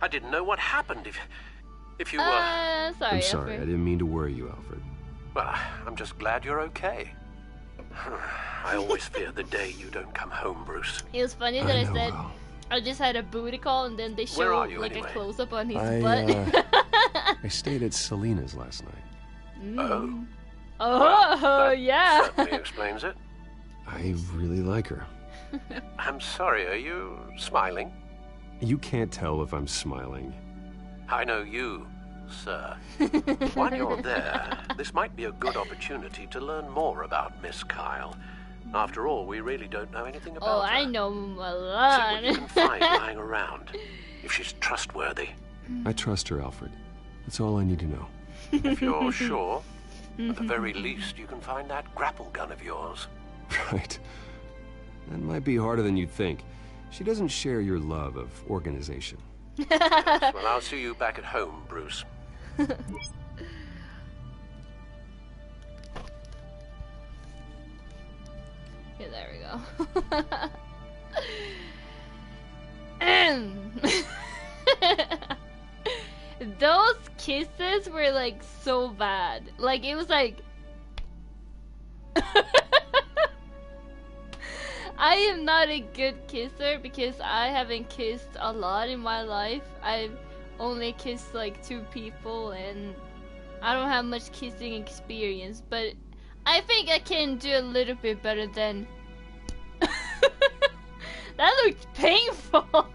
I didn't know what happened if you were... Sorry, I'm sorry, Alfred. I didn't mean to worry you, Alfred. Well, I'm just glad you're okay. I always fear the day you don't come home, Bruce. It was funny that I said I just had a booty call, and then they showed like anyway? a close-up on his butt. I stayed at Selena's last night. Oh. Oh, that yeah. certainly explains it. I really like her. I'm sorry, are you smiling? You can't tell if I'm smiling. I know you, sir. While you're there, this might be a good opportunity to learn more about Miss Kyle. After all, we really don't know anything about Oh, her. I know a See lot. what you can find lying around, if she's trustworthy. I trust her, Alfred. That's all I need to know. If you're sure, at the very least, you can find that grapple gun of yours. Right. That might be harder than you'd think. She doesn't share your love of organization. Yes, well, I'll see you back at home, Bruce. Okay, there we go. Those kisses were like so bad. Like it was like I am not a good kisser because I haven't kissed a lot in my life. I've only kissed like 2 people and I don't have much kissing experience, but I think I can do a little bit better than that looked painful.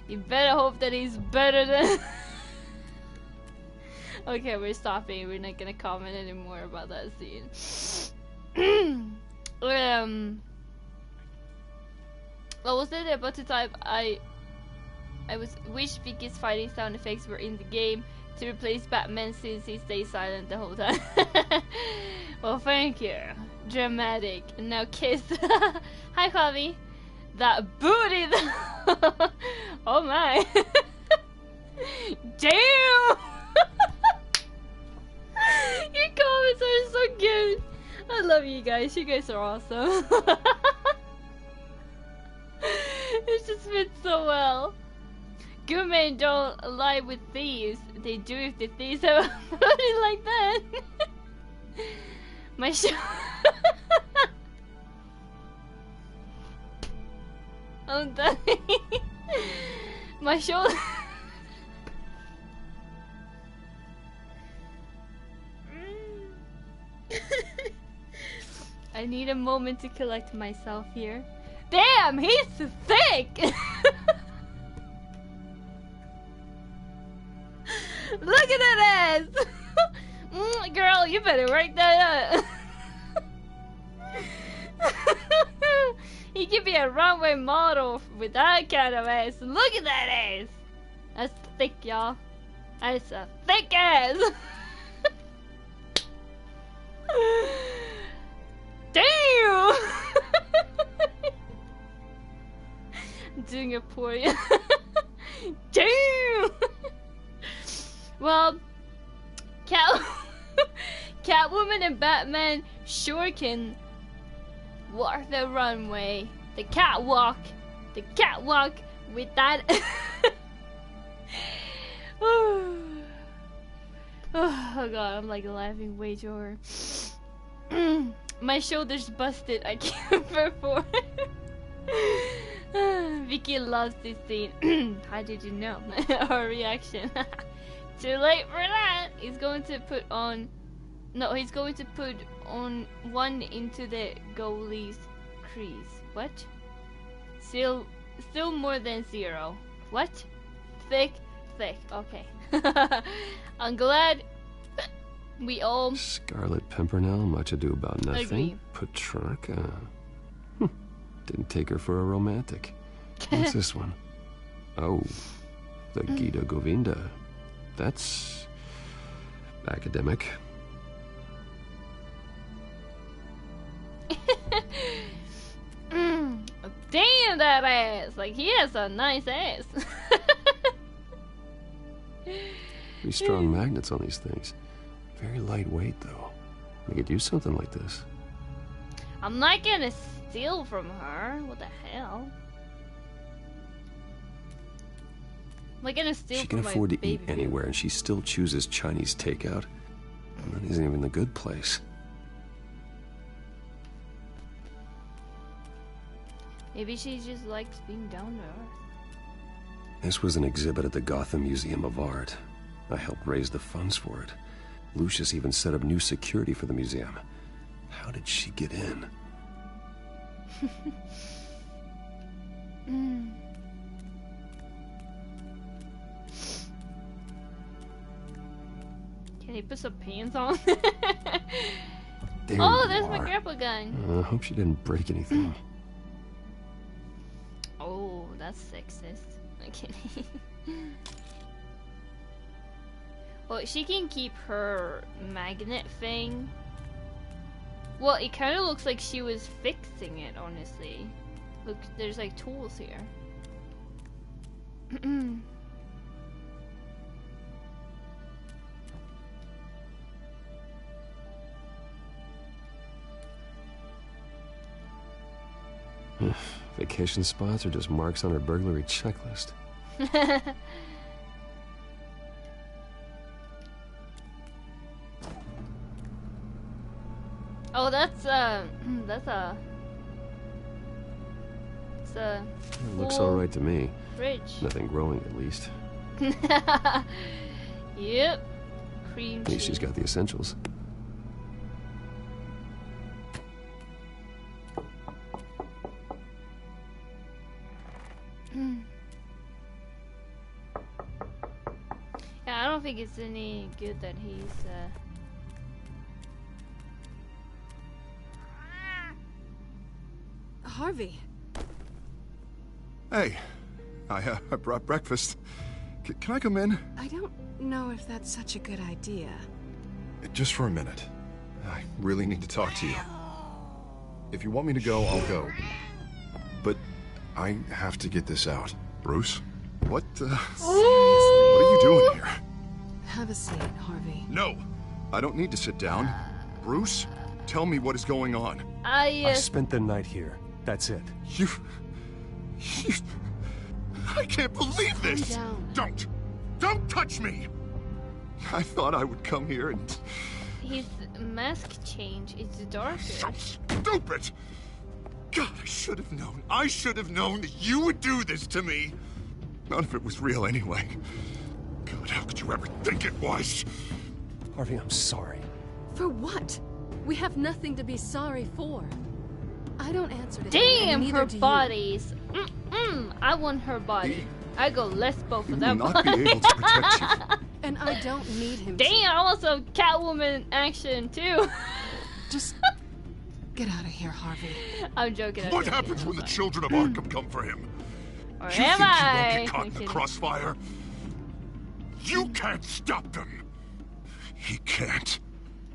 You better hope that he's better than Okay, we're stopping. We're not gonna comment anymore about that scene. What was it about to type? I wish Vicky's fighting sound effects were in the game to replace Batman since he stays silent the whole time. Well, thank you. Dramatic. Now kiss. Hi, Javi. That booty. Oh my. Damn. Your comments are so good. I love you guys. You guys are awesome. It just fits so well. Good men don't lie with thieves. They do if the thieves have a booty like that. My show. I'm dying. My shoulder. I need a moment to collect myself here. Damn, he's thick! Look at that ass! Girl, you better work that up. He could be a runway model with that kind of ass. Look at that ass! That's thick, y'all. That's a thick ass! Damn! I'm doing a poor. Damn! Well, Catwoman and Batman sure can walk the runway, the catwalk with that. Oh god, I'm like laughing way too hard. My shoulder's busted. I can't perform. Vicky loves this scene. How did you know? Her reaction. Too late for that. He's going to put on. No, he's going to put on 1 into the goalie's crease. What? Still more than 0. What? Thick. Okay. I'm glad we all. Scarlet Pimpernel, much ado about nothing. Agree. Petrarca. Didn't take her for a romantic. What's this one? Oh, the Gita Govinda. That's academic. at that ass. Like, he has a nice ass. Pretty strong magnets on these things. Very lightweight, though. We could use something like this. I'm not gonna steal from her. What the hell? Am I gonna steal She from can afford my to eat anywhere, and she still chooses Chinese takeout. And that isn't even the good place. Maybe she just likes being down to earth. This was an exhibit at the Gotham Museum of Art. I helped raise the funds for it. Lucius even set up new security for the museum. How did she get in? Can he put some pants on? There oh, you there's are. my grapple gun. I hope she didn't break anything. Oh, that's sexist. I'm kidding. Well, she can keep her magnet thing. Well, it kind of looks like she was fixing it, honestly. Look, there's like tools here. Vacation spots are just marks on her burglary checklist. Oh, that's a. It looks all right to me. Fridge. Nothing growing, at least. Yep. Cream At least she's got the essentials. Yeah, I don't think it's any good that he's. Harvey. Hey, I brought breakfast. Can I come in? I don't know if that's such a good idea. Just for a minute. I really need to talk to you. If you want me to go, I'll go. But I have to get this out. Bruce? What, Seriously? What are you doing here? Have a seat, Harvey. No, I don't need to sit down. Bruce, tell me what is going on. I spent the night here. That's it. You... I can't believe this! Calm down. Don't touch me! I thought I would come here and... His mask change is darker. So stupid! God, I should have known. I should have known that you would do this to me. None of it was real anyway. God, how could you ever think it was? Harvey, I'm sorry. For what? We have nothing to be sorry for. I don't answer to him, Damn, and her neither do you. bodies. I want her body. I go lesbo for that will one. not be able to protect you. And I don't need him Damn, I want some Catwoman action too. Just get out of here, Harvey. I'm joking. What happens when the children of Arkham come for him? Or You am think I? you won't get caught I'm in the kidding. crossfire? You can't stop them. He can't.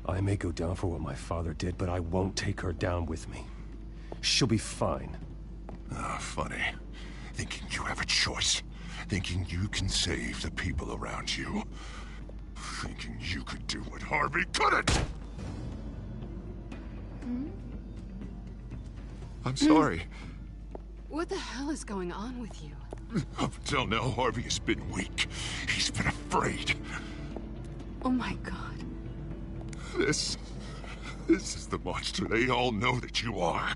I may go down for what my father did, but I won't take her down with me. She'll be fine. Ah, funny. Thinking you have a choice. Thinking you can save the people around you. Thinking you could do what Harvey couldn't! I'm sorry. What the hell is going on with you? Up until now, Harvey has been weak. He's been afraid. Oh my god. This is the monster they all know that you are.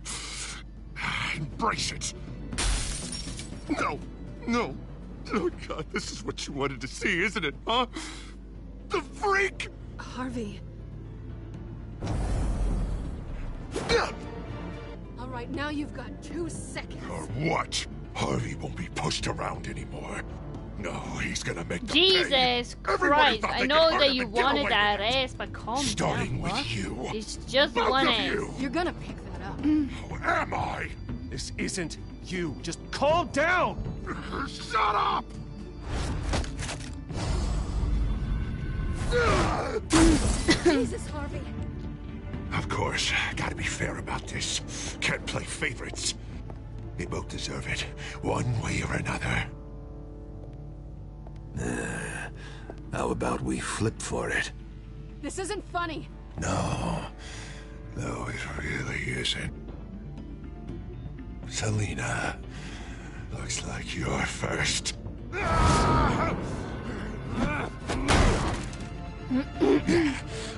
Embrace it. No. Oh God, this is what you wanted to see, isn't it, huh? The freak! Harvey. All right, now you've got 2 seconds. Or what? Harvey won't be pushed around anymore. No, he's gonna make them Jesus pay. Christ! Everybody thought I they know could that hurt you him and get wanted away that with it. ass, but calm Starting down. with What? you. It's just Both one of ass. you. You're gonna pick that up. Who am I? This isn't you. Just calm down! Shut up! Jesus, Harvey. Of course, gotta be fair about this. Can't play favorites. They both deserve it, one way or another. How about we flip for it? This isn't funny. No, it really isn't. Selina, looks like you're first.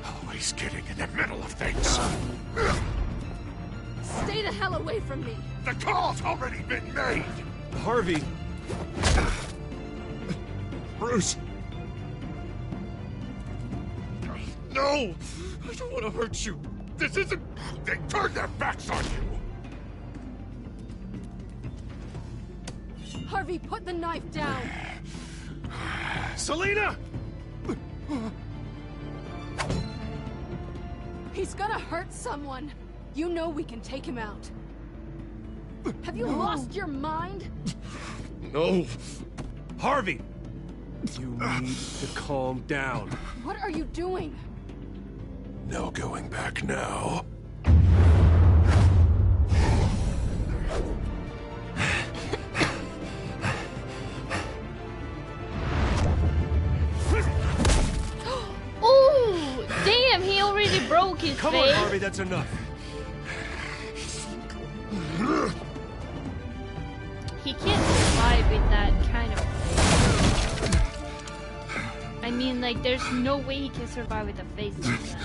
Always getting in the middle of things. Stay the hell away from me. The call's already been made. Harvey. Bruce. No! I don't want to hurt you. This isn't... They turned their backs on you. Harvey, put the knife down. Selina! He's gonna hurt someone. You know we can take him out. Have you lost your mind? No. Harvey! You need to calm down. What are you doing? No going back now. Oh, damn, he already broke his face. Come on, Harvey, that's enough. He can't survive with that kind of... I mean, like, there's no way he can survive with a face like that.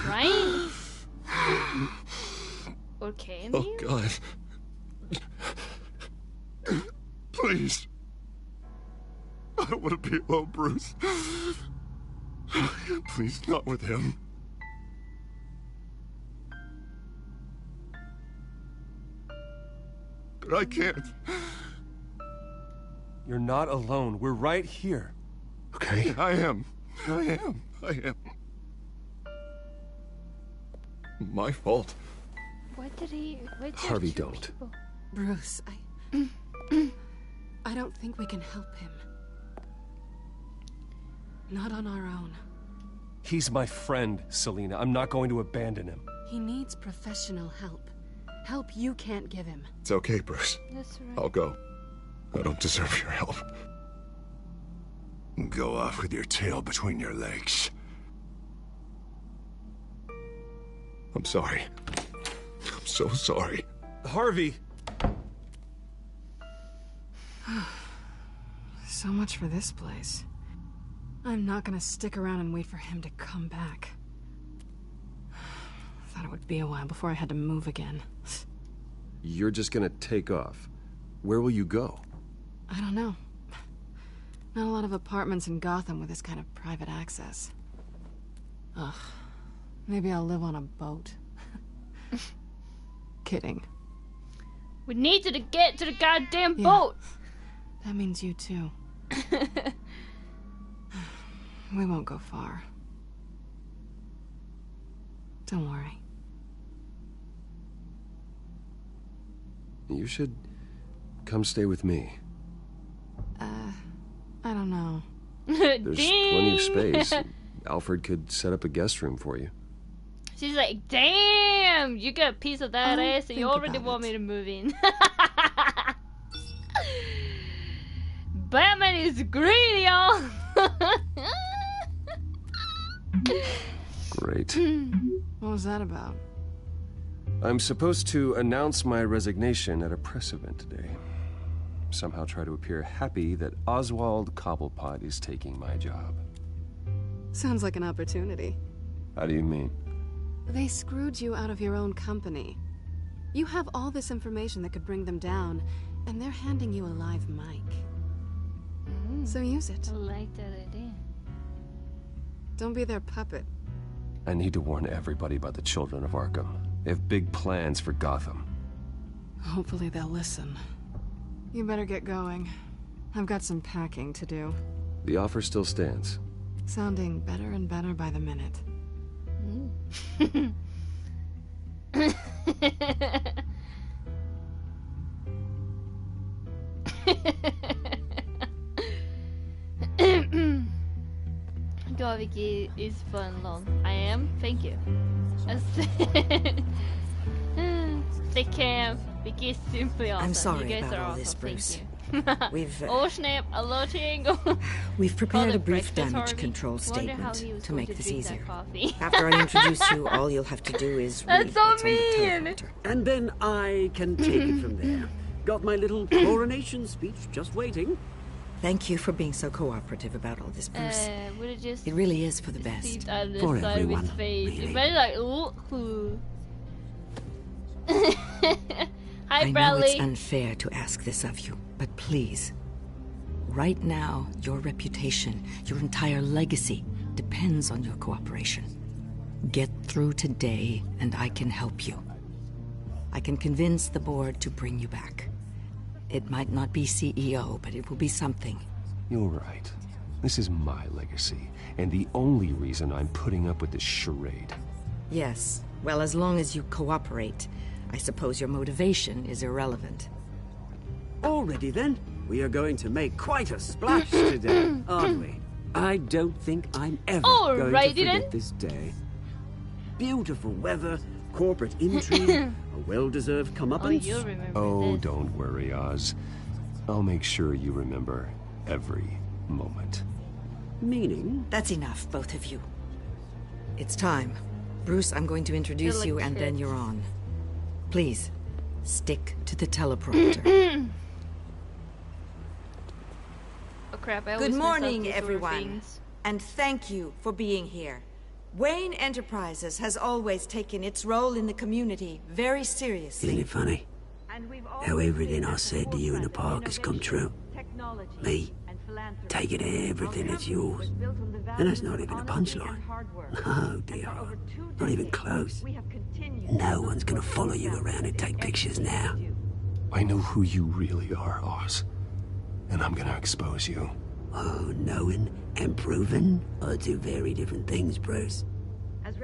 Right? Or can Oh, you? God. Please. I don't want to be alone, Bruce. Please, not with him. But I can't. You're not alone. We're right here. Okay? I am. My fault. What did he... Harvey, don't. Bruce, I don't think we can help him. Not on our own. He's my friend, Selina. I'm not going to abandon him. He needs professional help. Help you can't give him. It's okay, Bruce. That's right. I'll go. I don't deserve your help. Go off with your tail between your legs. I'm sorry. I'm so sorry. Harvey! So much for this place. I'm not gonna stick around and wait for him to come back. Thought it would be a while before I had to move again. You're just gonna take off. Where will you go? I don't know. Not a lot of apartments in Gotham with this kind of private access. Ugh. Maybe I'll live on a boat. Kidding. We need to get to the goddamn boat! That means you too. We won't go far. Don't worry. You should come stay with me. I don't know. There's plenty of space. Alfred could set up a guest room for you. She's like, damn, you got a piece of that ass and you already want me to move in. Batman is greedy, y'all. Great. What was that about? I'm supposed to announce my resignation at a press event today. Somehow try to appear happy that Oswald Cobblepot is taking my job. Sounds like an opportunity. How do you mean? They screwed you out of your own company. You have all this information that could bring them down, and they're handing you a live mic. So use it. I like that idea. Don't be their puppet. I need to warn everybody about the children of Arkham. They have big plans for Gotham. Hopefully they'll listen. You better get going. I've got some packing to do. The offer still stands. Sounding better and better by the minute. Vichy is fun long. I am? Thank you. fantastic camp. Vichy is simply awesome. I'm sorry you guys about are all awesome. this, Bruce. We've oh snap, a loading. We've prepared a brief damage control statement to make this easier. After I introduce you, all you'll have to do is read That's so mean. And then I can take it from there. Got my little coronation speech just waiting. Thank you for being so cooperative about all this, Bruce. It really is for the best. For everyone, really. Like, ooh. Hi, I know Bradley. it's unfair to ask this of you, but please. Right now, your reputation, your entire legacy, depends on your cooperation. Get through today, and I can help you. I can convince the board to bring you back. It might not be CEO, but it will be something. You're right. This is my legacy, and the only reason I'm putting up with this charade. Yes. Well, as long as you cooperate, I suppose your motivation is irrelevant. Already then, we are going to make quite a splash today, aren't we? I don't think I'm ever going to forget this day. Beautiful weather, corporate intrigue, a well-deserved comeuppance. Oh, don't worry, Oz. I'll make sure you remember every moment. Meaning? That's enough, both of you. It's time. Bruce, I'm going to introduce you, and then you're on. Please, stick to the teleprompter. Oh crap, Good morning, everyone, and thank you for being here. Wayne Enterprises has always taken its role in the community very seriously. Isn't it funny? How everything I said to you in the park has come true. Me, taking everything that's yours. And that's not even a punchline. Oh dear, not even close. No one's gonna follow you around and take pictures now. I know who you really are, Oz. And I'm gonna expose you. Oh, knowing and proving are two very different things, Bruce.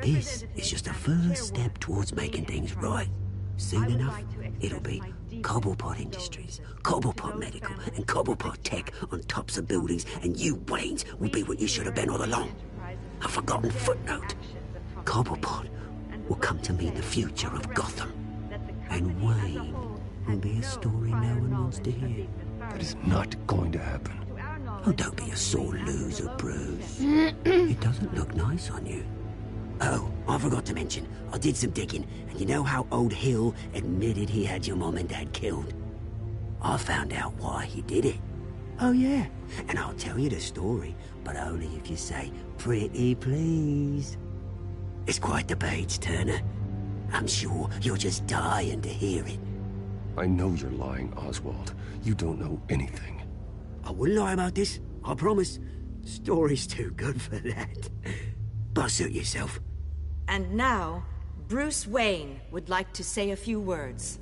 This is just a first step towards making things right. Soon enough, it'll be Cobblepot Industries, Cobblepot Medical, and Cobblepot Tech on tops of buildings, and you, Waynes, will be what you should have been all along. A forgotten footnote. Cobblepot will come to mean the future of Gotham. And Wayne will be a story no one wants to hear. That is not going to happen. Oh, don't be a sore loser, Bruce. It doesn't look nice on you. Oh, I forgot to mention, I did some digging, and you know how old Hill admitted he had your mom and dad killed? I found out why he did it. Oh, yeah, and I'll tell you the story, but only if you say, pretty please. It's quite the page, Turner. I'm sure you're just dying to hear it. I know you're lying, Oswald. You don't know anything. I wouldn't lie about this, I promise. Story's too good for that. But suit yourself. And now, Bruce Wayne would like to say a few words.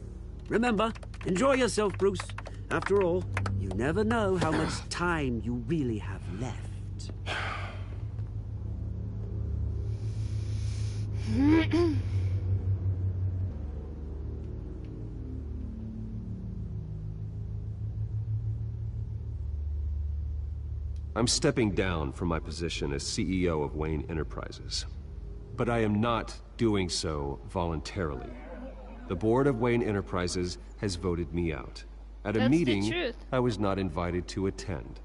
Remember, enjoy yourself, Bruce. After all, you never know how much time you really have left. I'm stepping down from my position as CEO of Wayne Enterprises. But I am not doing so voluntarily. The board of Wayne Enterprises has voted me out. At a meeting I was not invited to attend.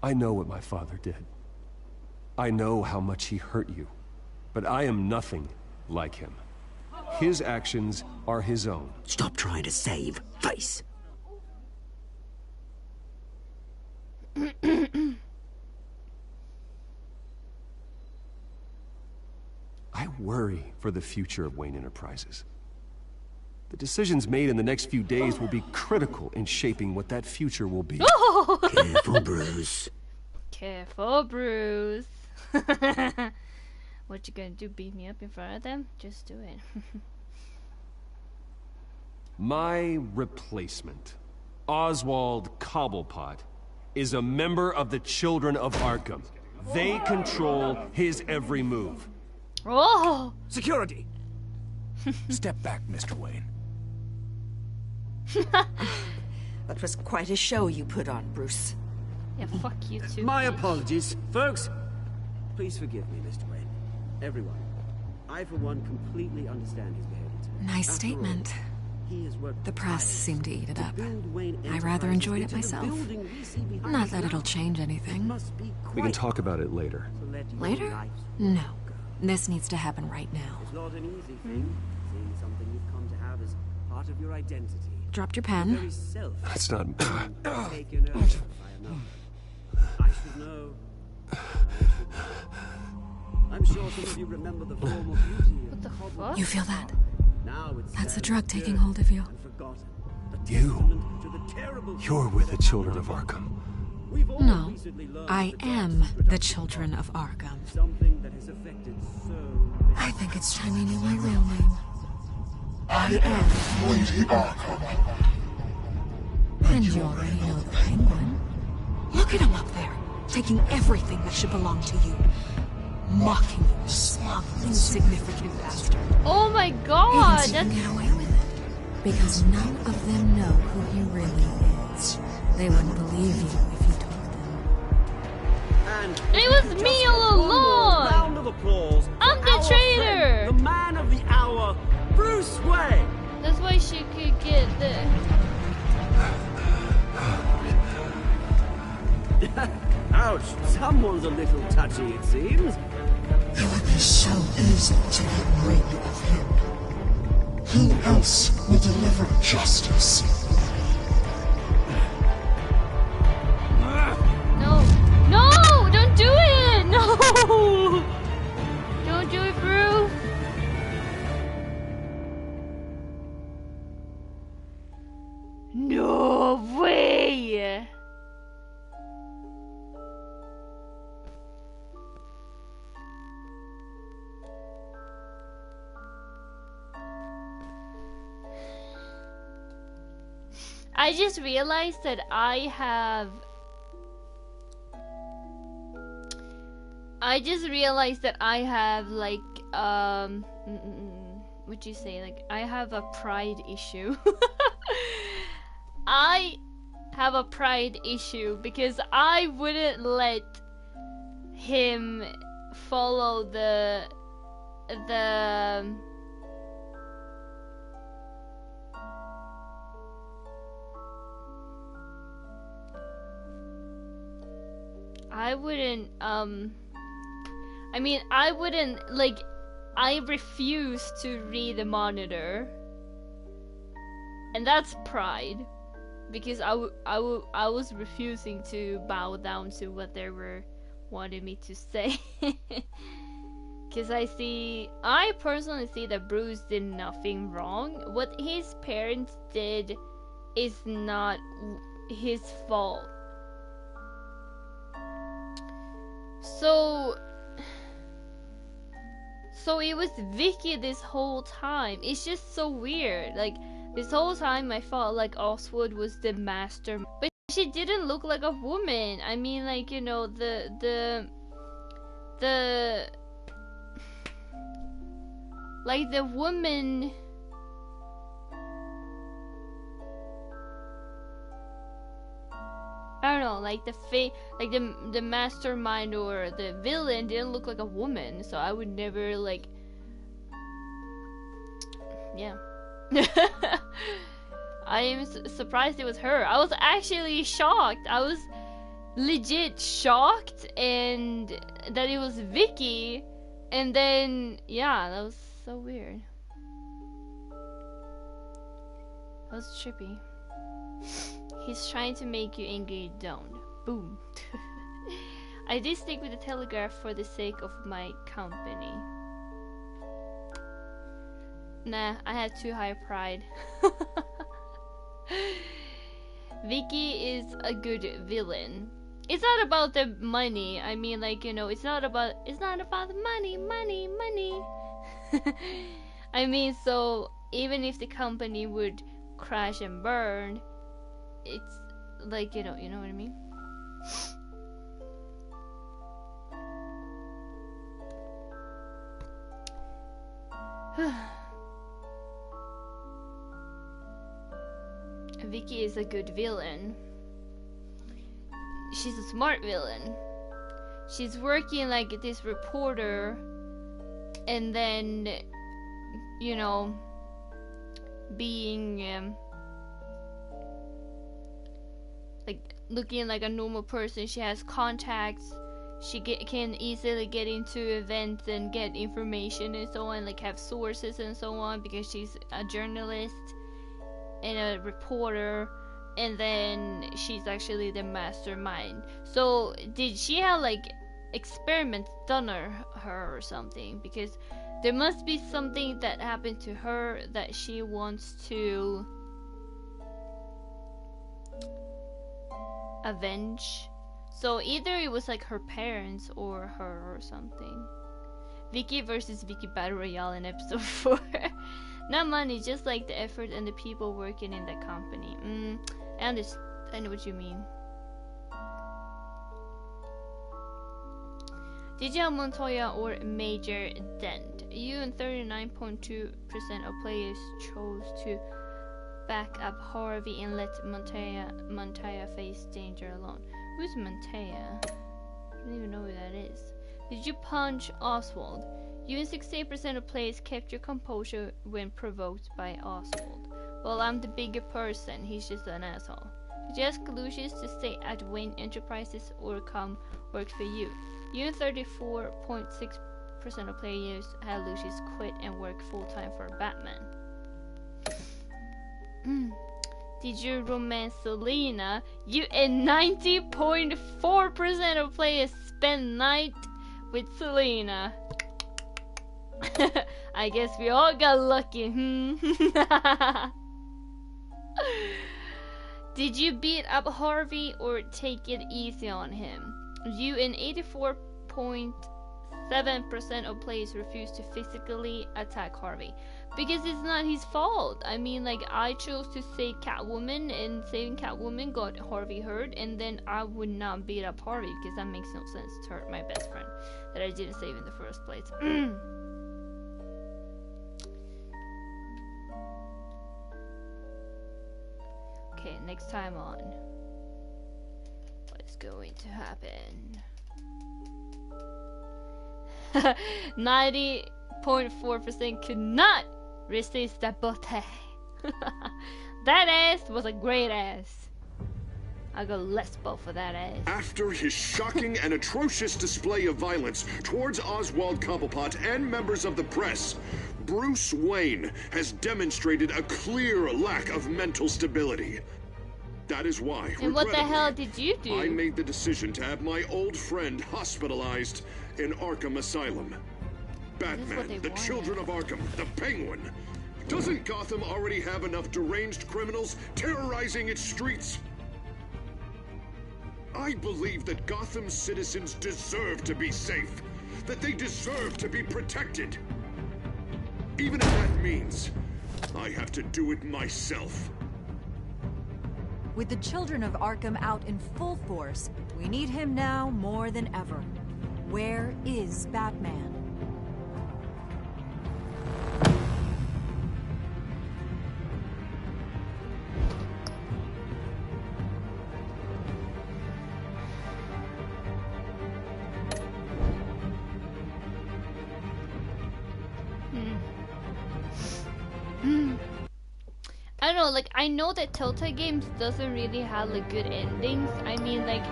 I know what my father did. I know how much he hurt you. But I am nothing like him. His actions are his own. Stop trying to save face. I worry for the future of Wayne Enterprises. The decisions made in the next few days will be critical in shaping what that future will be. Careful, Bruce. Careful, Bruce. What you gonna do, beat me up in front of them? Just do it. My replacement, Oswald Cobblepot, is a member of the Children of Arkham. They control his every move. Oh! Security! Step back, Mr. Wayne. That was quite a show you put on, Bruce. Yeah, fuck you too. My apologies, folks. Please forgive me, Mr. Wayne. Everyone. I, for one, completely understand his behavior today. Nice statement. The press seemed to eat it up. I rather enjoyed it myself. Not that it'll change anything. We can talk about it later. Later? No. This needs to happen right now. It's not an easy thing, seeing something you've come to have as part of your identity. Dropped your pen. That's not... Taken over by another. I should know. I'm sure some of you remember the form of beauty. What the fuck? You feel that? That's the drug taking hold of you. You're with the children of Arkham. No, I am the children of Arkham. I think it's time you knew my real name. I am Lady Arkham. And you already know the Penguin. Look at him up there, taking everything that should belong to you. Mocking you, smug, insignificant bastard. Oh my god! He thinks he can get away with it. Because none of them know who he really is. They wouldn't believe you if you told them. And it was me all along! Round of applause. I'm the traitor! The man of the hour, Bruce Wayne! That's why she could get the... Ouch, someone's a little touchy, it seems. It would be so easy to get rid of him. Who else will deliver justice? No! No! Don't do it! No! Don't do it, Bruce! No way! I just realized that I have like what'd you say, like I have a pride issue. I have a pride issue because I wouldn't let him follow the I wouldn't, I mean, I wouldn't, like, I refuse to read the monitor. And that's pride. Because I was refusing to bow down to what they were wanting me to say. Because I personally see that Bruce did nothing wrong. What his parents did is not his fault. So it was Vichy this whole time. It's just so weird. Like, this whole time I felt like Oswald was the master, but she didn't look like a woman. I mean, like, you know, like the woman. I don't know, like the mastermind or the villain didn't look like a woman, so I would never, like, yeah. I am surprised it was her. I was actually shocked. I was legit shocked, and that it was Vichy, and then, yeah, that was so weird. That was trippy. He's trying to make you angry, don't. Boom. I did stick with the Telegraph for the sake of my company. Nah, I had too high pride. Vichy is a good villain. It's not about the money. I mean, like, you know, it's not about the money. I mean, so even if the company would crash and burn, it's like, you know what I mean? Vichy is a good villain. she's a smart villain. She's working like this reporter, and then, you know, being like looking like a normal person. She has contacts. She can easily get into events and get information and so on, like have sources and so on, because she's a journalist and a reporter, and then she's actually the mastermind. So did she have like experiments done on her or something? Because there must be something that happened to her that she wants to avenge. So either it was like her parents or her or something. Vichy versus Vichy Battle Royale in episode 4. Not money, just like the effort and the people working in the company. I know what you mean. Did you have Montoya or Major Dent? You and 39.2% of players chose to back up Harvey and let Montoya face danger alone. Who's Montoya? I don't even know who that is. Did you punch Oswald? You and 68% of players kept your composure when provoked by Oswald. Well, I'm the bigger person, he's just an asshole. Did you ask Lucius to stay at Wayne Enterprises or come work for you? You and 34.6% of players had Lucius quit and work full-time for Batman. Did you romance Selena? You and 90.4% of players spend night with Selena. I guess we all got lucky, Did you beat up Harvey or take it easy on him? You and 84.7% of players refuse to physically attack Harvey. Because it's not his fault. I mean, like, I chose to save Catwoman, and saving Catwoman got Harvey hurt, and then I would not beat up Harvey, because that makes no sense to hurt my best friend that I didn't save in the first place. Okay, next time on. What is going to happen? 90.4% could not resist that botte. That ass was a great ass. I go lesbo for that ass. After his shocking and atrocious display of violence towards Oswald Cobblepot and members of the press, Bruce Wayne has demonstrated a clear lack of mental stability. That is why, and what the hell did you do? I made the decision to have my old friend hospitalized in Arkham Asylum. Batman, the Children of Arkham, the Penguin. Doesn't Gotham already have enough deranged criminals terrorizing its streets? I believe that Gotham's citizens deserve to be safe, that they deserve to be protected. Even if that means I have to do it myself. With the Children of Arkham out in full force, we need him now more than ever. Where is Batman? I don't know, like, I know that Telltale games doesn't really have like good endings. I mean, like,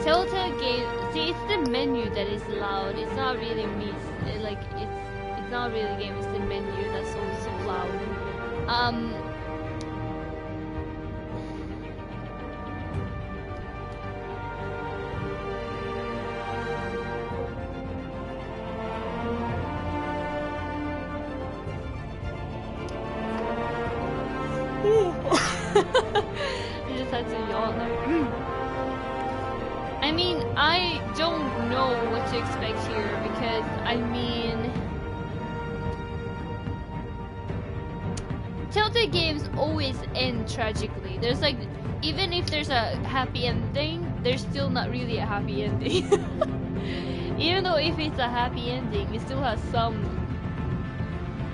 Telltale games, see, it's the menu that is loud. It's not really me, like, it's not really the game, it's the menu that's always so loud. I just had to yawn there. I mean, I don't know what to expect here because, I mean, Telltale games always end tragically. There's like, even if there's a happy ending, there's still not really a happy ending. Even though if it's a happy ending, it still has some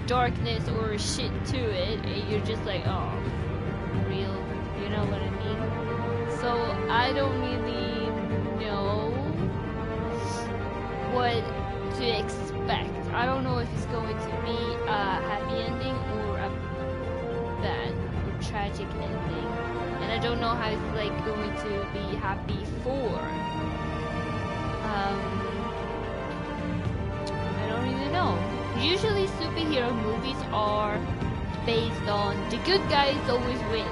darkness or shit to it, and you're just like, oh, real, you know what I mean? So so I don't really know what to expect. I don't know if it's going to be a happy ending or a bad or tragic ending, and I don't know how it's like going to be happy for. I don't really know. Usually superhero movies are based on the good guys always win,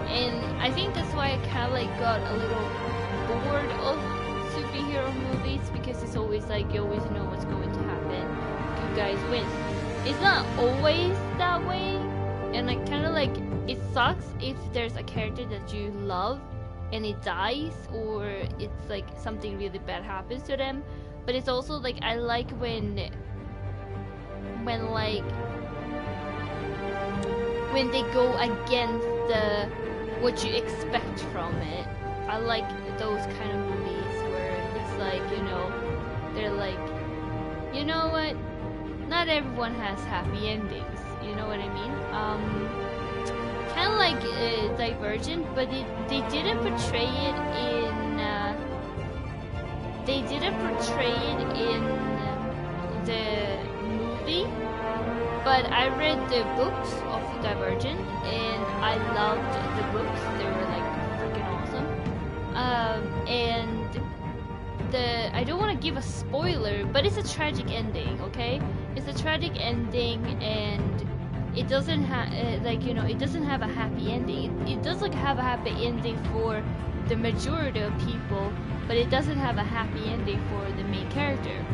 and I think that's why I kind of like got a little bored of superhero movies, because it's always like you always know what's going to happen. Good guys win. It's not always that way, and I kind of like, it sucks if there's a character that you love and it dies, or it's like something really bad happens to them. But it's also like I like when they go against what you expect from it. I like those kind of movies where it's like, you know, they're like, you know what, not everyone has happy endings, you know what I mean? Kind of like Divergent, but they didn't portray it in the movie. But I read the books of Divergent, and I loved the books. They were like freaking awesome. And I don't want to give a spoiler, but it's a tragic ending, okay? It's a tragic ending, and it doesn't have like, you know, it doesn't have a happy ending. It does like have a happy ending for the majority of people, but it doesn't have a happy ending for the main character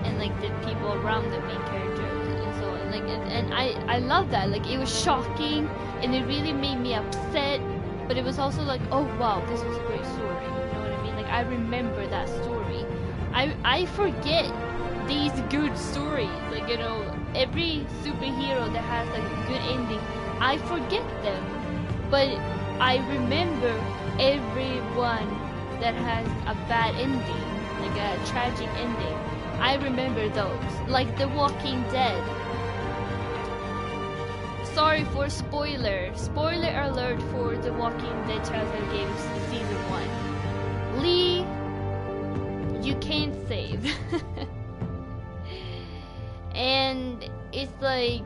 and like the people around the main character and so on. Like, and I love that. Like, it was shocking and it really made me upset, but it was also like, oh wow, this was a great story. You know what I mean? Like, I remember that story. I forget these good stories. Like, you know, every superhero that has like a good ending, I forget them, but I remember everyone that has a bad ending, like a tragic ending. I remember those, like The Walking Dead. Sorry for spoiler alert for The Walking Dead Telltale Games Season 1. Lee, you can't save. And it's like,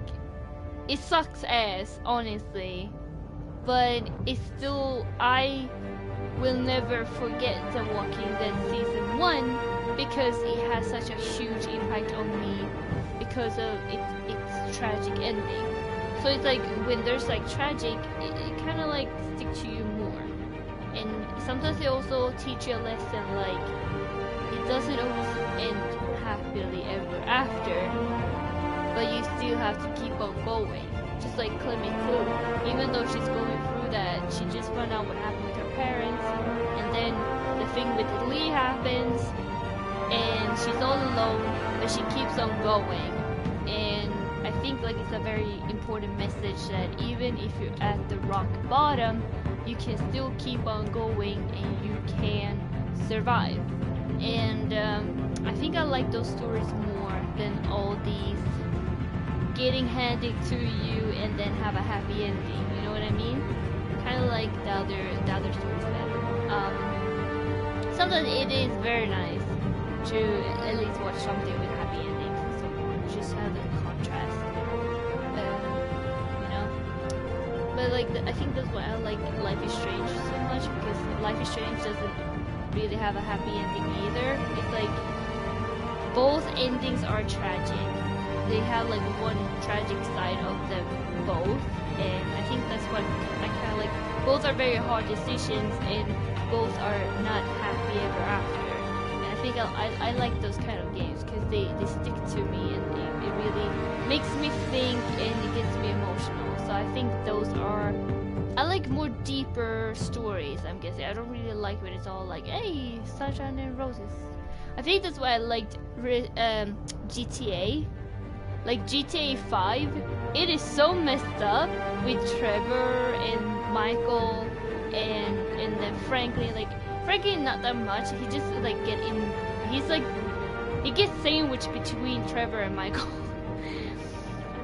it sucks ass, honestly, but it's still, I will never forget The Walking Dead Season 1 because it has such a huge impact on me because of its tragic ending. So it's like, when there's like tragic, it kind of like stick to you more. And sometimes they also teach you a lesson, like, it doesn't always end happily ever after, but you still have to keep on going. Just like Clemmy Clue, even though she's going through that, she just found out what happened with her parents, and then the thing with Lee happens, and she's all alone, but she keeps on going. And I think like it's a very important message that even if you're at the rock bottom, you can still keep on going and you can survive. And I think I like those stories more than all these getting handed to you and then have a happy ending, you know what I mean? Kind of like the other stories better. Sometimes it is very nice to at least watch something with happy endings and so on, just have the contrast, you know? But like, I think that's why I like Life is Strange so much, because Life is Strange doesn't really have a happy ending either. It's like, both endings are tragic. They have like one tragic side of them both, and I think that's what I kind of like. Both are very hard decisions, and both are not happy ever after. And I think I like those kind of games because they stick to me, and it really makes me think, and it gets me emotional. So I think those are, I like more deeper stories, I'm guessing. I don't really like when it's all like, hey, sunshine and roses. I think that's why I liked GTA. Like GTA 5, it is so messed up with Trevor and Michael and then Franklin. Like, Franklin not that much. He just like he's like, he gets sandwiched between Trevor and Michael.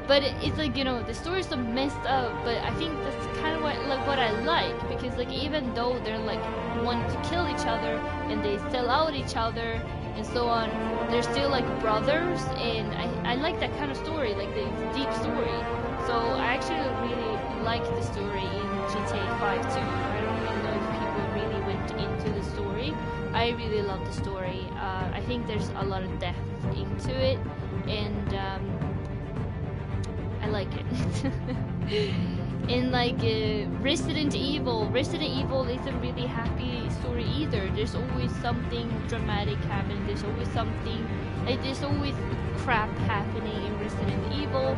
But it's like, you know, the story's so messed up, but I think that's kind of what I like, because like even though they're like wanting to kill each other and they sell out each other and so on, they're still like brothers, and I like that kind of story, like the deep story. So I actually really like the story in GTA 5 too. I don't really know if people really went into the story. I really love the story. I think there's a lot of depth into it, and I like it. And like Resident Evil isn't really happy story either. There's always something dramatic happening. There's always something, like there's always crap happening in Resident Evil,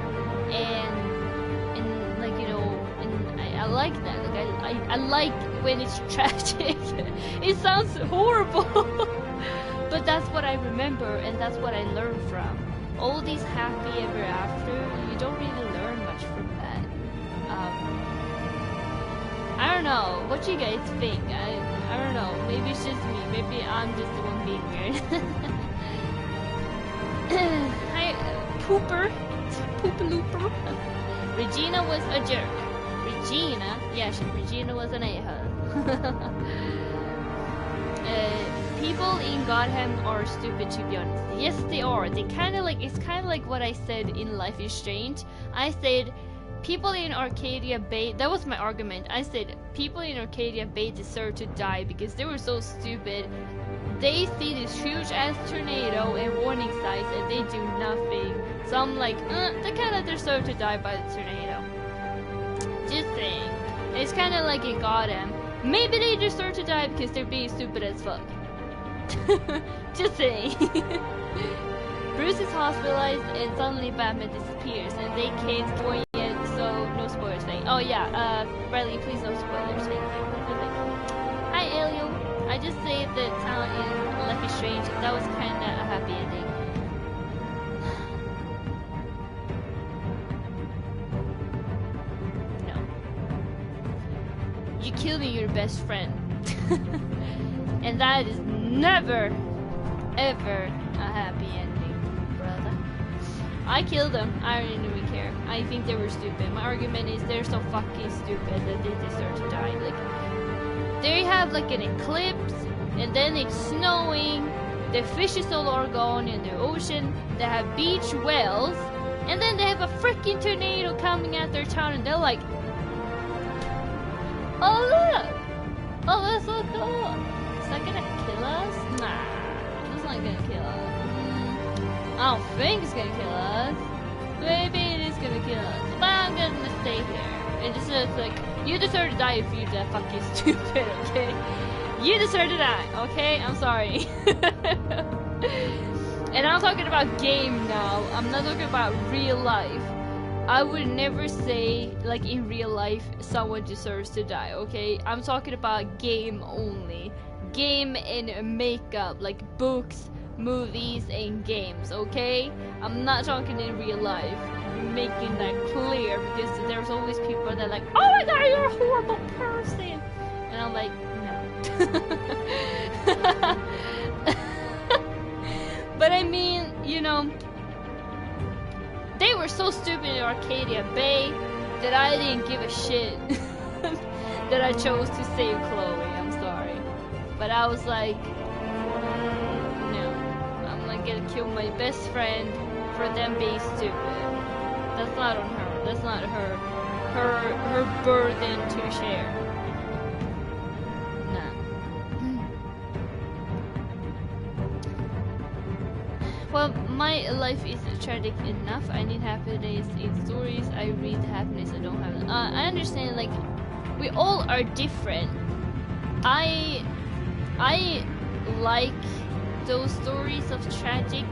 and like, you know, and I like that. Like I like when it's tragic. It sounds horrible, but that's what I remember, and that's what I learned from. All these happy ever after, you don't really learn much from that. I don't know. What you guys think? I don't know. Maybe it's just me. Maybe I'm just the one being weird. Hi, Pooper. Poopalooper. Regina was a jerk. Regina? Yeah, Regina was an a-hole. People in Gotham are stupid, to be honest. Yes, they are. They kind of like, it's kind of like what I said in Life is Strange. I said, people in Arcadia Bay, that was my argument. I said, people in Arcadia Bay deserve to die because they were so stupid. They see this huge ass tornado and warning signs and they do nothing. So I'm like, they kind of deserve to die by the tornado. Just saying. It's kind of like in Gotham. Maybe they deserve to die because they're being stupid as fuck. Just saying. Bruce is hospitalized and suddenly Batman disappears and they can't spoil yet, so no spoilers thing. Oh yeah, Riley, please no spoilers, thank you. Hi Elio. I just say the town in Life is Strange, that was kinda a happy ending. No. You killed your best friend. And that is never, ever a happy ending, brother. I killed them. I didn't even care. I think they were stupid. My argument is they're so fucking stupid that they deserve to die. Like, they have like an eclipse, and then it's snowing, the fishes all are gone in the ocean, they have beach whales, and then they have a freaking tornado coming at their town, and they're like, oh look! Oh, that's so cool! Is that gonna kill us? Nah, it's not gonna kill us. I don't think it's gonna kill us. Maybe it is gonna kill us, but I'm gonna stay here. And just like, you deserve to die if you're that fucking stupid, okay? You deserve to die, okay? I'm sorry. And I'm talking about game now. I'm not talking about real life. I would never say, like, in real life, someone deserves to die, okay? I'm talking about game only. Game and makeup, like books, movies, and games, okay? I'm not talking in real life. I'm making that clear, because there's always people that are like, oh my god, you're a horrible person! And I'm like, no. But I mean, you know, they were so stupid in Arcadia Bay that I didn't give a shit that I chose to save Chloe. I'm sorry. But I was like, no, I'm not gonna kill my best friend for them being stupid. That's not on her. That's not her burden to share. Nah. Well, my life is tragic enough. I need happiness in stories. I read happiness. I don't have it. I understand, like, we all are different. I like those stories of tragic.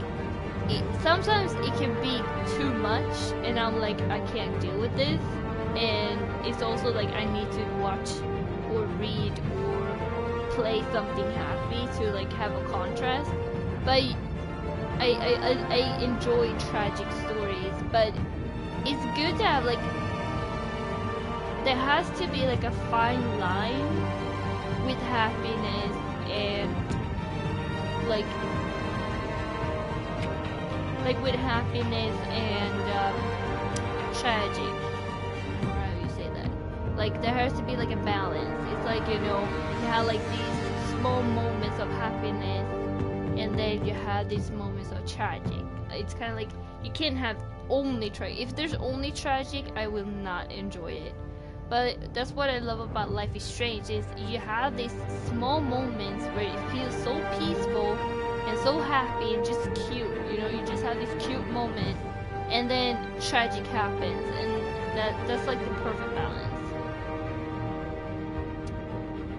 Sometimes it can be too much, and I'm like, I can't deal with this. And it's also like I need to watch or read or play something happy to like have a contrast. But I enjoy tragic stories, but it's good to have like, there has to be like a fine line with happiness and like with happiness and tragic, or how you say that. Like there has to be like a balance. It's like, you know, you have like these small moments of happiness, and then you have these moments of tragic. It's kind of like you can't have only tragic. If there's only tragic, I will not enjoy it. But that's what I love about Life is Strange, is you have these small moments where it feels so peaceful and so happy and just cute. You know, you just have this cute moment, and then tragic happens, and that's like the perfect balance.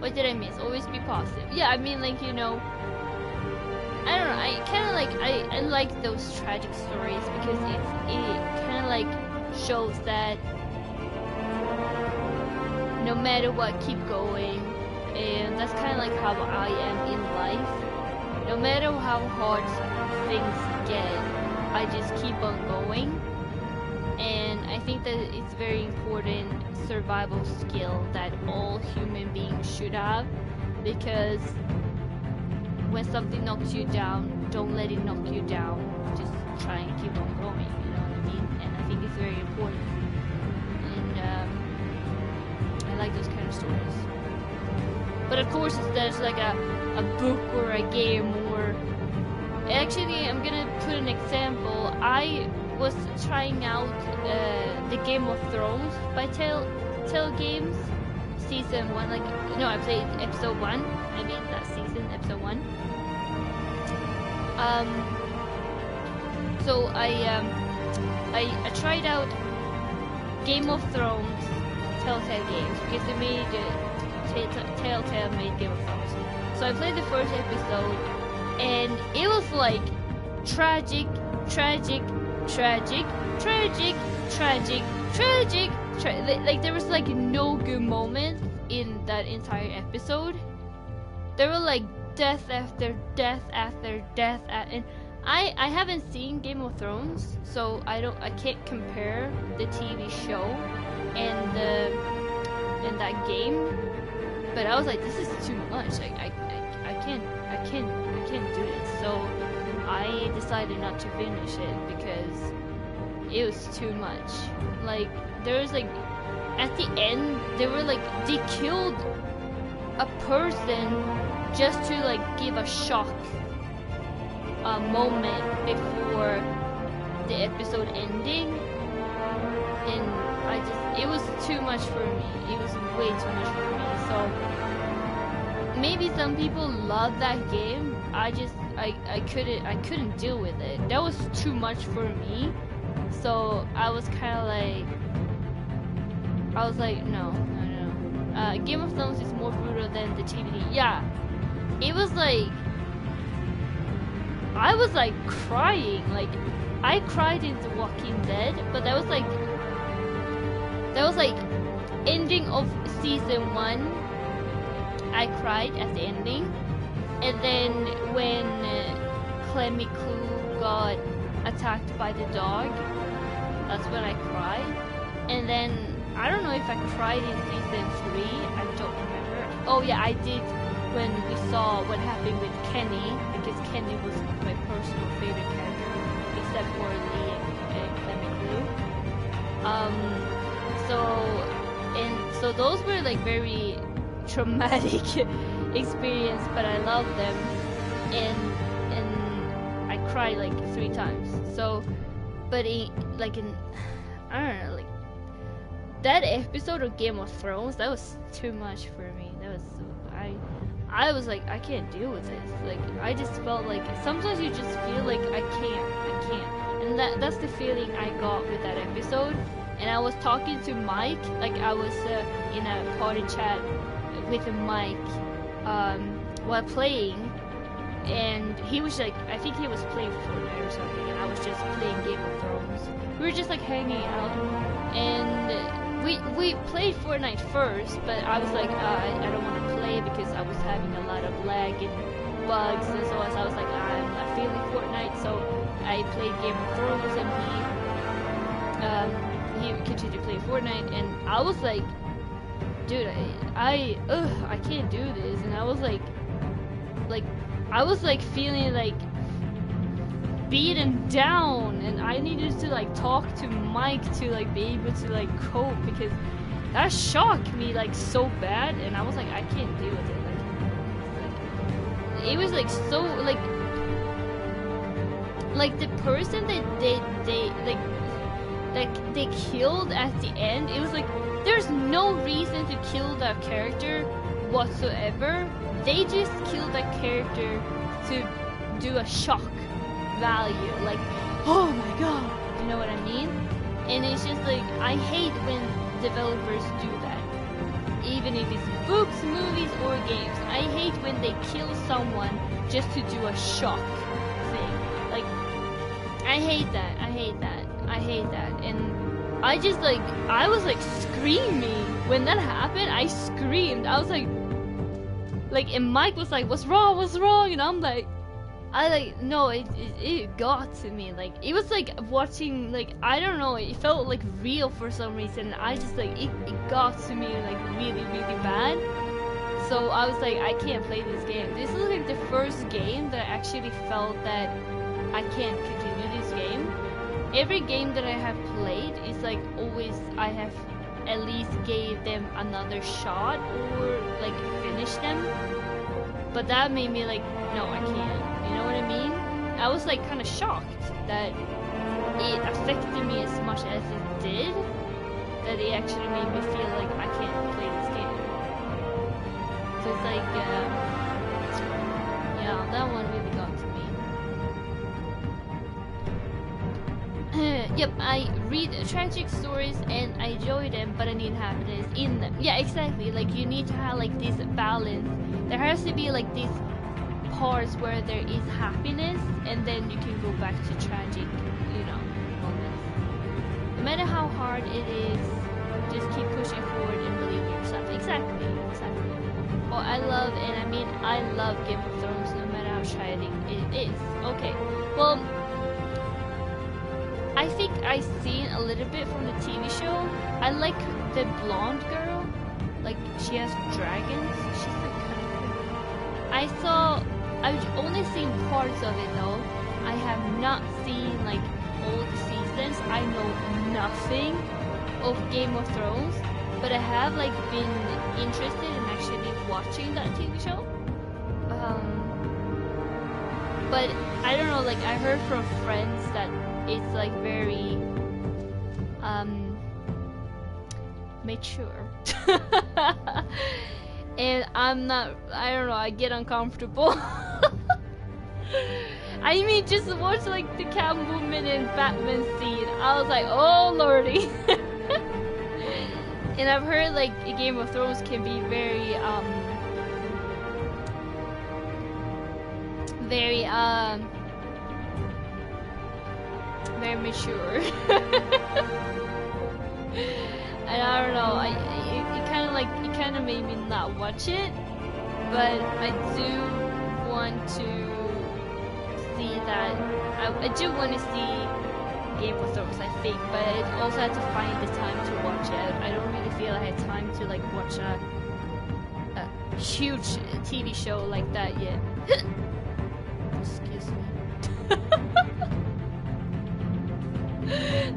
What did I miss? Always be positive. Yeah, I mean, like, you know, I don't know, I kind of like, I like those tragic stories because it kind of like shows that no matter what, keep going. And that's kind of like how I am in life. No matter how hard things get, I just keep on going. And I think that it's very important survival skill that all human beings should have, because when something knocks you down, don't let it knock you down. Just try and keep on going, you know what I mean? And I think it's very important. And I like those kind of stories. But of course, if there's like a book or a game, or actually, I'm gonna put an example. I was trying out the Game of Thrones by Telltale Games season 1. Like, no, I played episode 1. I mean, that season, episode 1. So I tried out Game of Thrones Telltale Games because they made Telltale made Game of Thrones. So I played the first episode, and it was like tragic, tragic, tragic, tragic, tragic, tragic, like there was like no good moment in that entire episode. There were like death after death after death, and I haven't seen Game of Thrones, so I can't compare the TV show and that game. But I was like, this is too much. I can't do this. So I decided not to finish it because it was too much. Like, there was like, at the end, they were like, they killed a person just to like give a shock moment before the episode ending, and it was too much for me. It was way too much for me. So maybe some people love that game. I couldn't deal with it. That was too much for me. So I was kind of like, no. Game of Thrones is more brutal than the TVD. Yeah, it was like, I was like crying. Like, I cried in The Walking Dead, but that was like ending of season 1. I cried at the ending, and then when Clemmy Clue got attacked by the dog, that's when I cried. And then I don't know if I cried in season 3. I don't remember. Oh yeah, I did when we saw what happened with Kenny, because Kenny was my personal favorite character, except for Lee and Clemmy Clue. So those were like very traumatic experience, but I love them, and I cried like 3 times. So, but I don't know, like that episode of Game of Thrones, that was too much for me. That was I was like, I can't deal with this. Like, I just felt like sometimes you just feel like I can't, and that's the feeling I got with that episode. And I was talking to Mike, like I was in a party chat with Mike while playing, and he was like, I think he was playing Fortnite or something, and I was just playing Game of Thrones. We were just like hanging out, and we played Fortnite first, but I was like, I don't want to play because I was having a lot of lag and bugs and so on. So I was like, I'm not feeling Fortnite, so I played Game of Thrones, and he continued to play Fortnite, and I was like, dude, I can't do this. And I was like I was like feeling like beaten down, and I needed to like talk to Mike to like be able to like cope, because that shocked me like so bad, and I was like, I can't deal with it. Like it was like so like the person that they killed at the end, it was like there's no reason to kill that character whatsoever. They just killed that character to do a shock value, like, oh my god, you know what I mean? And it's just like, I hate when developers do that, even if it's books, movies, or games. I hate when they kill someone just to do a shock thing. Like, I hate that, I hate that, I hate that. And I just like, I was like screaming when that happened. I screamed. I was like, and Mike was like, what's wrong, and I'm like, no, it got to me. Like, it was like watching, like, I don't know, it felt like real for some reason. I just like, it got to me like really, really bad. So I was like, I can't play this game. This is like the first game that I actually felt that I can't continue this game. Every game that I have played is like always I have at least gave them another shot or like finish them. But that made me like, no, I can't. You know what I mean? I was like kind of shocked that it affected me as much as it did, that it actually made me feel like I can't play this game. So it's like, yeah, that one really got to me. Yep, I read tragic stories and I enjoy them, but I need happiness in them. Yeah, exactly. Like, you need to have like this balance. There has to be like these parts where there is happiness, and then you can go back to tragic, you know, moments. No matter how hard it is, just keep pushing forward and believe in yourself. Exactly, exactly. Oh, I love Game of Thrones, no matter how tragic it is. Okay, well, I think I've seen a little bit from the TV show. I like the blonde girl. Like, she has dragons. She's like kind of cool. I've only seen parts of it though. I have not seen like all the seasons. I know nothing of Game of Thrones, but I have like been interested in actually watching that TV show. But I don't know, like I heard from friends that it's like very mature. And I don't know, I get uncomfortable. I mean, just watch like the Catwoman and Batman scene. I was like, oh lordy. And I've heard like Game of Thrones can be very mature. And I don't know, it kind of made me not watch it, but I do want to see that. I do want to see Game of Thrones, I think, but I also had to find the time to watch it. I don't really feel I had time to like watch a huge TV show like that yet. Excuse me.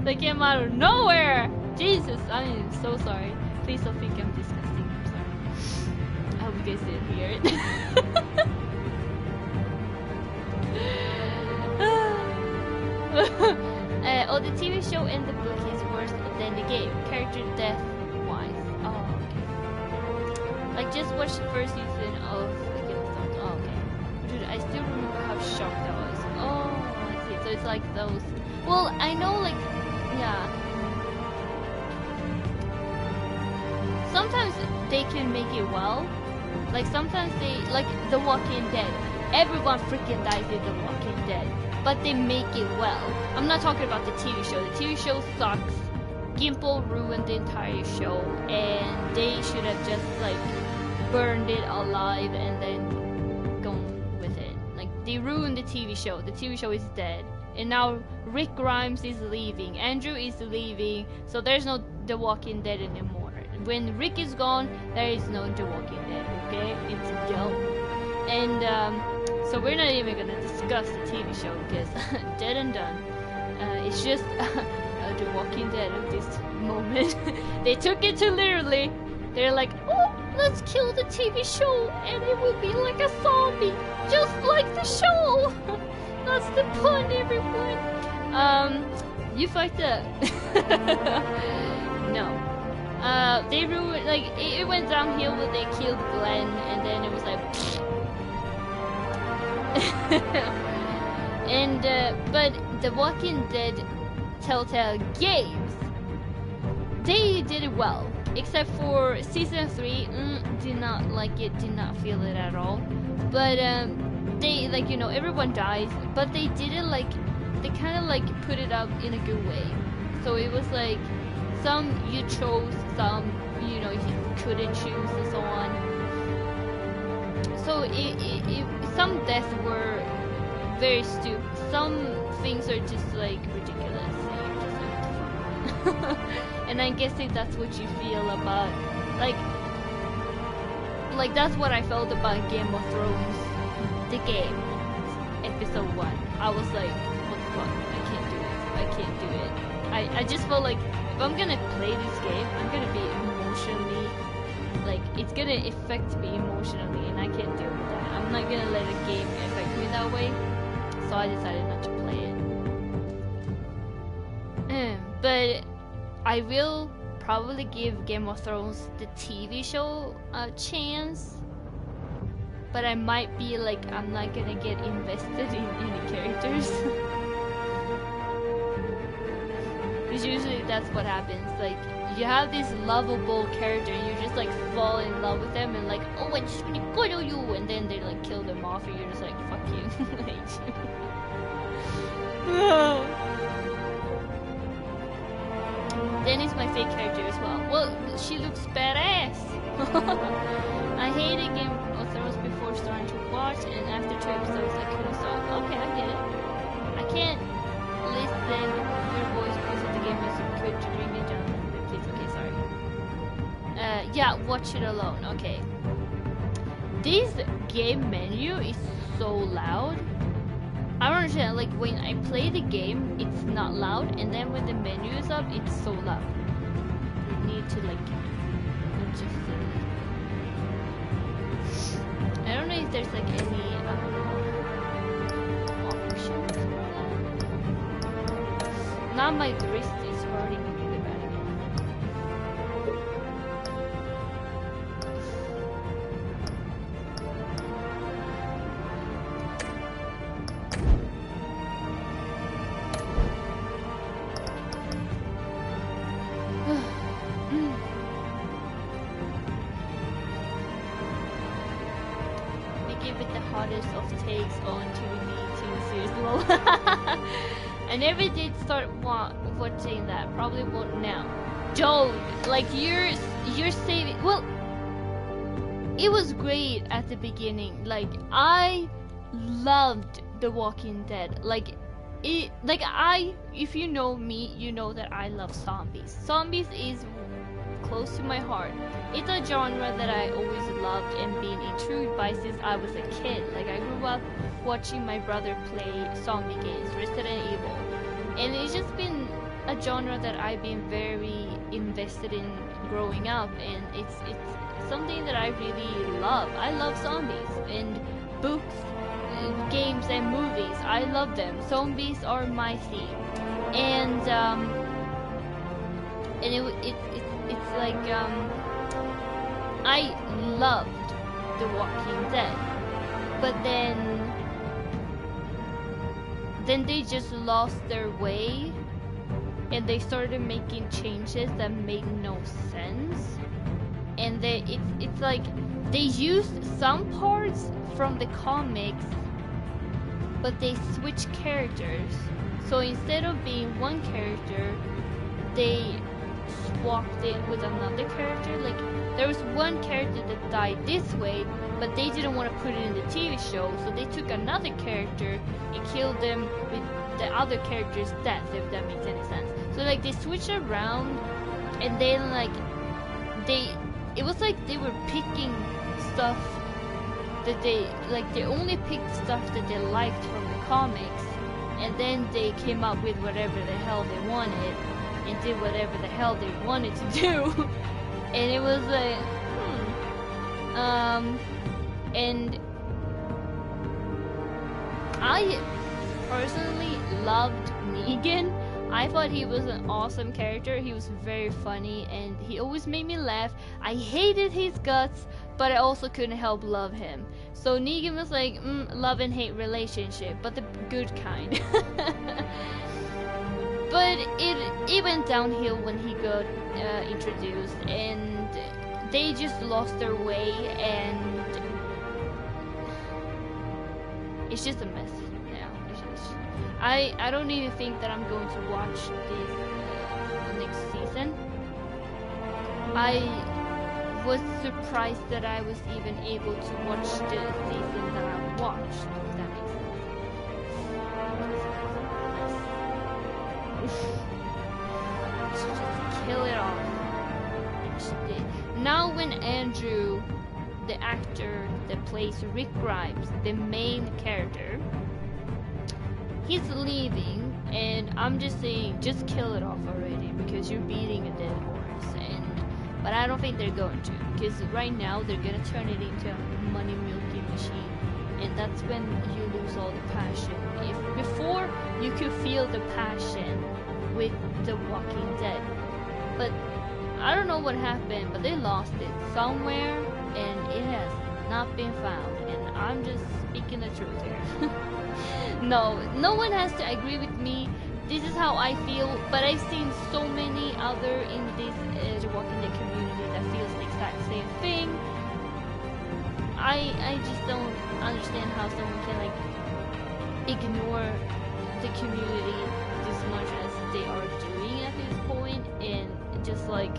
They came out of nowhere! Jesus, I am so sorry. Please don't think I'm disgusting. I'm sorry. I hope you guys didn't hear it. Oh, the TV show and the book is worse than the game. Character death wise. Oh, okay. Like, just watch the first season of Game of Thrones. Oh, okay. Dude, I still remember how shocked I was. Oh, I see. So it's like those. Well, I know, like, yeah. Sometimes they can make it well. Like, sometimes they, like, The Walking Dead. Everyone freaking dies in The Walking Dead. But they make it well. I'm not talking about the TV show. The TV show sucks. Gimple ruined the entire show. And they should have just, like, burned it alive and then gone with it. Like, they ruined the TV show. The TV show is dead. And now Rick Grimes is leaving. Andrew is leaving. So there's no The Walking Dead anymore. When Rick is gone, there is no The Walking Dead, okay? It's go. And So we're not even gonna discuss the TV show because dead and done. It's just The Walking Dead of this moment. They took it too literally. They're like, oh, let's kill the TV show and it will be like a zombie, just like the show. That's the pun, everyone. You fucked up. No. They ruined, like, it went downhill when they killed Glenn, and then it was like, and, but The Walking Dead Telltale games, they did it well, except for season 3, did not like it, did not feel it at all, but, they, like, you know, everyone dies, but they didn't, like, they kind of, like, put it up in a good way, so it was, like, some you chose, some, you know, you couldn't choose, and so on. So some deaths were very stupid. Some things are just like ridiculous. And you're just like, and I'm guessing that's what you feel about, like that's what I felt about Game of Thrones, the game, episode 1. I was like, what the fuck? I can't do it. I can't do it. I just felt like, if I'm gonna play this game, I'm gonna be emotionally, like, it's gonna affect me emotionally, and I can't deal with that. I'm not gonna let a game affect me that way, so I decided not to play it. But I will probably give Game of Thrones, the TV show, a chance, but I might be like, I'm not gonna get invested in any characters. Because usually that's what happens, like, you have this lovable character and you just like fall in love with them and like, oh, I'm just gonna cuddle you, and then they like kill them off and you're just like, fuck you, I hate you. Danny's my fake character as well. Well, she looks badass. I hated Game of Thrones before starting to watch, and after 2 episodes I couldn't stop. Okay, I get it. I can't listen your voice because of the game is good to bring me down. Please, okay, sorry. Yeah, watch it alone. Okay. This game menu is so loud. I don't understand, like, when I play the game, it's not loud, and then when the menu is up, it's so loud. You need to, like, adjust it. I don't know if there's, like, any, options for that. Now my wrist is hurting really bad again. Of takes on TV series. I never did start watching that. Probably won't now. Don't, like, you're saving. Well, it was great at the beginning. Like, I loved The Walking Dead. Like, if you know me, you know that I love zombies. Zombies is close to my heart. It's a genre that I always loved and been intrigued by since I was a kid. Like, I grew up watching my brother play zombie games, Resident Evil, and it's just been a genre that I've been very invested in growing up, and it's something that I really love. I love zombies and books, games, and movies. I love them. Zombies are my theme, and it's like, I loved The Walking Dead, but then they just lost their way, and they started making changes that made no sense, and it's like they used some parts from the comics, but they switched characters. So instead of being one character, they swapped it with another character. Like, there was one character that died this way, but they didn't want to put it in the TV show, so they took another character and killed them with the other character's death, if that makes any sense. So like, they switched around, and then like it was like they were picking stuff that they only picked stuff that they liked from the comics, and then they came up with whatever the hell they wanted and did whatever the hell they wanted to do. And it was like, and I personally loved Negan. I thought he was an awesome character. He was very funny and he always made me laugh. I hated his guts, but I also couldn't help love him. So Negan was like love and hate relationship, but the good kind. But it went downhill when he got introduced, and they just lost their way, and it's just a mess now. I don't even think that I'm going to watch this next season. I was surprised that I was even able to watch the season that I watched, if that makes sense. So just kill it off. Now when Andrew, the actor that plays Rick Grimes, the main character, he's leaving, and I'm just saying, just kill it off already, because you're beating a dead horse. But I don't think they're going to, because right now they're gonna turn it into a money milking machine, and that's when you lose all the passion. If before you could feel the passion with The Walking Dead, but I don't know what happened, but they lost it somewhere, and it has not been found. And I'm just speaking the truth here. No one has to agree with me. This is how I feel, but I've seen so many other in this The Walking Dead community that feels the exact same thing. I just don't understand how someone can like ignore the community this much as they are doing at this point, and just like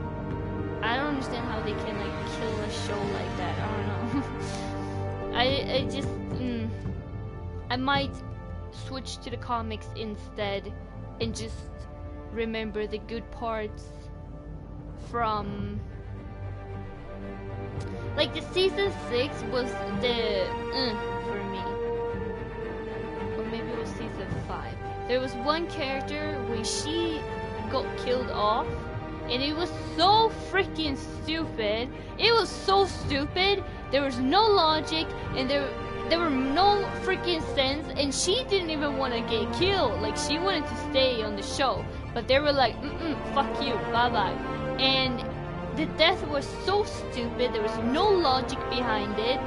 I don't understand how they can like kill a show like that. I don't know. I just I might switch to the comics instead and just remember the good parts from like the season 6 was the for me, or maybe it was season 5. There was one character when she got killed off, and it was so freaking stupid. It was so stupid. There was no logic, and there were no freaking sense, and she didn't even want to get killed. Like, she wanted to stay on the show, but they were like, fuck you, bye-bye. And the death was so stupid. There was no logic behind it.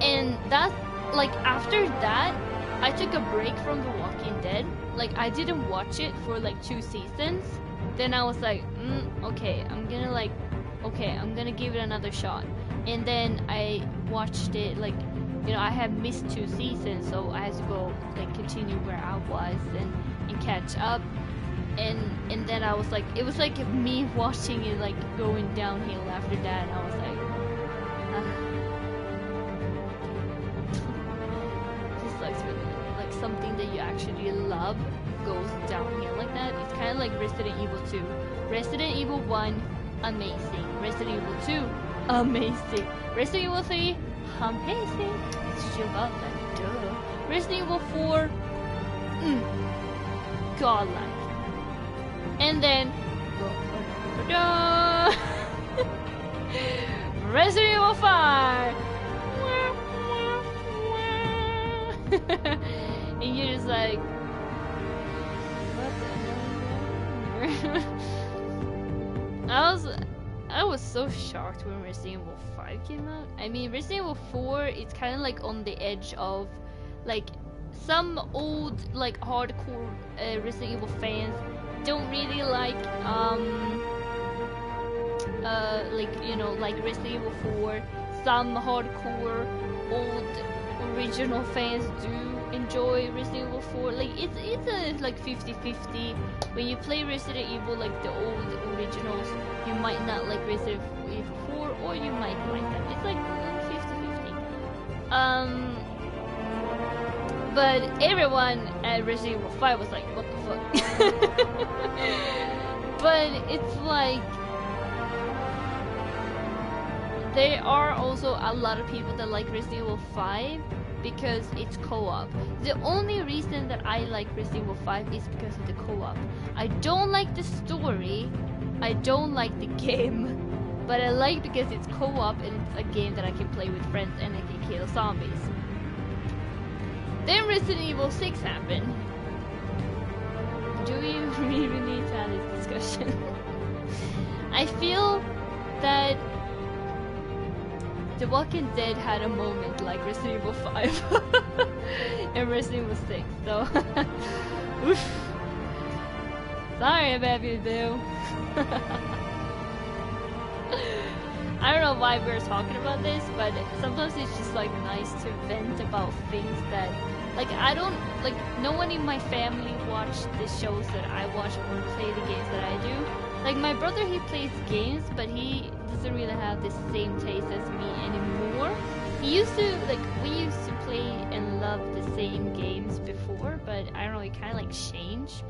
And that's, like, after that, I took a break from The Walking Dead. Like, I didn't watch it for, like, 2 seasons. Then I was like, okay, I'm gonna give it another shot. And then I watched it, like, you know, I had missed 2 seasons, so I had to go, like, continue where I was and catch up. And then I was like, it was like me watching it, like, going downhill after that, and I was like, this sucks really. Like, something that you actually love goes downhill like that. It's kind of like Resident Evil 2. Resident Evil 1, amazing. Resident Evil 2, amazing. Resident Evil 3, amazing. It's still got that, duh. Resident Evil 4, godlike. And then, Resident Evil 5. And you're just like, what the hell is that? I was so shocked when Resident Evil 5 came out. I mean, Resident Evil 4, it's kind of like on the edge of, like, some old, like, hardcore Resident Evil fans don't really like, like, you know, like Resident Evil 4. Some hardcore old original fans do enjoy Resident Evil 4. Like, it's a, like, 50-50. When you play Resident Evil, like, the old originals, you might not like Resident Evil 4, or you might like them. It's like 50-50. But everyone at Resident Evil 5 was like, what the fuck? But it's like, there are also a lot of people that like Resident Evil 5 because it's co-op. The only reason that I like Resident Evil 5 is because of the co-op. I don't like the story, I don't like the game, but I like because it's co-op and it's a game that I can play with friends and I can kill zombies. Then Resident Evil 6 happened. Do we really need to have this discussion? I feel that The Walking Dead had a moment like Resident Evil 5 and Resident Evil 6, so oof. Sorry, baby, do. I don't know why we're talking about this, but sometimes it's just like nice to vent about things that, like, I don't, like, no one in my family watched the shows that I watch or play the games that I do. Like, my brother, he plays games, but he doesn't really have the same taste as me anymore. He used to, like, we used to play and love the same games before, but I don't know, it kind of like changed.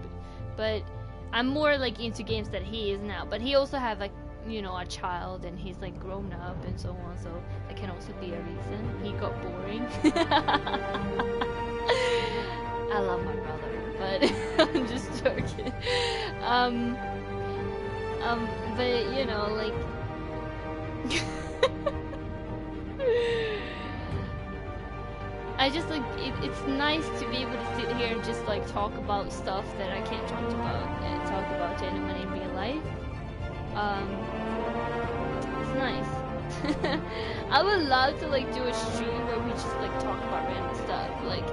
But I'm more like into games that he is now. But he also have, like, you know, a child, and he's like grown up and so on, so that can also be a reason. He got boring. I love my brother, but I'm just joking. But you know, like, I just like it's nice to be able to sit here and just like talk about stuff that I can't talk about to anyone in real life. It's nice. I would love to like do a stream where we just like talk about random stuff. Like,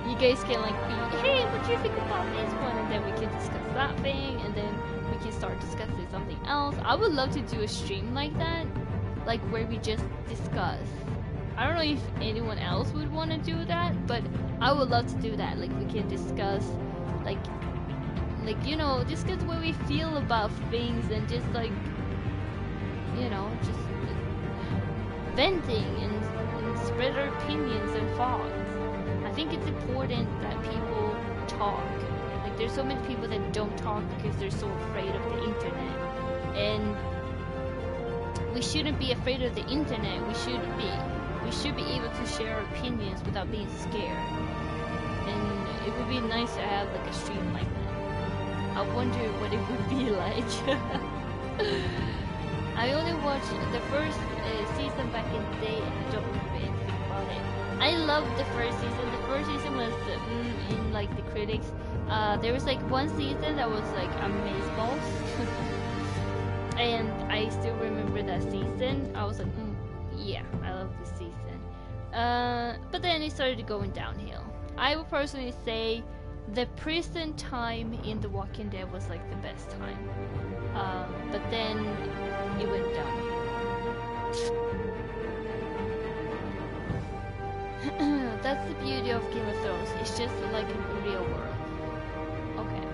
you guys can like be, hey, what do you think about this one? And then we can discuss that thing, and then we can start discussing something else. I would love to do a stream like that, like where we just discuss. I don't know if anyone else would want to do that, but I would love to do that. Like, we can discuss, like you know, discuss what we feel about things, and just like, you know, just like, venting and spread our opinions and thoughts. I think it's important that people talk. Like, there's so many people that don't talk because they're so afraid of the internet, and we shouldn't be afraid of the internet. We should be able to share our opinions without being scared. And it would be nice to have like a stream like that. I wonder what it would be like. I only watched the first season back in the day, and I don't remember anything about it. I loved the first season. The first season was in like the critics. There was like one season that was like amazeballs, and I still remember that season. I was like, yeah, I love this season. But then it started going downhill. I would personally say the prison time in The Walking Dead was like the best time. But then it went downhill. That's the beauty of Game of Thrones. It's just like in the real world. Okay.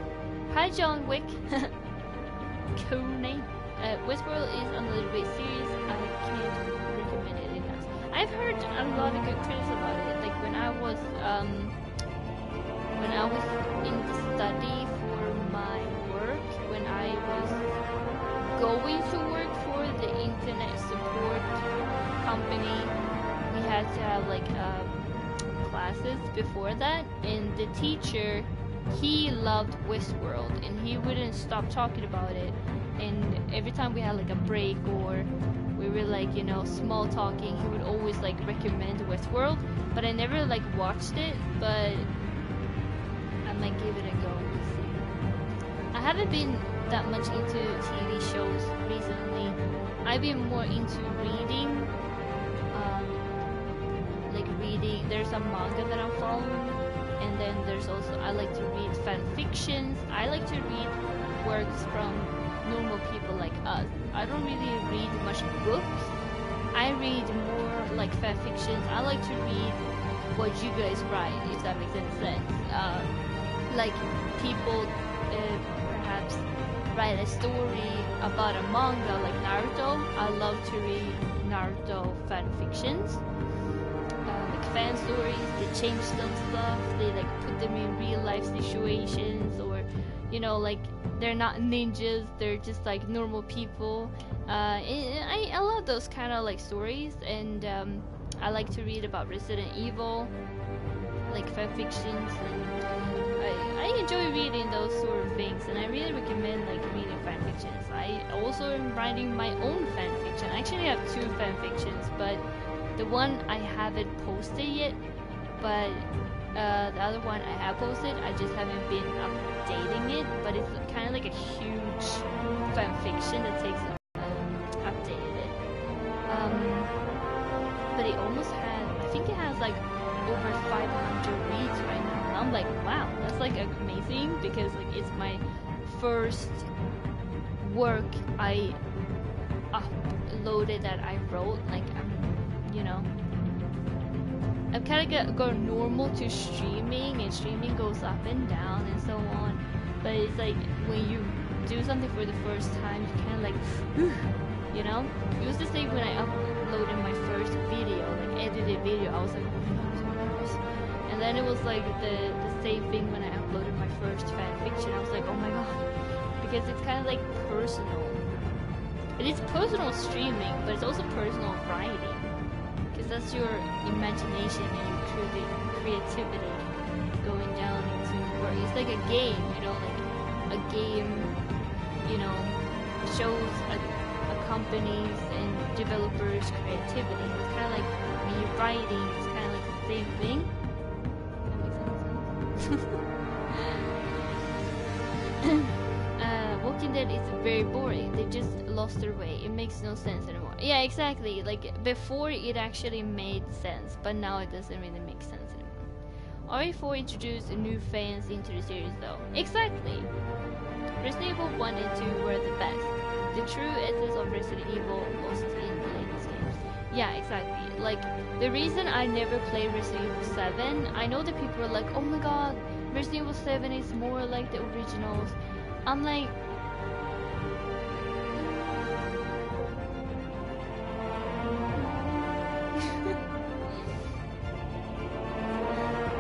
Hi, John Wick. Cool name. Westworld is a little bit serious. I can't recommend it enough. I've heard a lot of good critics about it. Like when I was in the study for my work, when I was going to work for the internet support company, we had to have like classes before that, and the teacher, he loved Westworld and he wouldn't stop talking about it. And every time we had like a break or we were like, you know, small talking, he would always like recommend Westworld. But I never like watched it, but I might give it a go. We'll see. I haven't been that much into TV shows recently. I've been more into reading. Like reading, there's a manga that I'm following, and then there's also, I like to read fan fictions. I like to read works from normal people like us. I don't really read much books. I read more like fan fictions. I like to read what you guys write, if that makes any sense. Like people perhaps write a story about a manga like Naruto. I love to read Naruto fan fictions. Like fan stories, they change some stuff, they like put them in real life situations, or you know, like they're not ninjas, they're just like normal people. I love those kind of like stories, and I like to read about Resident Evil, like fanfictions, and I enjoy reading those sort of things, and I really recommend like reading fanfictions. I also am writing my own fanfiction. I actually have 2 fanfictions, but the one I haven't posted yet, but the other one I have posted, I just haven't been updating it, but it's kind of like a huge fanfiction that takes updated it. But it almost has, I think it has like over 500 reads right now. And I'm like, wow, that's like amazing, because like it's my first work I uploaded that I wrote. Like you know, I've kind of go normal to streaming, and streaming goes up and down and so on. But it's like when you do something for the first time, you kind of like, you know. It was the same when I uploaded my first video, like edited video. I was like, oh my god, I'm so nervous. And then it was like the same thing when I uploaded my first fanfiction. I was like, oh my god, because it's kind of like personal. It is personal streaming, but it's also personal writing. Because that's your imagination and your creativity going down into work. It's like a game, you know, like a game, you know, shows a company's and developers' creativity. It's kind of like when you're writing, it's kind of like the same thing. That makes sense. Walking Dead is very boring. They just lost their way. It makes no sense anymore. Yeah, exactly. Like before it actually made sense, but now it doesn't really make sense anymore. RE4 introduced new fans into the series though. Exactly. Resident Evil 1 and 2 were the best. The true essence of Resident Evil lost in the latest games. Yeah, exactly. Like the reason I never played Resident Evil 7, I know that people are like, oh my god, Resident Evil 7 is more like the originals. I'm like,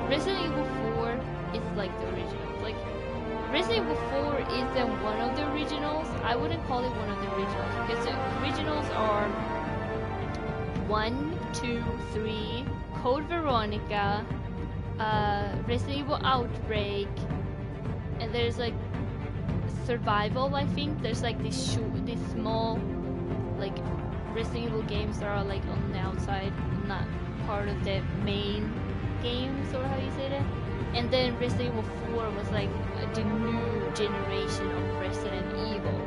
Resident Evil 4 is like the originals. Like Resident Evil 4 isn't one of the originals. I wouldn't call it one of the originals, because the originals are 1, 2, 3, Code Veronica, Resident Evil Outbreak, and there's like Survival. I think there's like these small like Resident Evil games that are like on the outside, not part of the main games, or how you say that. And then Resident Evil 4 was like the new generation of Resident Evil.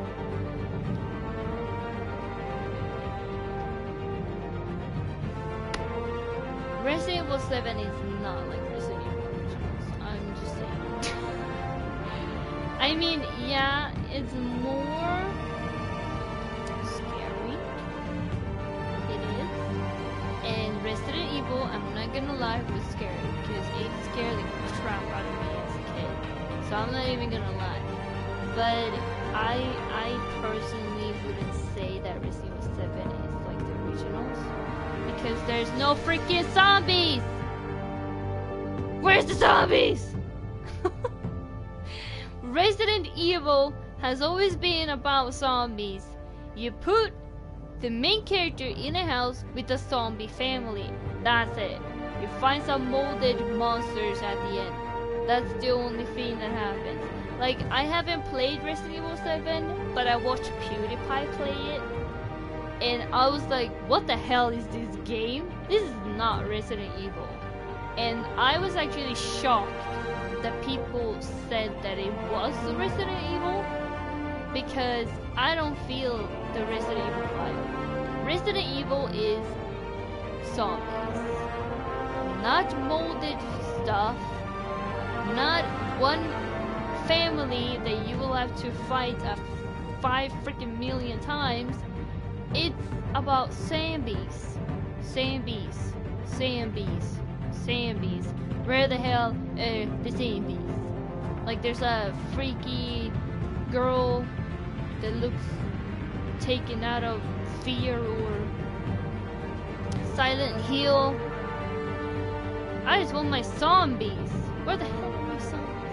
Resident Evil 7 is not like Resident Evil originals. I'm just saying. I mean, yeah, it's more scary. It is. And Resident Evil, I'm not gonna lie, was scary, because it scared the crap out of me as a kid. So I'm not even gonna lie. But I personally wouldn't say that Resident Evil 7 is like the originals, because there's no freaking zombies! Where's the zombies? Resident Evil has always been about zombies. You put the main character in a house with a zombie family. That's it. You find some molded monsters at the end. That's the only thing that happens. Like, I haven't played Resident Evil 7, but I watched PewDiePie play it. And I was like, what the hell is this game? This is not Resident Evil. And I was actually shocked that people said that it was Resident Evil, because I don't feel the Resident Evil vibe. Resident Evil is zombies, not molded stuff, not one family that you will have to fight 5 freaking million times. It's about zombies, zombies, zombies, zombies. Where the hell are the zombies? Like, there's a freaky girl that looks taken out of Fear or Silent Hill. I just want my zombies. Where the hell are my zombies?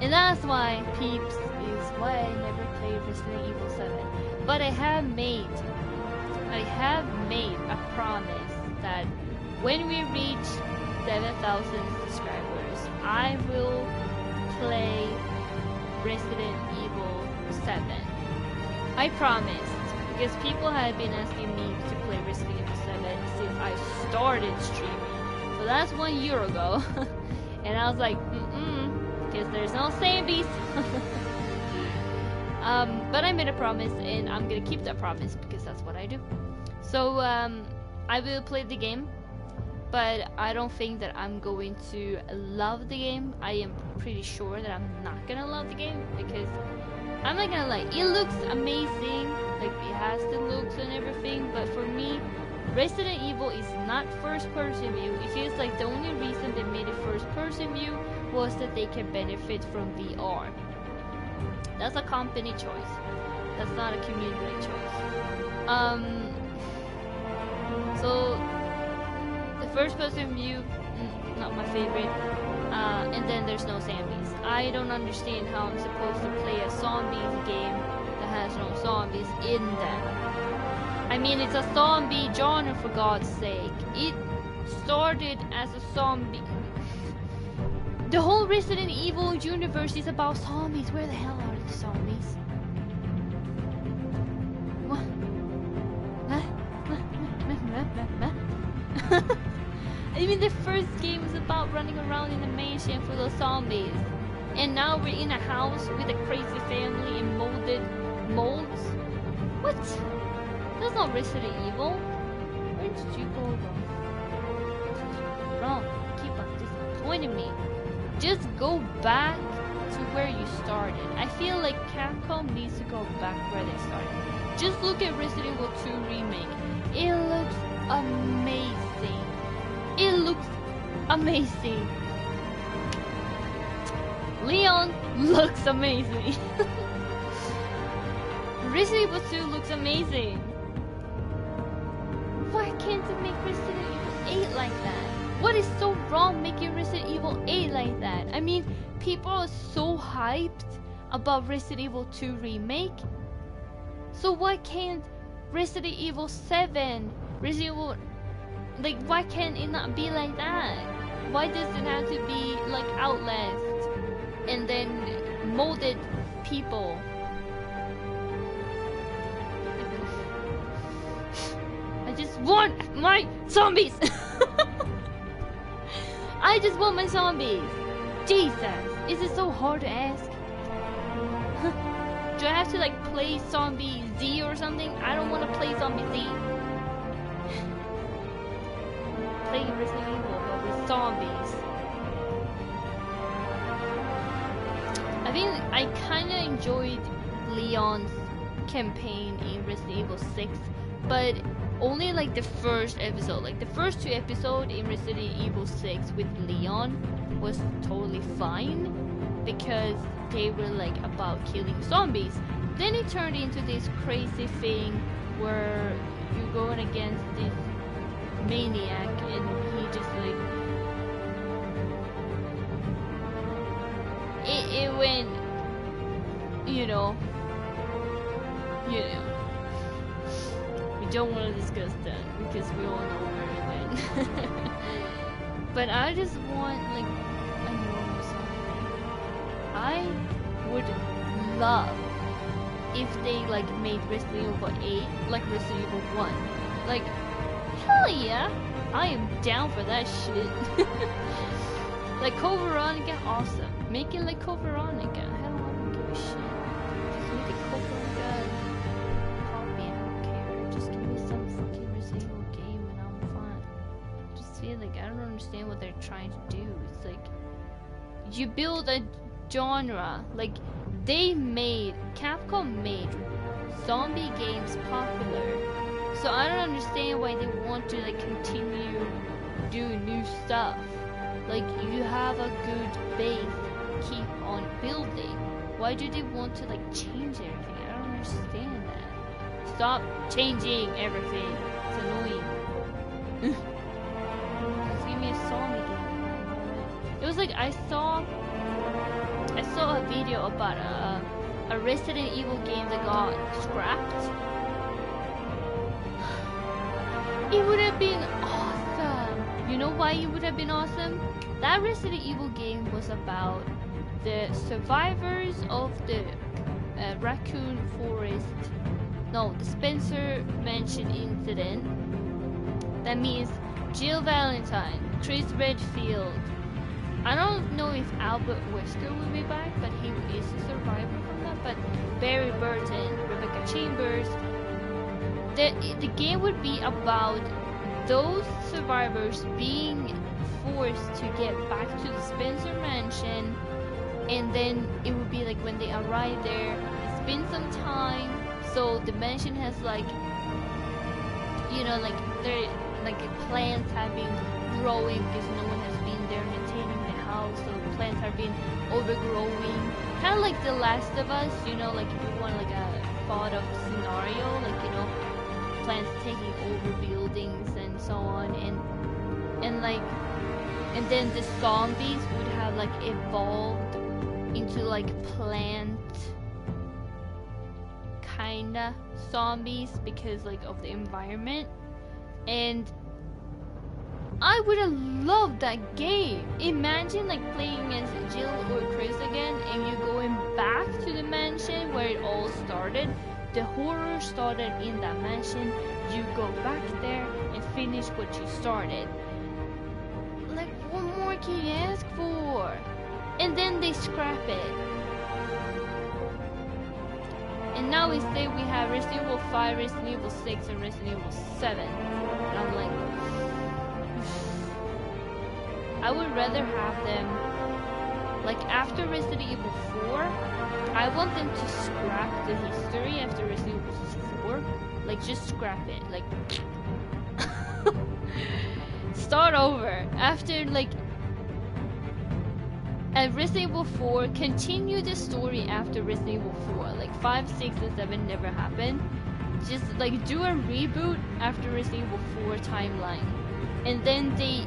And that's why, peeps, is why I never played Resident Evil 7. But I have made a promise that when we reach 7,000 subscribers, I will play Resident Evil 7. I promised, because people have been asking me to play Resident Evil 7 since I started streaming. So that's 1 year ago. And I was like, because there's no zombies. But I made a promise, and I'm gonna keep that promise because that's what I do. So I will play the game, but I don't think that I'm going to love the game. I am pretty sure that I'm not gonna love the game because I'm not gonna lie, it looks amazing, like it has the looks and everything, but for me, Resident Evil is not first person view. It feels like the only reason they made it first person view was that they can benefit from VR. That's a company choice. That's not a community choice. So the first person view, not my favorite. And then there's no zombies. I don't understand how I'm supposed to play a zombies game that has no zombies in them. I mean, it's a zombie genre, for God's sake. It started as a zombie. The whole Resident Evil universe is about zombies. Where the hell are the zombies? What? I mean, the first game is about running around in a mansion full of zombies. And now we're in a house with a crazy family and molded molds? What? That's not Resident Evil. Where did you go wrong? Keep on disappointing me. Just go back to where you started. I feel like Capcom needs to go back where they started. Just look at Resident Evil 2 Remake. It looks amazing. It looks amazing. Leon looks amazing. Resident Evil 2 looks amazing. Why can't they make Resident Evil 8 like that? What is so wrong making Resident Evil 8 like that? I mean, people are so hyped about Resident Evil 2 Remake. So why can't Resident Evil 7, Resident Evil, like, why can't it not be like that? Why does it have to be like Outlast and then molded people? I just want my zombies. I just want my zombies. Jesus, is it so hard to ask? Do I have to like play Zombie Z or something? I don't want to play Zombie Z. Playing Resident Evil but with zombies. I think I kind of enjoyed Leon's campaign in Resident Evil 6, but only like the first episode. Like the first 2 episodes in Resident Evil 6 with Leon was totally fine because they were like about killing zombies. Then it turned into this crazy thing where you're going against this maniac and he just like it went, you know. We don't want to discuss that because we all know where it went. But I just want like a normal zombie. I would love if they like made Resident Evil 8 like Resident Evil 1. Like, hell yeah, I am down for that shit. Like Code Veronica, awesome. Make it like Code Veronica. Hell, I don't give a shit. Just make it Code Veronica copy. I don't care. Just give me some fucking Resident Evil game and I'm fine. Just feel like I don't understand what they're trying to do. It's like you build a genre. Like Capcom made zombie games popular. So I don't understand why they want to like continue doing new stuff. Like you have a good base, keep on building. Why do they want to like change everything? I don't understand that. Stop changing everything. It's annoying. Just give me a zombie game. It was like I saw a video about a Resident Evil game that got scrapped, it would have been awesome. You know why it would have been awesome? That Resident Evil game was about the survivors of the Raccoon Forest, no, the Spencer Mansion incident. That means Jill Valentine, Chris Redfield. I don't know if Albert Wesker will be back, but he is a survivor from that. But Barry Burton, Rebecca Chambers. The game would be about those survivors being forced to get back to the Spencer Mansion, and then it would be like when they arrive there, it's been some time, so the mansion has like, you know, like they're like plants have been growing because no one has been there maintaining the house, so plants have been overgrowing, kind of like The Last of Us, you know, like if you want like a thought of scenario, like, you know, plants taking over buildings and so on, and like, and then the zombies would have like evolved into like plant kinda zombies because like of the environment. And I would have loved that game. Imagine like playing as Jill or Chris again, and you going back to the mansion where it all started. The horror started in that mansion. You go back there and finish what you started. Like, what more can you ask for? And then they scrap it. And now instead we have Resident Evil 5, Resident Evil 6, and Resident Evil 7. And I'm like, I would rather have them, like after Resident Evil 4, I want them to scrap the history after Resident Evil 4. Like, just scrap it. Like, start over. After, like, at Resident Evil 4, continue the story after Resident Evil 4. Like, 5, 6, and 7 never happened. Just, like, do a reboot after Resident Evil 4 timeline. And then they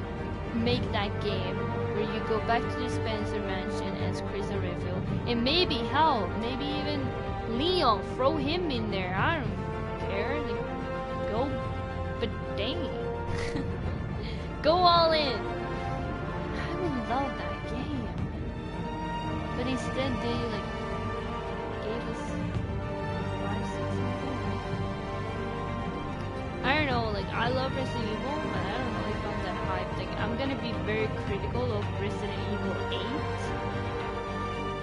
make that game where you go back to the Spencer Mansion as Chris and Redfield. And maybe, hell, maybe even Leon, throw him in there. I don't care. Like, go, but dang. Go all in. I would love that game. But instead they like gave us 5, 6, and 4. I don't know, like I love Resident Evil, but I don't know if I'm that hyped. Like I'm gonna be very critical of Resident Evil 8.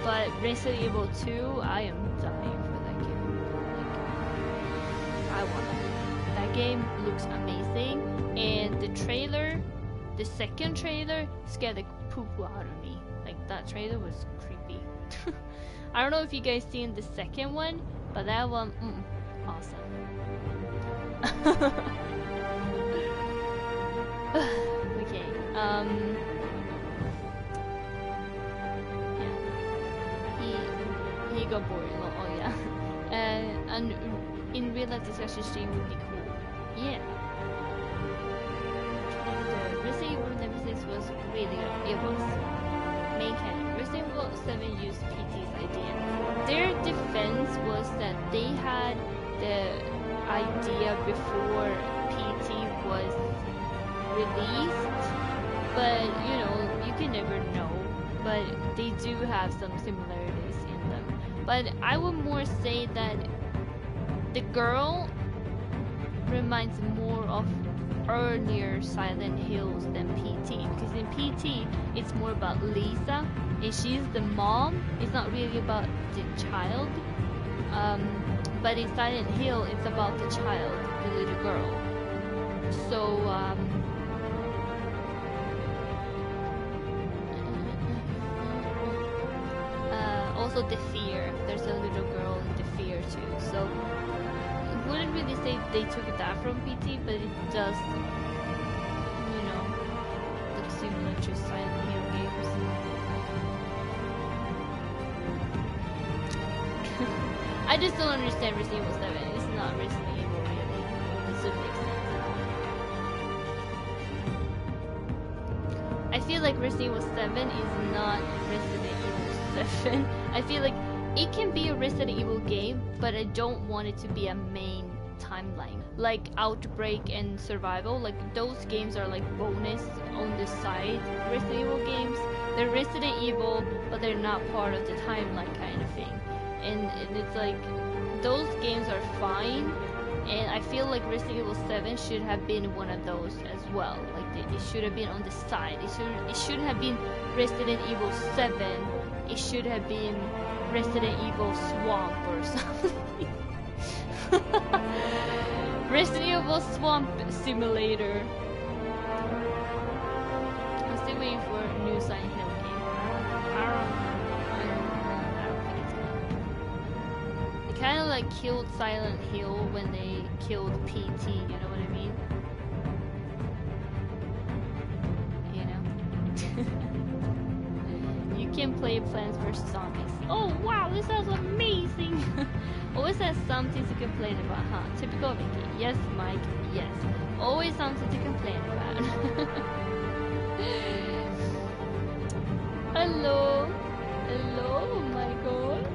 But Resident Evil 2, I am dying for that game. Like, I want it. That game looks amazing, and the trailer, the second trailer, scared the poo-poo out of me. Like, that trailer was creepy. I don't know if you guys seen the second one, but that one, awesome. Okay, he got bored. Oh yeah. And in real life discussion stream would be cool. Yeah. The Resident Evil Nemesis was really good. It was. Main canon. Resident Evil 7 used PT's idea. Their defense was that they had the idea before PT was released, but you know, you can never know. But they do have some similarities in them. But I would more say that the girl reminds more of earlier Silent Hills than PT, because in PT it's more about Lisa and she's the mom. It's not really about the child, but in Silent Hill it's about the child, the little girl. So also the fear, there's a little girl in the fear too, so wouldn't really say they took that from PT, but it does, you know, look similar to Silent Hill games. I just don't understand Resident Evil 7. It's not Resident Evil really. It doesn't make sense at all. I feel like Resident Evil 7 is not Resident Evil 7. I feel like it can be a Resident Evil game, but I don't want it to be a main timeline. Like Outbreak and Survival, like those games are like bonus on the side Resident Evil games. They're Resident Evil, but they're not part of the timeline kind of thing. And it's like, those games are fine, and I feel like Resident Evil 7 should have been one of those as well. Like it should have been on the side. It shouldn't have been Resident Evil 7. It should have been Resident Evil Swamp or something. Resident Evil Swamp Simulator. I'm still waiting for a new Silent Hill game. I don't think it's gonna. They kind of like killed Silent Hill when they killed PT, you know what I mean? You know? You can play Plants vs. Zombies. Oh wow, this sounds amazing! Always has something to complain about, huh? Typical Vicky. Yes, Mike, yes. Always something to complain about. Hello? Hello, my god.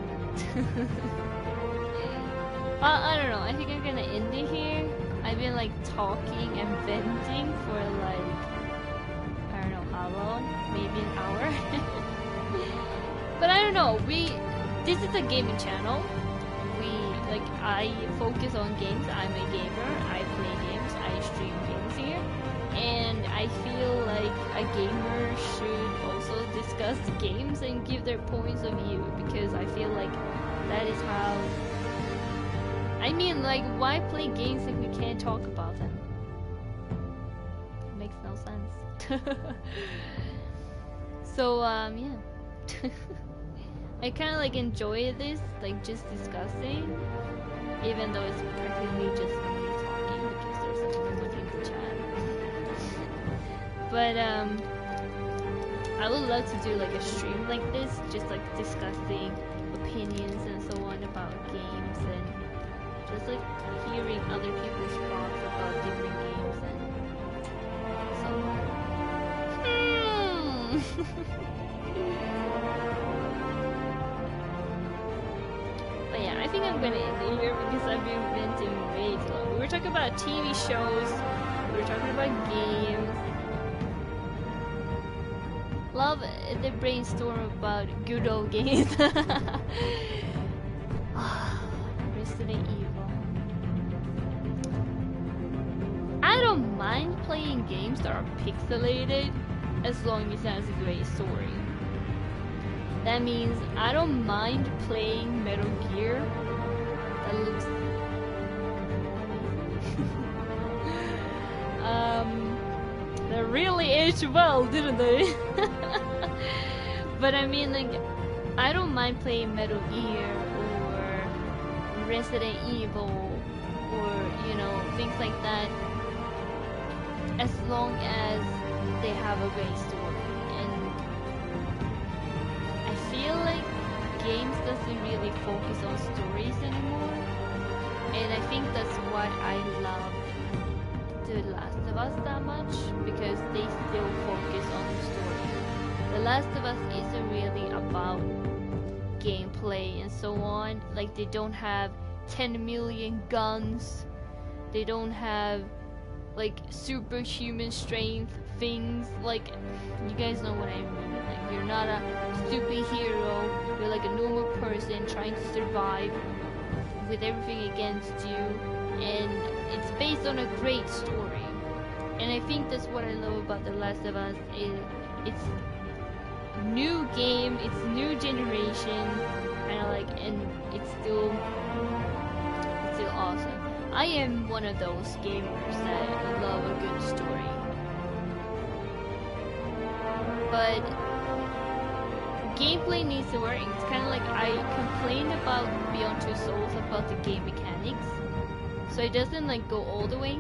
I don't know, I think I'm gonna end it here. I've been like talking and venting for like, I don't know how long, maybe an hour. But I don't know, this is a gaming channel. I focus on games. I'm a gamer. I play games. I stream games here. And I feel like a gamer should also discuss games and give their points of view, because I feel like that is how... I mean, like, why play games if we can't talk about them? It makes no sense. So, yeah. I kind of like enjoy this, like just discussing, even though it's practically just me talking because there's nobody in the chat. But I would love to do like a stream like this, just like discussing opinions and so on about games, and just like hearing other people's thoughts about different games and so on. But yeah, I think I'm gonna end it here because I've been venting way too long. We were talking about TV shows, we were talking about games. Love the brainstorm about good old games. Resident Evil. I don't mind playing games that are pixelated as long as it has a great story. That means I don't mind playing Metal Gear that looks they really aged well, didn't they? But I mean, like, I don't mind playing Metal Gear or Resident Evil or, you know, things like that, as long as they have a great story. I feel like games doesn't really focus on stories anymore, and I think that's why I love The Last of Us that much, because they still focus on the story. The Last of Us isn't really about gameplay and so on. Like, they don't have 10 million guns, they don't have like superhuman strength things. Like, you guys know what I mean. Like, you're not a superhero, you're like a normal person trying to survive with everything against you, and it's based on a great story. And I think that's what I love about The Last of Us. It's new game, it's new generation, and it's still awesome. I am one of those gamers that love a good story. But gameplay needs to work. It's kind of like I complained about Beyond Two Souls about the game mechanics, so it doesn't like go all the way.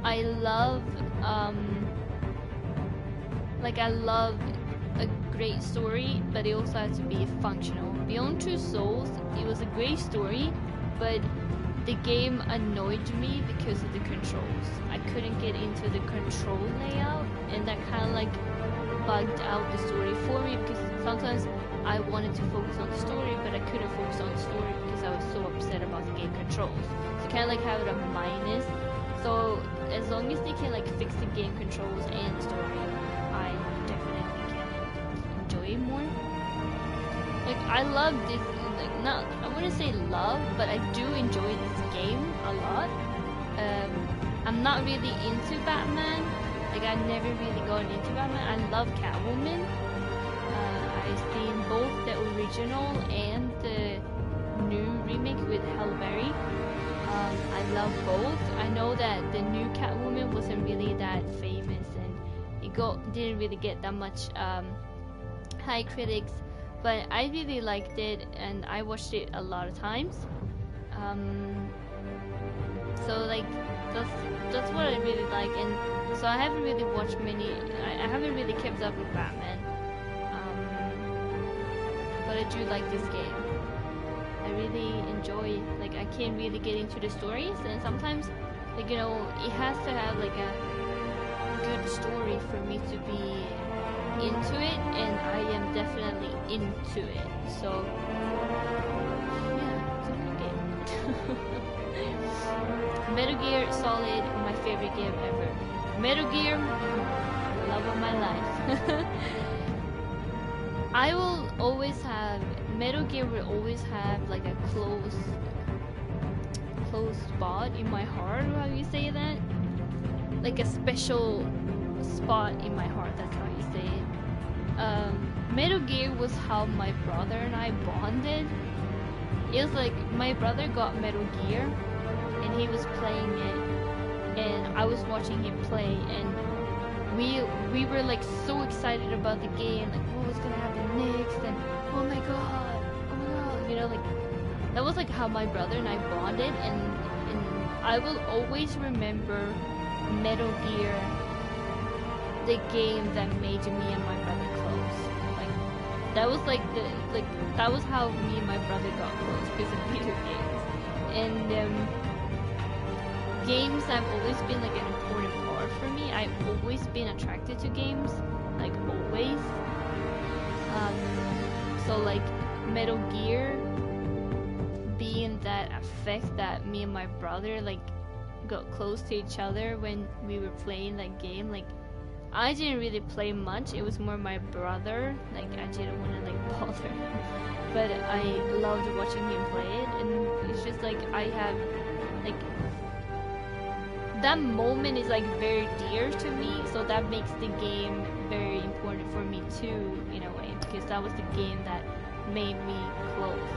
I love a great story, but it also has to be functional. Beyond Two Souls, it was a great story, but the game annoyed me because of the controls. I couldn't get into the control layout, and that kind of like bugged out the story for me, because sometimes I wanted to focus on the story, but I couldn't focus on the story because I was so upset about the game controls. So kind of like have it a minus. So as long as they can like fix the game controls and the story, I definitely can enjoy it more. Like I love this, like not, I wouldn't say love, but I do enjoy this game a lot. I'm not really into Batman. Like I've never really gotten into Batman. I love Catwoman. I've seen both the original and the new remake with Halle Berry. I love both. I know that the new Catwoman wasn't really that famous and it didn't really get that much high critics, but I really liked it and I watched it a lot of times. So like that's what I really like, and so I haven't really watched many. I haven't really kept up with Batman, but I do like this game. I really enjoy, like I can't really get into the stories, and sometimes, like, you know, it has to have like a good story for me to be into it, and I am definitely into it. So yeah, it's a good game. Metal Gear Solid, my favorite game ever. Metal Gear, love of my life. I will always have, Metal Gear will always have like a close spot in my heart, how you say that? Like a special spot in my heart, that's how you say it. Metal Gear was how my brother and I bonded. It was like, my brother got Metal Gear and he was playing it and I was watching him play, and we were like so excited about the game, like what was gonna happen next, and oh my god, you know, like that was like how my brother and I bonded, and I will always remember Metal Gear, the game that made me and my brother close. Like that was like that was how me and my brother got close, because of video games. And games have always been like an important part for me. I've always been attracted to games, like always. So like Metal Gear being that effect that me and my brother like got close to each other when we were playing that game. Like I didn't really play much, it was more my brother, like I didn't want to like bother, but I loved watching him play it, and it's just like I have like that moment is like very dear to me, so that makes the game very important for me too, in a way, because that was the game that made me close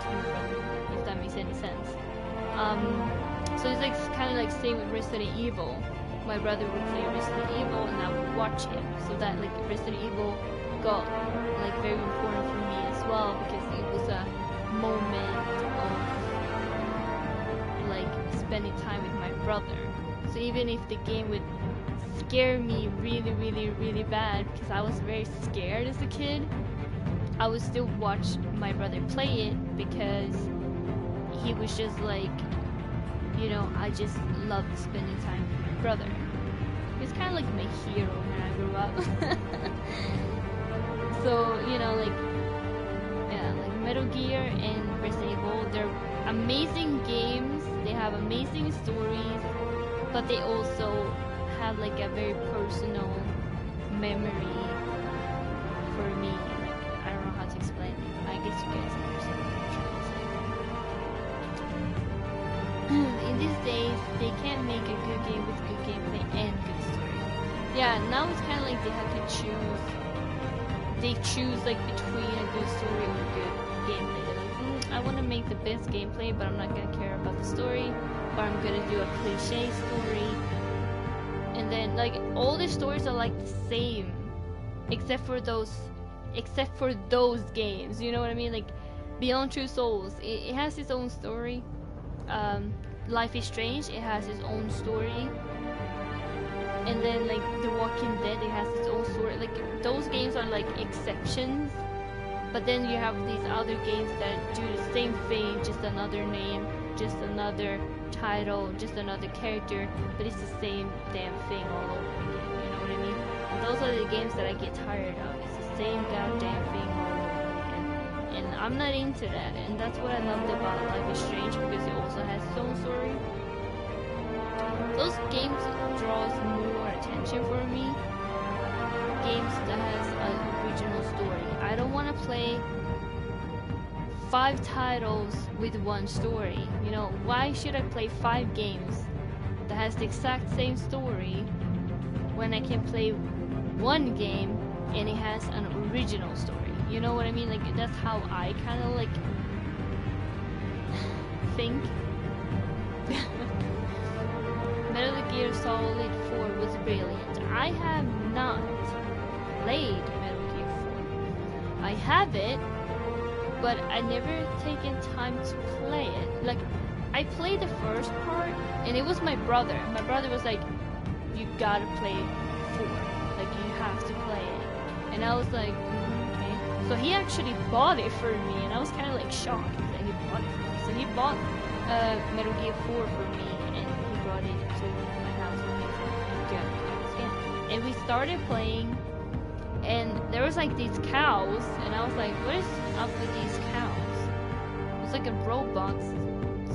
to my brother, if that makes any sense. So it's like kind of like same with Resident Evil. My brother would play Resident Evil and I would watch him, so that like Resident Evil got like very important for me as well, because it was a moment of like spending time with my brother. So even if the game would scare me really, really, really bad, because I was very scared as a kid, I would still watch my brother play it, because he was just like, you know, I just loved spending time with my brother. He's kind of like my hero when I grew up. So, you know, like, yeah, like Metal Gear and Resident Evil, they're amazing games, they have amazing stories, but they also have like a very personal memory for me. Like, I don't know how to explain it. I guess you guys understand what I'm trying to say. In these days, they can't make a good game with good gameplay and good story. Yeah, now it's kind of like they have to choose. They choose like between a good story or good gameplay. They're like, I want to make the best gameplay, but I'm not gonna care about the story, or I'm gonna do a cliche story. And then like all the stories are like the same, except for those games. You know what I mean? Like Beyond Two Souls, it has its own story. Life is Strange, it has its own story, and then like The Walking Dead, it has its own story. Like those games are like exceptions, but then you have these other games that do the same thing, just another name, just another title, just another character, but it's the same damn thing all over again, you know what I mean? And those are the games that I get tired of. It's the same goddamn thing all over again. And I'm not into that. And that's what I loved about Life is Strange, because it also has its own story. Those games draws more attention for me. Games that has an original story. I don't want to play 5 titles with one story. You know, why should I play 5 games that has the exact same story when I can play one game and it has an original story? You know what I mean? Like, that's how I kind of like think. Metal Gear Solid 4 was brilliant. I have not played Metal Gear 4. I have it, but I never taken time to play it. Like, I played the first part, and it was my brother. My brother was like, you gotta play 4. Like, you have to play it. And I was like, okay. So he actually bought it for me, and I was kind of like shocked that he bought it for me. So he bought Metal Gear 4 for me, and he brought it to my house and and we started playing, and there was like these cows, and I was like, what is up with these cows? It was like a robot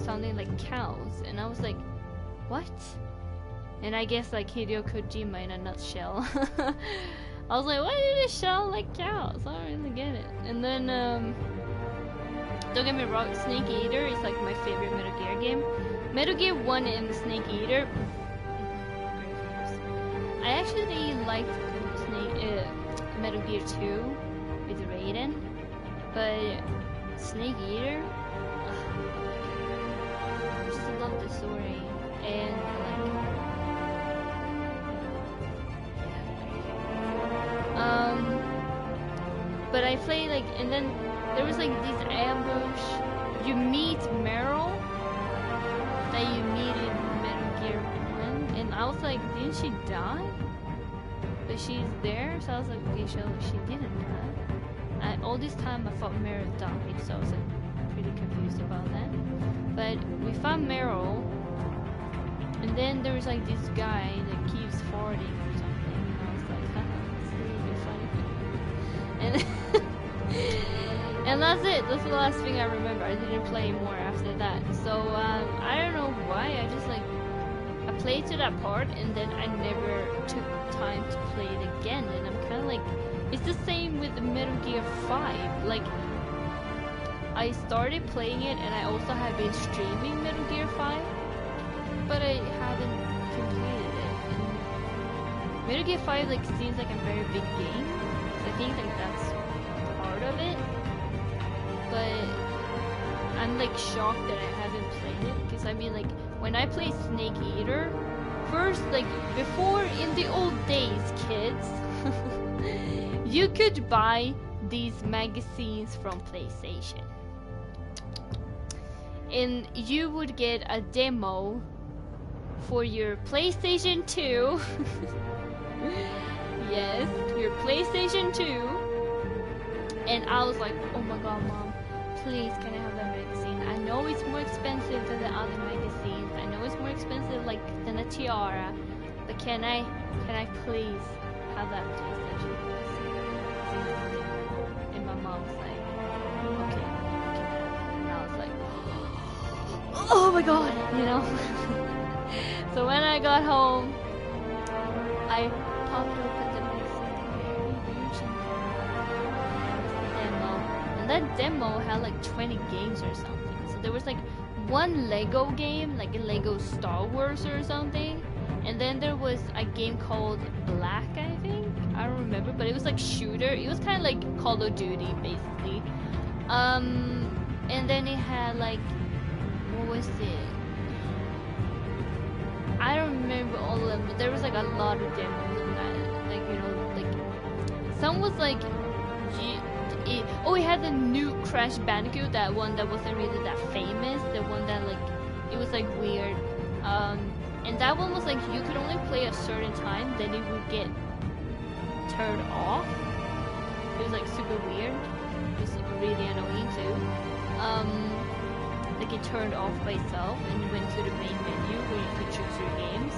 sounding like cows, and I was like, what? And I guess like Hideo Kojima in a nutshell. I was like, why do they sound like cows? I don't really get it. And then don't get me wrong, Snake Eater is like my favorite Metal Gear game. Metal Gear 1 and Snake Eater, I actually liked Metal Gear 2 with Raiden, but Snake Eater, I just love the story, and but I played like, and then there was like this ambush. You meet Meryl that you meet in Metal Gear 1, and I was like, didn't she die? But she's there, so I was like, okay, she didn't die. All this time I thought Meryl died, so I was like pretty confused about that. But we found Meryl, and then there was like this guy that keeps farting or something, and I was like, haha, this is really funny. And that's it. That's the last thing I remember. I didn't play more after that. So I don't know why. I just like, I played to that part, and then I never took time to play it again. And I'm kind of like, it's the same with the Metal Gear 5. Like, I started playing it, and I also have been streaming Metal Gear 5, but I haven't completed it. And Metal Gear 5 like seems like a very big game, so I think like that's part of it. But I'm like shocked that I haven't played it, because I mean, like, when I played Snake Eater first, like before, in the old days, kids, you could buy these magazines from PlayStation, and you would get a demo for your PlayStation 2. Yes, your PlayStation 2. And I was like, oh my god, Mom, please, can I have that magazine? I know it's more expensive than the other magazines. I know it's more expensive like than a tiara, but can I please have that PlayStation? And my mom was like, okay, you can have it. And I was like, oh my god, you know? So when I got home, I popped open the magazine, very huge demo, and that demo had like 20 games or something. So there was like one Lego game, like a Lego Star Wars or something, and then there was a game called Black, I think, I don't remember, but it was like shooter. It was kind of like Call of Duty basically. And then it had like, what was it? I don't remember all of them, but there was like a lot of demos in that. Like, you know, like some was like, it had the new Crash Bandicoot, that one that wasn't really that famous, the one that like, it was like weird. And that one was like, you could only play a certain time, then it would get turned off. It was like super weird. It was really annoying too. Like it turned off by itself, and you went to the main menu where you could choose your games.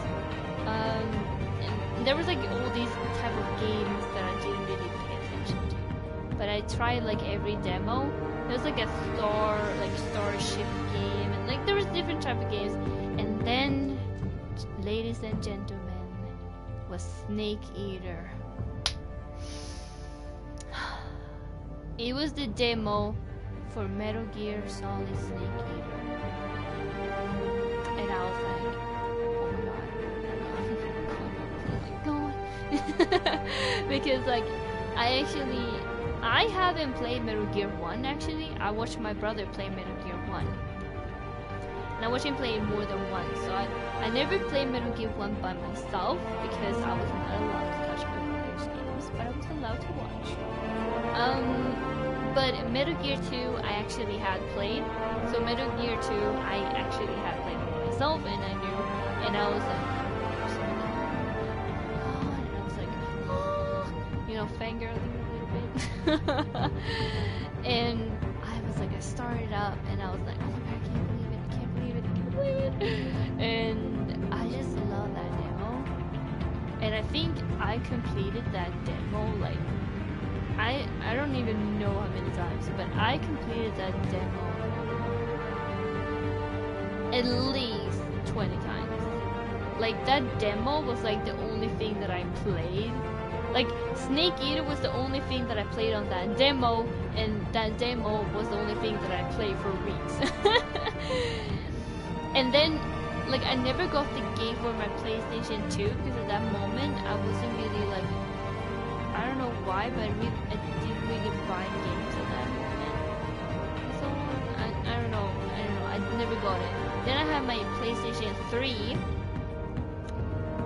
and there was like all these type of games that I didn't really pay attention to. But I tried like every demo. There was like a starship game, and like there was different type of games. And then, ladies and gentlemen, was Snake Eater. It was the demo for Metal Gear Solid Snake Eater. And I was like, oh my god. Because like, I haven't played Metal Gear 1 actually. I watched my brother play Metal Gear 1. And I watched him play it more than once. So I never played Metal Gear 1 by myself because I was not allowed to touch my brother's games, but I was allowed to watch. But Metal Gear 2 I actually had played. So Metal Gear 2 I actually had played by myself, and I knew, and I was like, and I was like, oh, you know, fangirling a little bit. And I was like, I started up, and I was like, oh my god, I can't believe it, I can't believe it, I can't believe it. And I just love that demo. And I think I completed that demo like, I don't even know how many times, but I completed that demo at least 20 times. Like, that demo was like the only thing that I played. Like, Snake Eater was the only thing that I played on that demo, and that demo was the only thing that I played for weeks. And then, like, I never got the game for my PlayStation 2, because at that moment, I wasn't really, like, I don't know why, but I didn't really buy games at that moment. So, I don't know, I never got it. Then I had my PlayStation 3,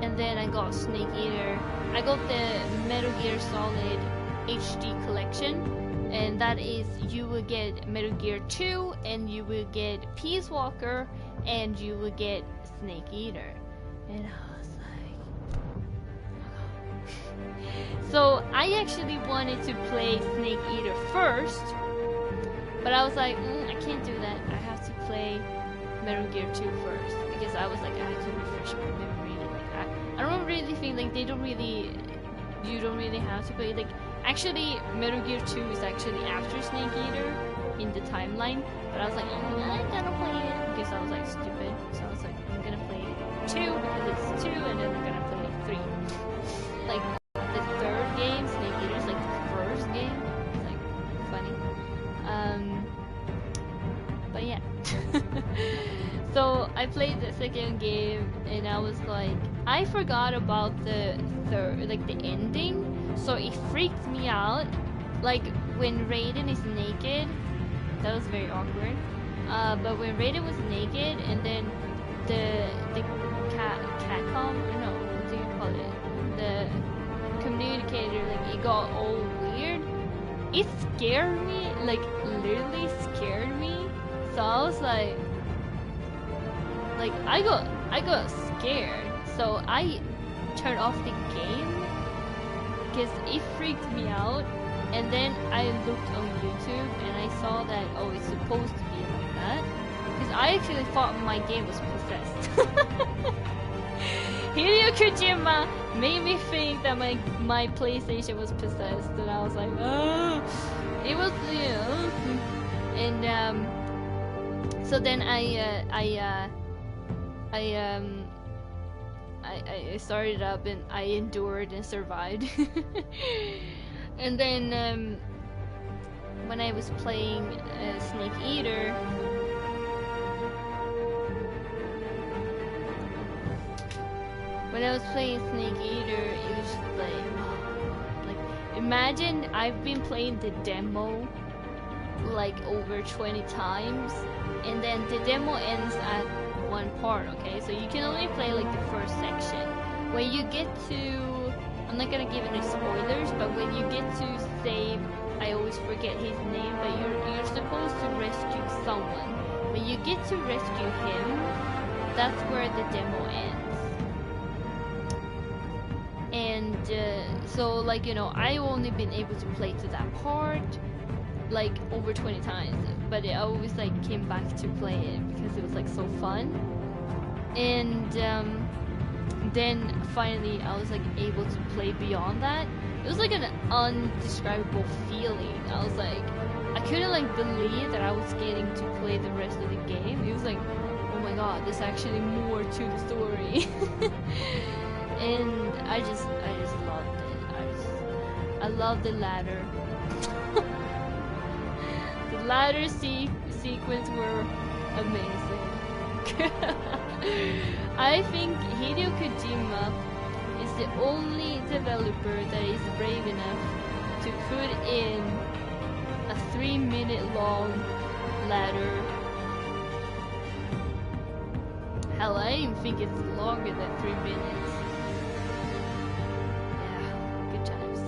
and then I got Snake Eater. I got the Metal Gear Solid HD collection, and that is, you will get Metal Gear 2, and you will get Peace Walker, and you will get Snake Eater. And I was like, so I actually wanted to play Snake Eater first, but I was like, I can't do that. I have to play Metal Gear 2 first, because I was like, I have to refresh my memory. Like, I don't really think like you don't really have to play, like, actually Metal Gear 2 is actually after Snake Eater in the timeline, but I was like, I'm gonna play it, because I was like stupid, so I was like, I'm gonna play 2 because it's 2, and then I'm gonna play 3. Like, the third game, Snake Eater, is like the first game. It's like funny. But yeah. So I played the second game, and I was like, I forgot about the third, like the ending, so it freaked me out. Like when Raiden is naked, that was very awkward. But when Raiden was naked, and then the catcom, or no, what do you call it? The communicator, like it got all weird. It scared me, like literally scared me. So I was like I got scared. So I turned off the game because it freaked me out. And then I looked on YouTube and I saw that, oh, it's supposed to be like that. Because I actually thought my game was possessed. Hideo Kojima made me think that my PlayStation was possessed, and I was like, oh, it was, you know. And so then I started up, and I endured and survived. And then when I was playing Snake Eater, it was just like, oh, like, imagine I've been playing the demo like over 20 times, and then the demo ends at one part, okay? So you can only play like the first section. When you get to, I'm not gonna give any spoilers, but when you get to save, I always forget his name, but you're supposed to rescue someone. When you get to rescue him, that's where the demo ends. And so, like, you know, I've only been able to play to that part like over 20 times, but I always like came back to play it because it was like so fun. And then finally I was like able to play beyond that. It was like an undescribable feeling. I was like, I couldn't like believe that I was getting to play the rest of the game. It was like, oh my god, there's actually more to the story. And I just loved it. I love the ladder. The ladder sequence were amazing. I think Hideo Kojima is the only developer that is brave enough to put in a 3-minute long ladder. Hell, I even think it's longer than 3 minutes. Yeah, good times.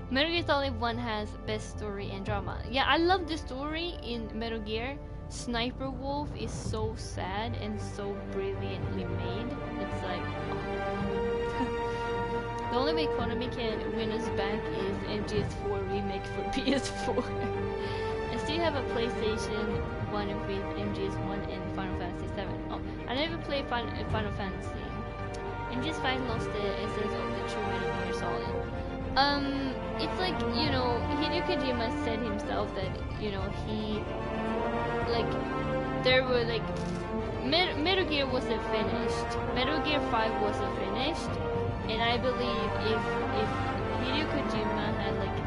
Metal Gear Solid 1 has best story and drama. Yeah, I love the story in Metal Gear. Sniper Wolf is so sad and so brilliantly made. It's like, oh. The only way Konami can win us back is MGS4 remake for PS4. I still have a PlayStation 1 with MGS1 and Final Fantasy 7. Oh, I never played Final Fantasy. MGS5 lost the essence of the true Metal Gear Solid. It's like, you know, Hideo Kojima said himself that, you know, he, like, there were, like, Metal Gear wasn't finished. Metal Gear 5 wasn't finished. And I believe if Hideo Kojima had, like,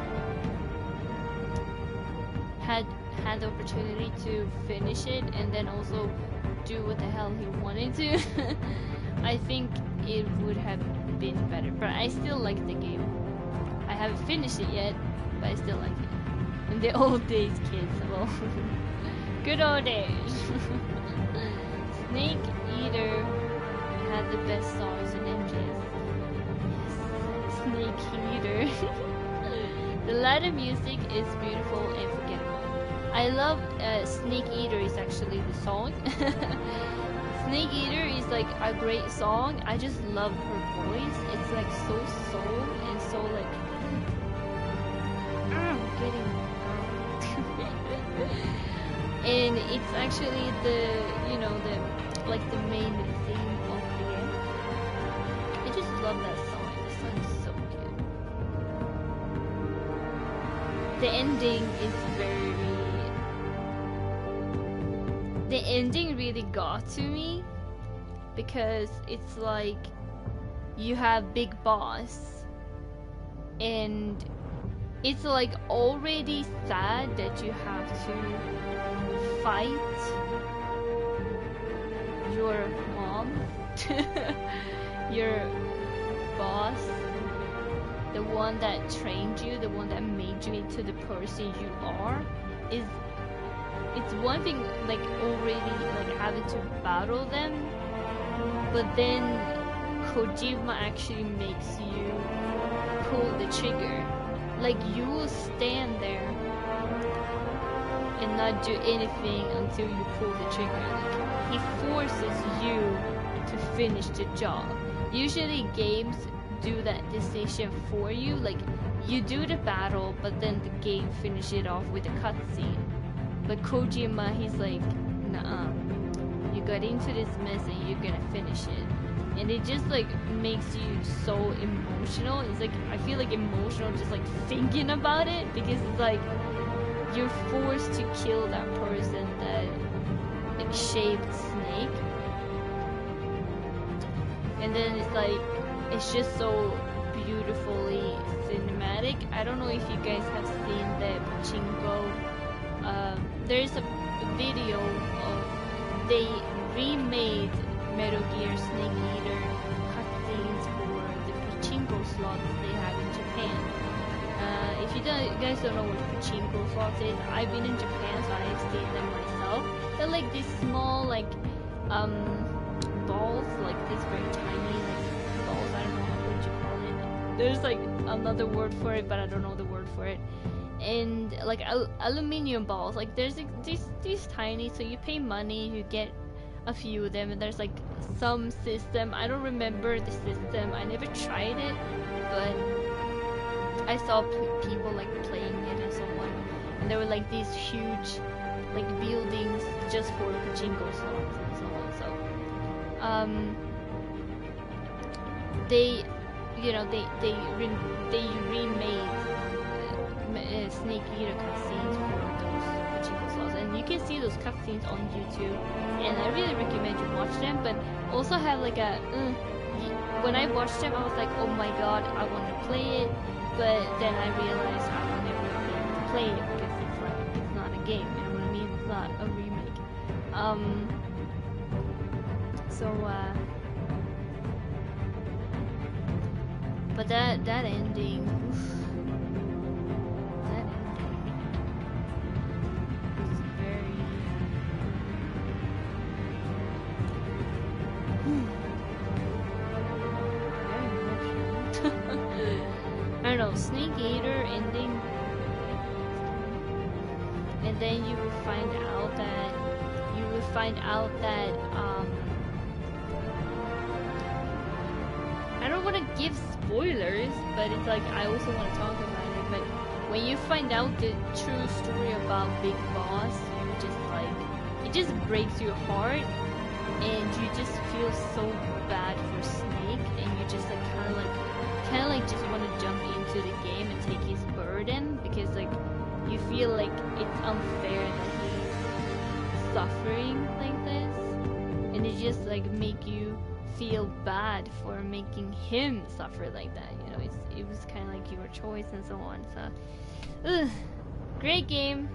had the opportunity to finish it and then also do what the hell he wanted to, I think it would have been better. But I still like the game. I haven't finished it yet, but I still like it. In the old days, kids. Well, good old days. Snake Eater had the best songs in MGS. Yes, Snake Eater. The ladder music is beautiful and forgettable. I love Snake Eater is actually the song. Snake Eater is like a great song. I just love her voice. It's like so soul and so like and it's actually the, you know, the like the main theme of the game. I just love that song. The song is so good. The ending is the ending really got to me because it's like you have Big Boss and it's like already sad that you have to fight your mom, your boss, the one that trained you, the one that made you into the person you are. It's one thing like already like having to battle them, but then Kojima actually makes you pull the trigger. Like, you will stand there and not do anything until you pull the trigger. Like, he forces you to finish the job. Usually games do that decision for you. Like, you do the battle, but then the game finishes it off with a cutscene. But Kojima, he's like, nuh-uh. You got into this mess and you're gonna finish it. And it just like makes you so emotional. It's like, I feel like emotional just like thinking about it, because it's like you're forced to kill that person that like shaped Snake. And then it's like, it's just so beautifully cinematic. I don't know if you guys have seen the Pachinko. There's a video of they remade Metal Gear Snake Eater cutscenes for the pachinko slots they have in Japan. If you guys don't know what pachinko slots is, I've been in Japan, so I've seen them myself. They're like these small, like, balls, like these very tiny, like, balls. I don't know what you call it. There's like another word for it, but I don't know the word for it. And like aluminium balls, like there's like, these tiny, so you pay money, you get a few of them, and there's like some system. I don't remember the system. I never tried it, but I saw people like playing it and so on. And there were like these huge like buildings just for pachinko slots and so on. So they, you know, they remade Snake Eater cutscenes for those pachinko slots, and you can see those cutscenes on YouTube, and I really recommend you watch them. But also have like a when I watched them, I was like, oh my god, I want to play it, but then I realized I will never be able to play it because it's like, it's not a game, you know what I mean? It's not a remake. But that ending, oof, that ending was very. I don't know, Snake Eater ending, and then you will find out that I don't want to give spoilers, but it's like I also want to talk about it. But when you find out the true story about Big Boss, you just like, it just breaks your heart, and you just feel so bad for Snake, and you just like kind of like just want to jump into the game and take his burden, because like you feel like it's unfair that he's suffering like this, and it just like make you feel bad for making him suffer like that. You know, it was kind of like your choice and so on. So, great game.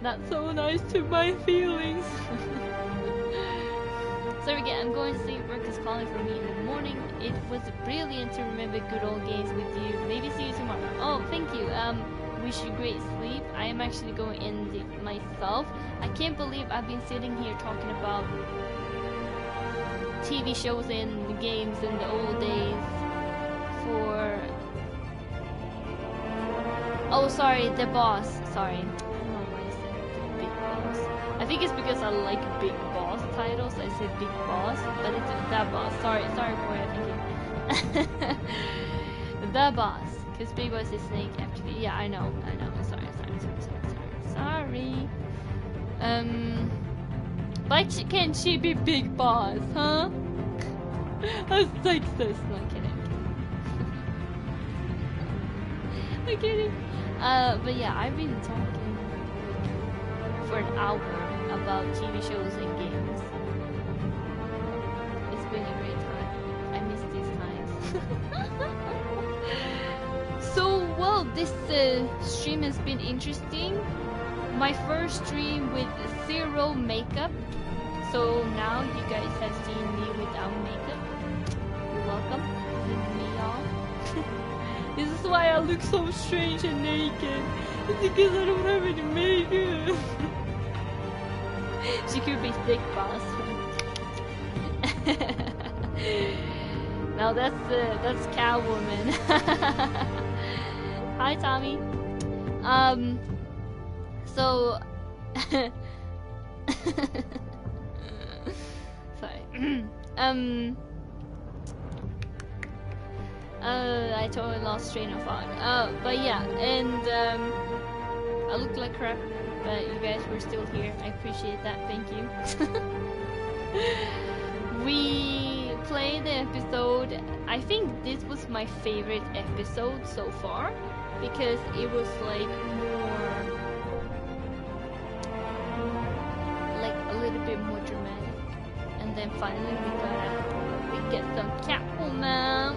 Not so nice to my feelings. So again, I'm going to sleep. Work is calling for me in the morning. It was brilliant to remember good old games with you. Maybe see you tomorrow. Oh, thank you. Wish you great sleep. I am actually going in myself. I can't believe I've been sitting here talking about TV shows and games in the old days for... Oh, sorry, the boss. Sorry. I don't know why I said Big Boss. I think it's because I like Big Boss titles. I said Big Boss, but it's that boss. Sorry, boy, thank you. The boss. Because Big Boss is Snake after... Yeah, I know. Sorry. Why can't she be Big Boss, huh? That's sexist. No, I'm kidding. I'm kidding. But yeah, I've been talking for an hour about TV shows and games. It's been a great time. I miss these times. So, well, this stream has been interesting. My first stream with zero makeup. So now you guys have seen me without makeup. You're welcome. Take me off. This is why I look so strange and naked. It's because I don't have any makeup. She could be thick, boss. Now that's Catwoman. Hi, Tommy. So sorry. I totally lost train of thought. But yeah, and I look like crap, but you guys were still here. I appreciate that. Thank you. We played the episode. I think this was my favorite episode so far because it was like more, like a little bit more dramatic. And then finally we get some Catwoman.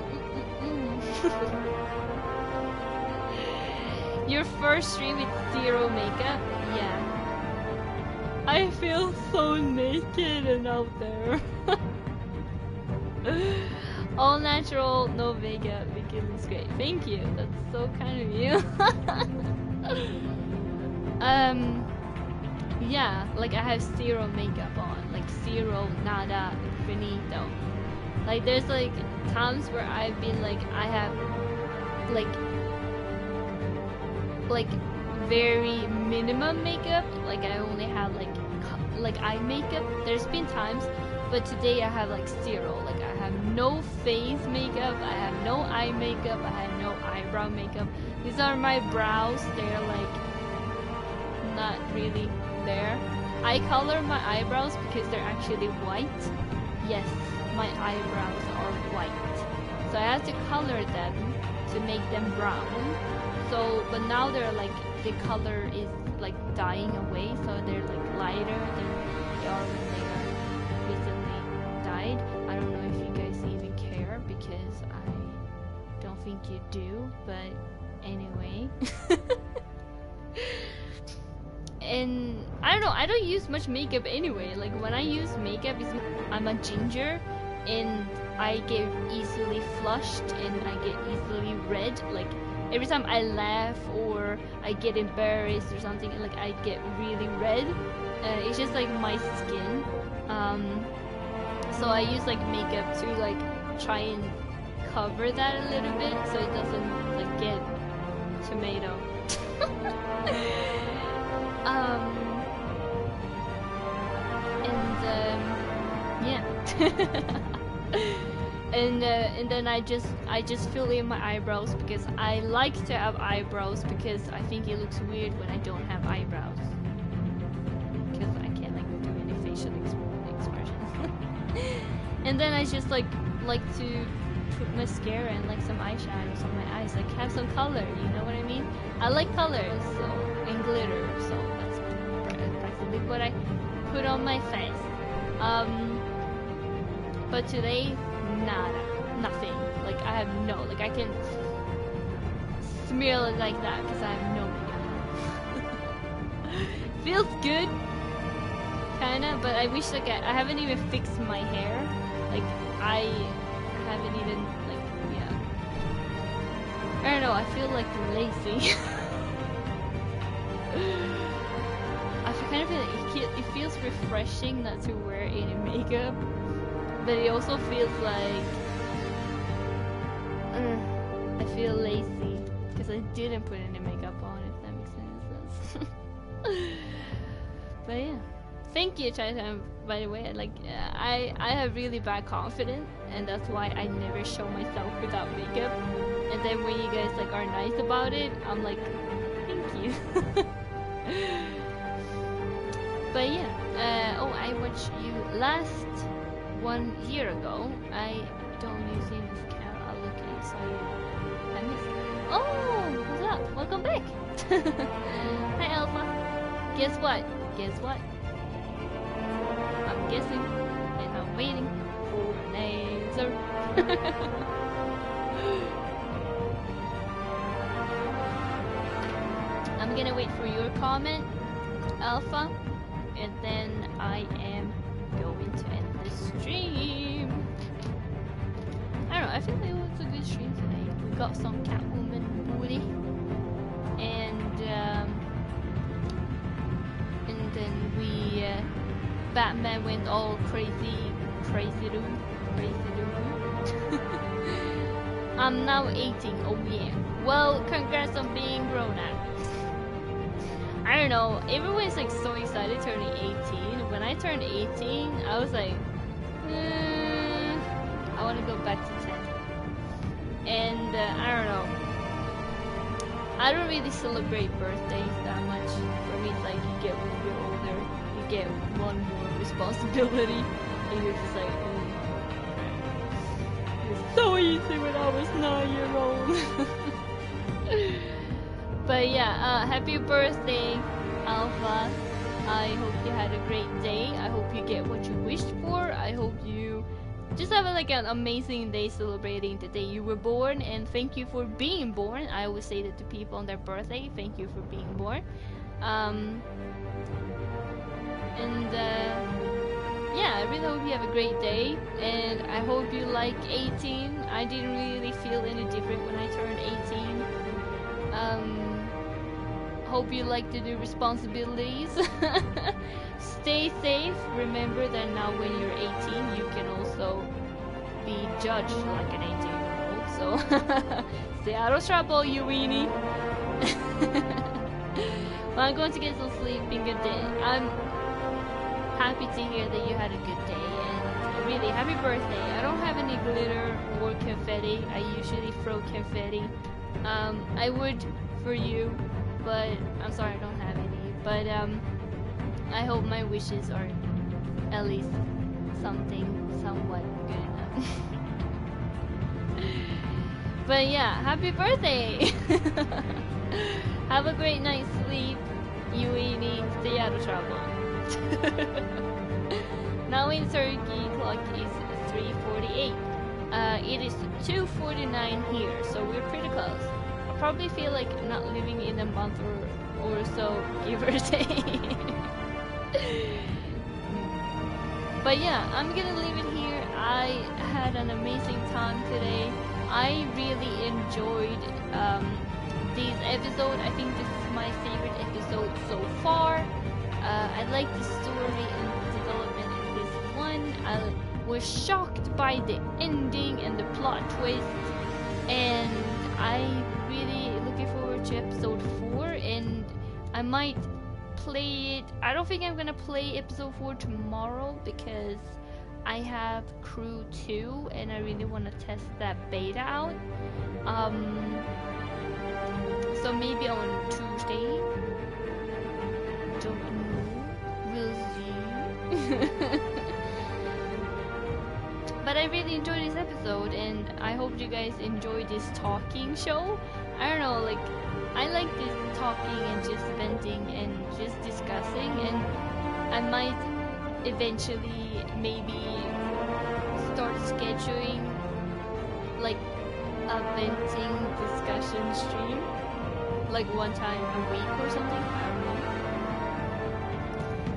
Your first stream with zero makeup? Yeah. I feel so naked and out there. All natural, no makeup, because it's great. Thank you. That's so kind of you. Yeah, like I have zero makeup on, like zero, nada, finito. Like there's like times where I've been like, I have like very minimum makeup, like I only have like eye makeup. There's been times, but today I have like zero. Like I have no face makeup, I have no eye makeup, I have no eyebrow makeup. These are my brows. They're like not really there. I color my eyebrows because they're actually white. Yes, my eyebrows are white. So I have to color them to make them brown. So, but now they're like, the color is like dying away, so they're like lighter than they are when they are recently dyed. I don't know if you guys even care because I don't think you do, but anyway. And I don't know, I don't use much makeup anyway. Like when I use makeup, I'm a ginger and I get easily flushed and I get easily red. Like every time I laugh or I get embarrassed or something, like I get really red. It's just like my skin. So I use like makeup to like try and cover that a little bit so it doesn't like get tomato. Yeah. And then I just fill in my eyebrows because I like to have eyebrows because I think it looks weird when I don't have eyebrows because I can't like do any facial expressions. And then I just like to put mascara and like some eyeshadows on my eyes, like have some color, you know what I mean? I like colors, so, and glitter, so that's practically what I put on my face. But today, nada, nothing. Like I have no, like I can smear it like that because I have no makeup. Feels good, kinda, but I wish like I haven't even fixed my hair. Like I haven't even like, yeah. I don't know, I feel like lazy. I kind of feel like it feels refreshing not to wear any makeup, but it also feels like I feel lazy because I didn't put any makeup on, if that makes any sense. But yeah, thank you, Chaitan, by the way. Like I have really bad confidence, and that's why I never show myself without makeup. And then when you guys like are nice about it, I'm like, thank you. But yeah, oh, I watched you last 1 year ago. I don't use this camera. I'll look inside. I missed it. Oh, what's up? Welcome back. Hi, Alpha. Guess what? Guess what? I'm guessing, and I'm waiting for an answer. I'm gonna wait for your comment, Alpha, and then I am going to end the stream. I don't know, I feel like it was a good stream today. We got some Catwoman booty, and then we Batman went all crazy do. I'm now 18, oh yeah. Well, congrats on being grown up. I don't know, everyone's like so excited turning 18. When I turned 18, I was like, I want to go back to 10. And I don't know, I don't really celebrate birthdays that much. For me, it's like you get when you're older, you get one more responsibility, and you're just like, it's so easy when I was 9 years old. But yeah, happy birthday, Alpha. I hope you had a great day. I hope you get what you wished for. I hope you just have like an amazing day celebrating the day you were born, and thank you for being born. I always say that to people on their birthday, thank you for being born. Yeah, I really hope you have a great day, and I hope you like 18. I didn't really feel any different when I turned 18. Hope you like the new responsibilities. Stay safe. Remember that now when you're 18, you can also be judged like an 18-year-old. So stay out of trouble, you weenie. Well, I'm going to get some sleep and good day. I'm happy to hear that you had a good day, and really happy birthday. I don't have any glitter or confetti. I usually throw confetti. I would for you, but I'm sorry I don't have any but I hope my wishes are at least somewhat good enough. But yeah, happy birthday! Have a great night's sleep. You need to stay out of trouble. Now in Turkey, clock is 3:48. It is 2:49 here, so we're pretty close. I probably feel like not living in a month or so, give or take. But yeah, I'm gonna leave it here. I had an amazing time today. I really enjoyed this episode. I think this is my favorite episode so far. I like the story and development in this one. I was shocked by the ending and the plot twist, and I'm really looking forward to episode 4, and I might play it. I don't think I'm gonna play episode 4 tomorrow because I have Crew 2 and I really want to test that beta out. So maybe on Tuesday. Don't know. We'll see. But I really enjoyed this episode, and I hope you guys enjoyed this talking show. I don't know, like, I like this talking and just venting and just discussing, and I might eventually maybe start scheduling like a venting discussion stream, like one time a week or something.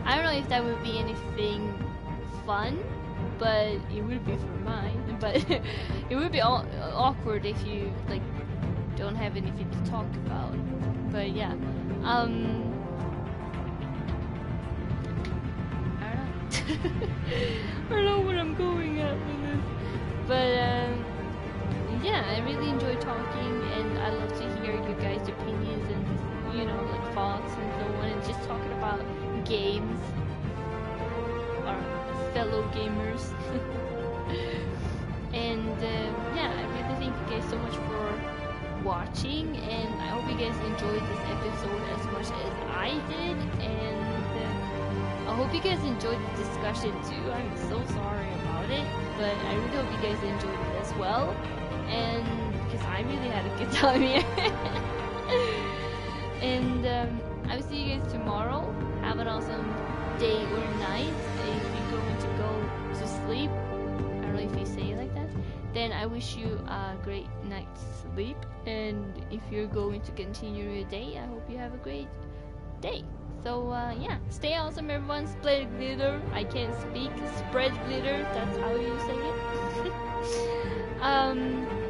I don't know if that would be anything fun, but it would be for mine. But it would be awkward if you like don't have anything to talk about. But yeah, I don't know where I'm going at with this, but yeah, I really enjoy talking, and I love to hear you guys' opinions and, you know, like thoughts and so on, and just talking about games, our fellow gamers. And yeah, I really thank you guys so much for watching, and I hope you guys enjoyed this episode as much as I did, and I hope you guys enjoyed the discussion too. I'm so sorry about it, but I really hope you guys enjoyed it as well, and because I really had a good time here. And I will see you guys tomorrow. Have an awesome day or night. If you're going to go to sleep, I don't know if you say it like that, then I wish you a great night's sleep, and if you're going to continue your day, I hope you have a great day. So yeah, stay awesome everyone, spread glitter. I can't speak, spread glitter, that's how you say it.